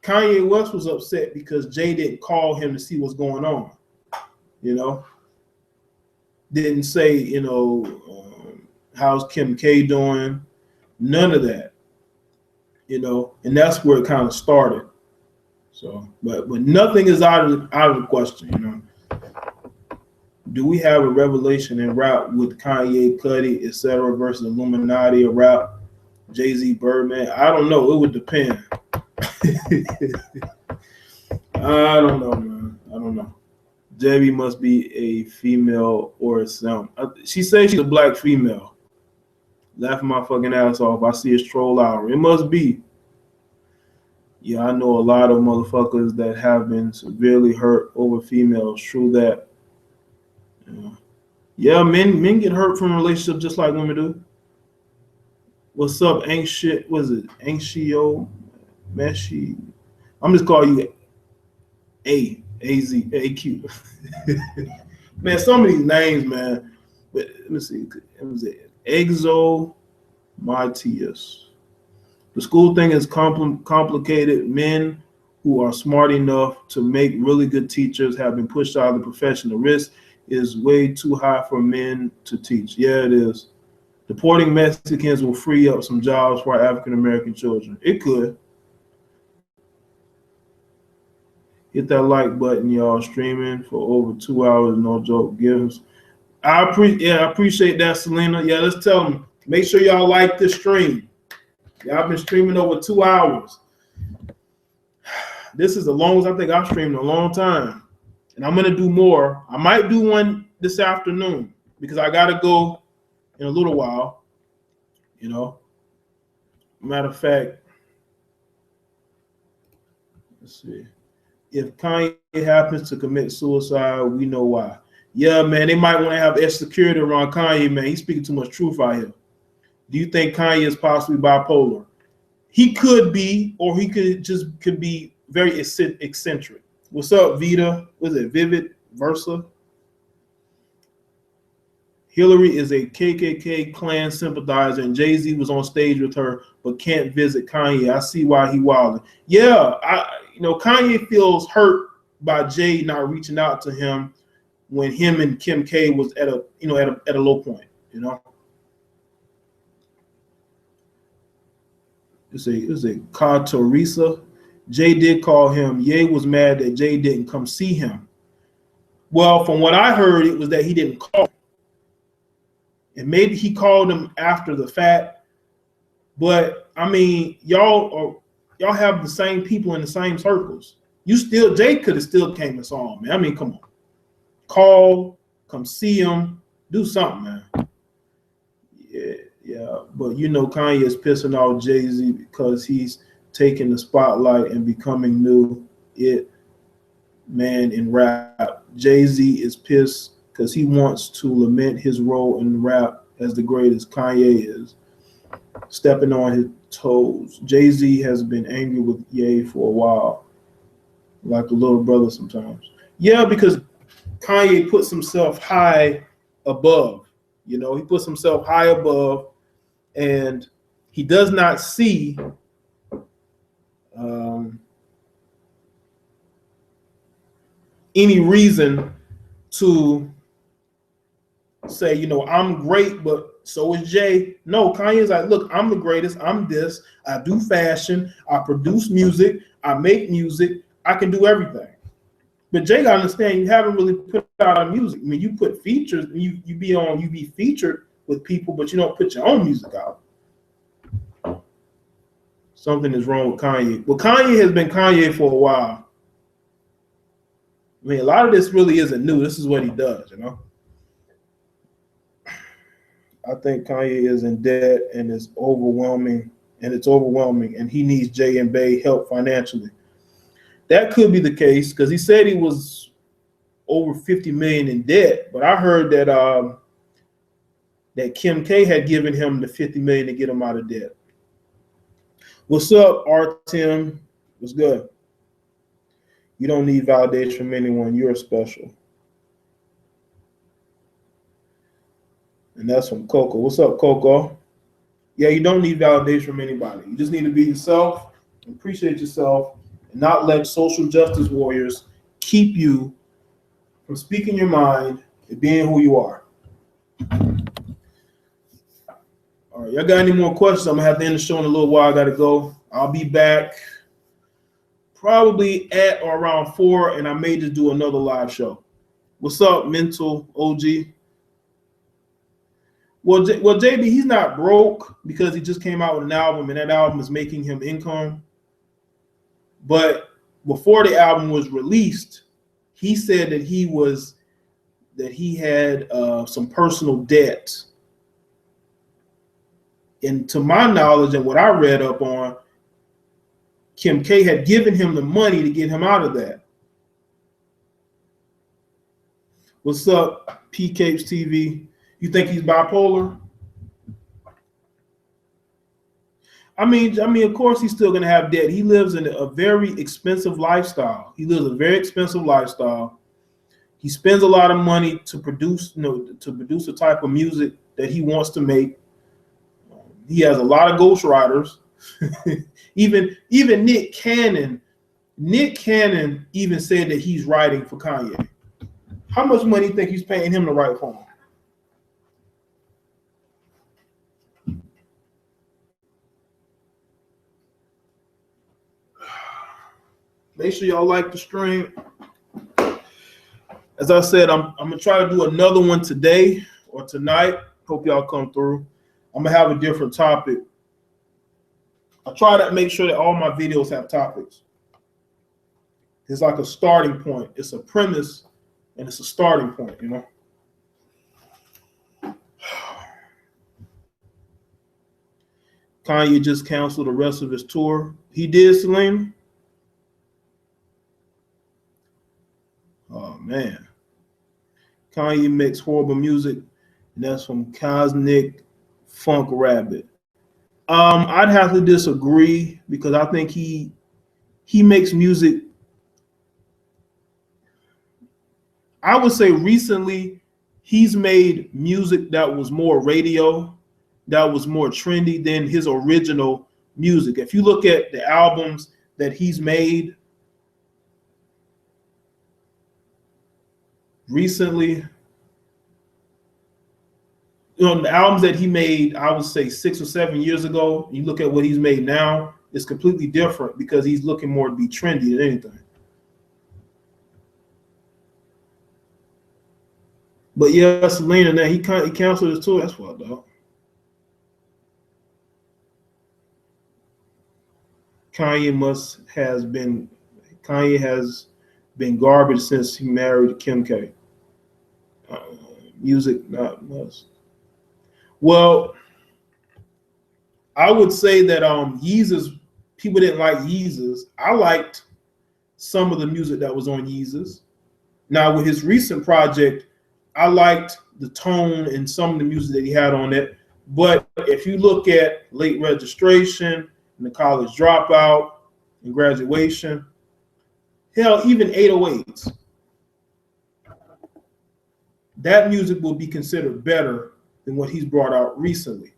Kanye West was upset because Jay didn't call him to see what's going on. You know, didn't say, you know, how's Kim K doing? None of that. You know, and that's where it kind of started. So, but nothing is out of the question. You know, do we have a revelation in rap with Kanye, Cudi, etc. versus Illuminati, a rap, Jay-Z, Birdman? I don't know. It would depend. I don't know, man. I don't know. Debbie must be a female or a sound. She says she's a black female. Laughing my fucking ass off. I see it's troll hour. It must be. Yeah, I know a lot of motherfuckers that have been severely hurt over females. True that. Yeah, men get hurt from relationships just like women do. What's up, ain't shit? What is it? Anxio? Meshi? I'm just calling you A-Z, A-Q. Man, some of these names, man. But let me see. It was Exo Matias. The school thing is complicated. Men who are smart enough to make really good teachers have been pushed out of the profession. The risk is way too high for men to teach. Yeah, it is. Deporting Mexicans will free up some jobs for our African-American children. It could. Hit that like button, y'all. Streaming for over 2 hours, no joke. I appreciate that, Selena. Yeah, let's tell them. Make sure y'all like this stream. Y'all been streaming over 2 hours. This is the longest I think I've streamed in a long time. And I'm gonna do more. I might do one this afternoon because I gotta go in a little while. You know. Matter of fact, let's see. If Kanye happens to commit suicide, we know why. Yeah, man, they might want to have extra security around Kanye, man. He's speaking too much truth out here. Do you think Kanye is possibly bipolar? He could be, or he could be very eccentric. What's up, Vita? Was it Vivid Versa? Hillary is a KKK Klan sympathizer, and Jay-Z was on stage with her, but can't visit Kanye. I see why he wilding. Yeah, Kanye feels hurt by Jay not reaching out to him when him and Kim K was at a low point. You know, it's a Teresa. Jay did call him. Ye was mad that Jay didn't come see him. Well, from what I heard, it was that he didn't call. And maybe he called him after the fact. But I mean, y'all have the same people in the same circles. Jay could have still came and saw him, man. I mean, come on. Call, come see him, do something, man. Yeah. But you know, Kanye is pissing off Jay-Z because he's taking the spotlight and becoming new man in rap. Jay-Z is pissed because he wants to lament his role in rap as the greatest. Kanye is stepping on his toes. Jay-Z has been angry with Ye for a while, like a little brother sometimes. Yeah, because Kanye puts himself high above. You know, he puts himself high above, and he does not see any reason to say, you know, I'm great, but so is Jay. No, Kanye's like, look, I'm the greatest. I'm this. I do fashion. I produce music. I make music. I can do everything. But Jay gotta understand, you haven't really put out music. I mean, you put features, you be featured with people, but you don't put your own music out. Something is wrong with Kanye. Well, Kanye has been Kanye for a while. I mean, a lot of this really isn't new. This is what he does, you know. I think Kanye is in debt and it's overwhelming, and he needs Jay and Bay help financially. That could be the case because he said he was over 50 million in debt, but I heard that that Kim K had given him the 50 million to get him out of debt. What's up, Artem? What's good? You don't need validation from anyone. You're special. And that's from Coco. What's up, Coco? Yeah, you don't need validation from anybody. You just need to be yourself, appreciate yourself, and not let social justice warriors keep you from speaking your mind and being who you are. All right, y'all got any more questions? I'm gonna have to end the show in a little while. I gotta go. I'll be back probably at or around 4, and I may just do another live show. What's up, Mental OG? Well, JB, he's not broke because he just came out with an album, and that album is making him income. But before the album was released, he said that he had some personal debt. And to my knowledge and what I read up on, Kim K had given him the money to get him out of that. What's up, P Capes TV? You think he's bipolar? I mean, of course he's still gonna have debt. He lives in a very expensive lifestyle. He spends a lot of money to produce, the type of music that he wants to make. He has a lot of ghostwriters. even Nick Cannon even said that he's writing for Kanye. How much money do you think he's paying him to write for him? Make sure y'all like the stream. As I said, I'm gonna try to do another one today or tonight. Hope y'all come through. I'm gonna have a different topic. I try to make sure that all my videos have topics. It's like a starting point. It's a premise and it's a starting point, you know. Kanye just canceled the rest of his tour. He did, Selena? Oh man. Kanye makes horrible music, and that's from Cosmic Funk Rabbit. I'd have to disagree because I think he makes music. I would say recently he's made music that was more radio, that was more trendy than his original music. If you look at the albums that he's made recently, the albums that he made, I would say 6 or 7 years ago, you look at what he's made now, it's completely different because he's looking more to be trendy than anything. But yeah, Selena, now he canceled his tour. That's fucked up. Kanye has been garbage since he married Kim K. Music not much. Well, I would say that Yeezus, people didn't like Yeezus. I liked some of the music that was on Yeezus. Now with his recent project, I liked the tone and some of the music that he had on it. But if you look at Late Registration and The College Dropout and Graduation, hell, even 808s, that music will be considered better than what he's brought out recently.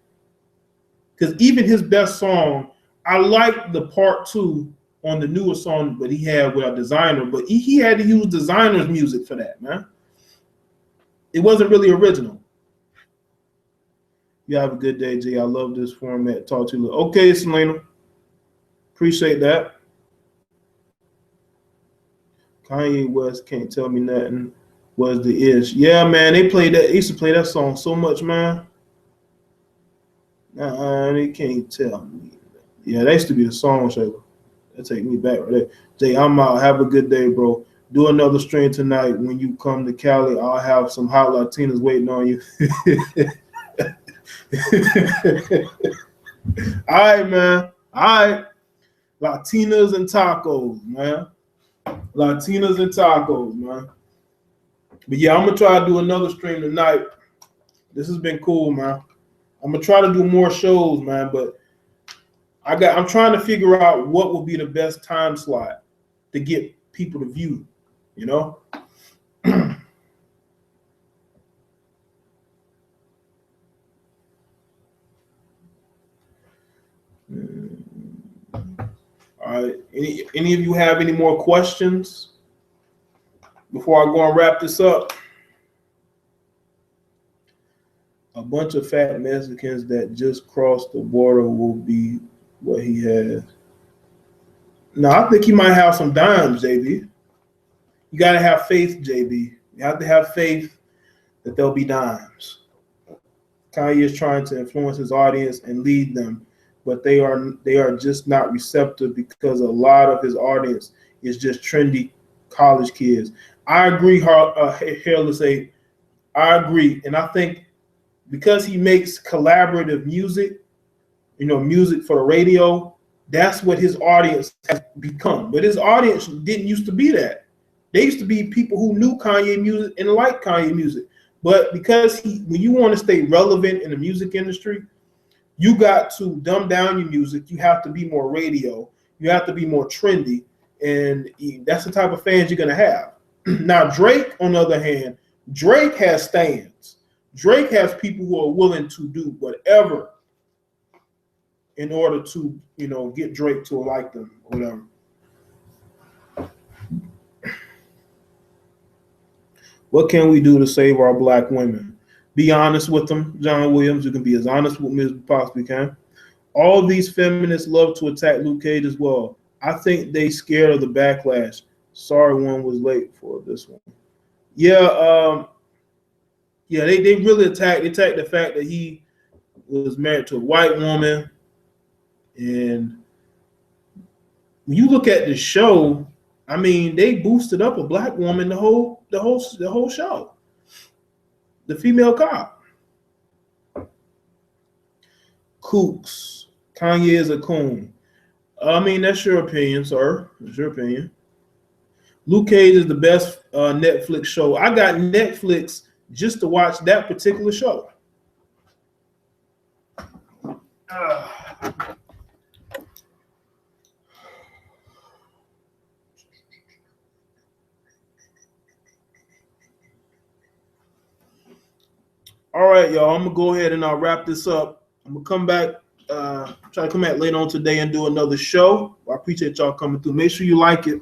Because even his best song, I like the part 2 on the newer song, but he had with a designer, but he had to use designer's music for that, man. It wasn't really original. You have a good day, Jay. I love this format. Talk to you later. Okay, Selena. Appreciate that. Kanye West Can't Tell Me Nothing was the ish. Yeah, man, they used to play that song so much, man. They can't tell me. Yeah, that used to be the song, Shayla. That take me back right there. Jay, I'm out. Have a good day, bro. Do another stream tonight. When you come to Cali, I'll have some hot Latinas waiting on you. All right, man. All right. Latinas and tacos, man. Latinas and tacos, man. But yeah, I'm gonna try to do another stream tonight. This has been cool, man. I'm gonna try to do more shows, man. But I'm trying to figure out what will be the best time slot to get people to view. You know. All right. Any of you have any more questions before I go and wrap this up? A bunch of fat Mexicans that just crossed the border will be what he has. No, I think he might have some dimes, JB. You got to have faith, JB. You have to have faith that there'll be dimes. Kanye is trying to influence his audience and lead them, but they are just not receptive because a lot of his audience is just trendy college kids. I agree, Hairless 8. I agree, and I think because he makes collaborative music, music for the radio, that's what his audience has become. But his audience didn't used to be that. They used to be people who knew Kanye music and liked Kanye music. But because when you want to stay relevant in the music industry, you got to dumb down your music. You have to be more radio. You have to be more trendy. And that's the type of fans you're going to have. Now, Drake, on the other hand, Drake has stands. Drake has people who are willing to do whatever in order to, get Drake to like them or whatever. What can we do to save our black women? Be honest with them, John Williams. You can be as honest with me as you possibly can. All these feminists love to attack Luke Cage as well. I think they scared of the backlash. Sorry, one was late for this one. Yeah, they really attacked the fact that he was married to a white woman. And when you look at the show, I mean, they boosted up a black woman the whole show. The female cop. Kooks. Kanye is a coon. I mean, that's your opinion, sir. That's your opinion. Luke Cage is the best Netflix show. I got Netflix just to watch that particular show. All right, y'all. I'm gonna go ahead and I'll wrap this up. I'm gonna come back, try to come back later on today and do another show. I appreciate y'all coming through. Make sure you like it.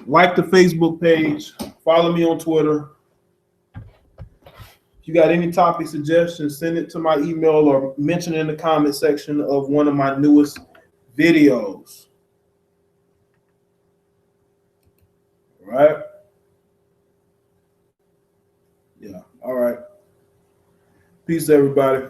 Like the Facebook page. Follow me on Twitter. If you got any topic suggestions, send it to my email or mention it in the comment section of one of my newest videos. All right? Yeah. Peace, everybody.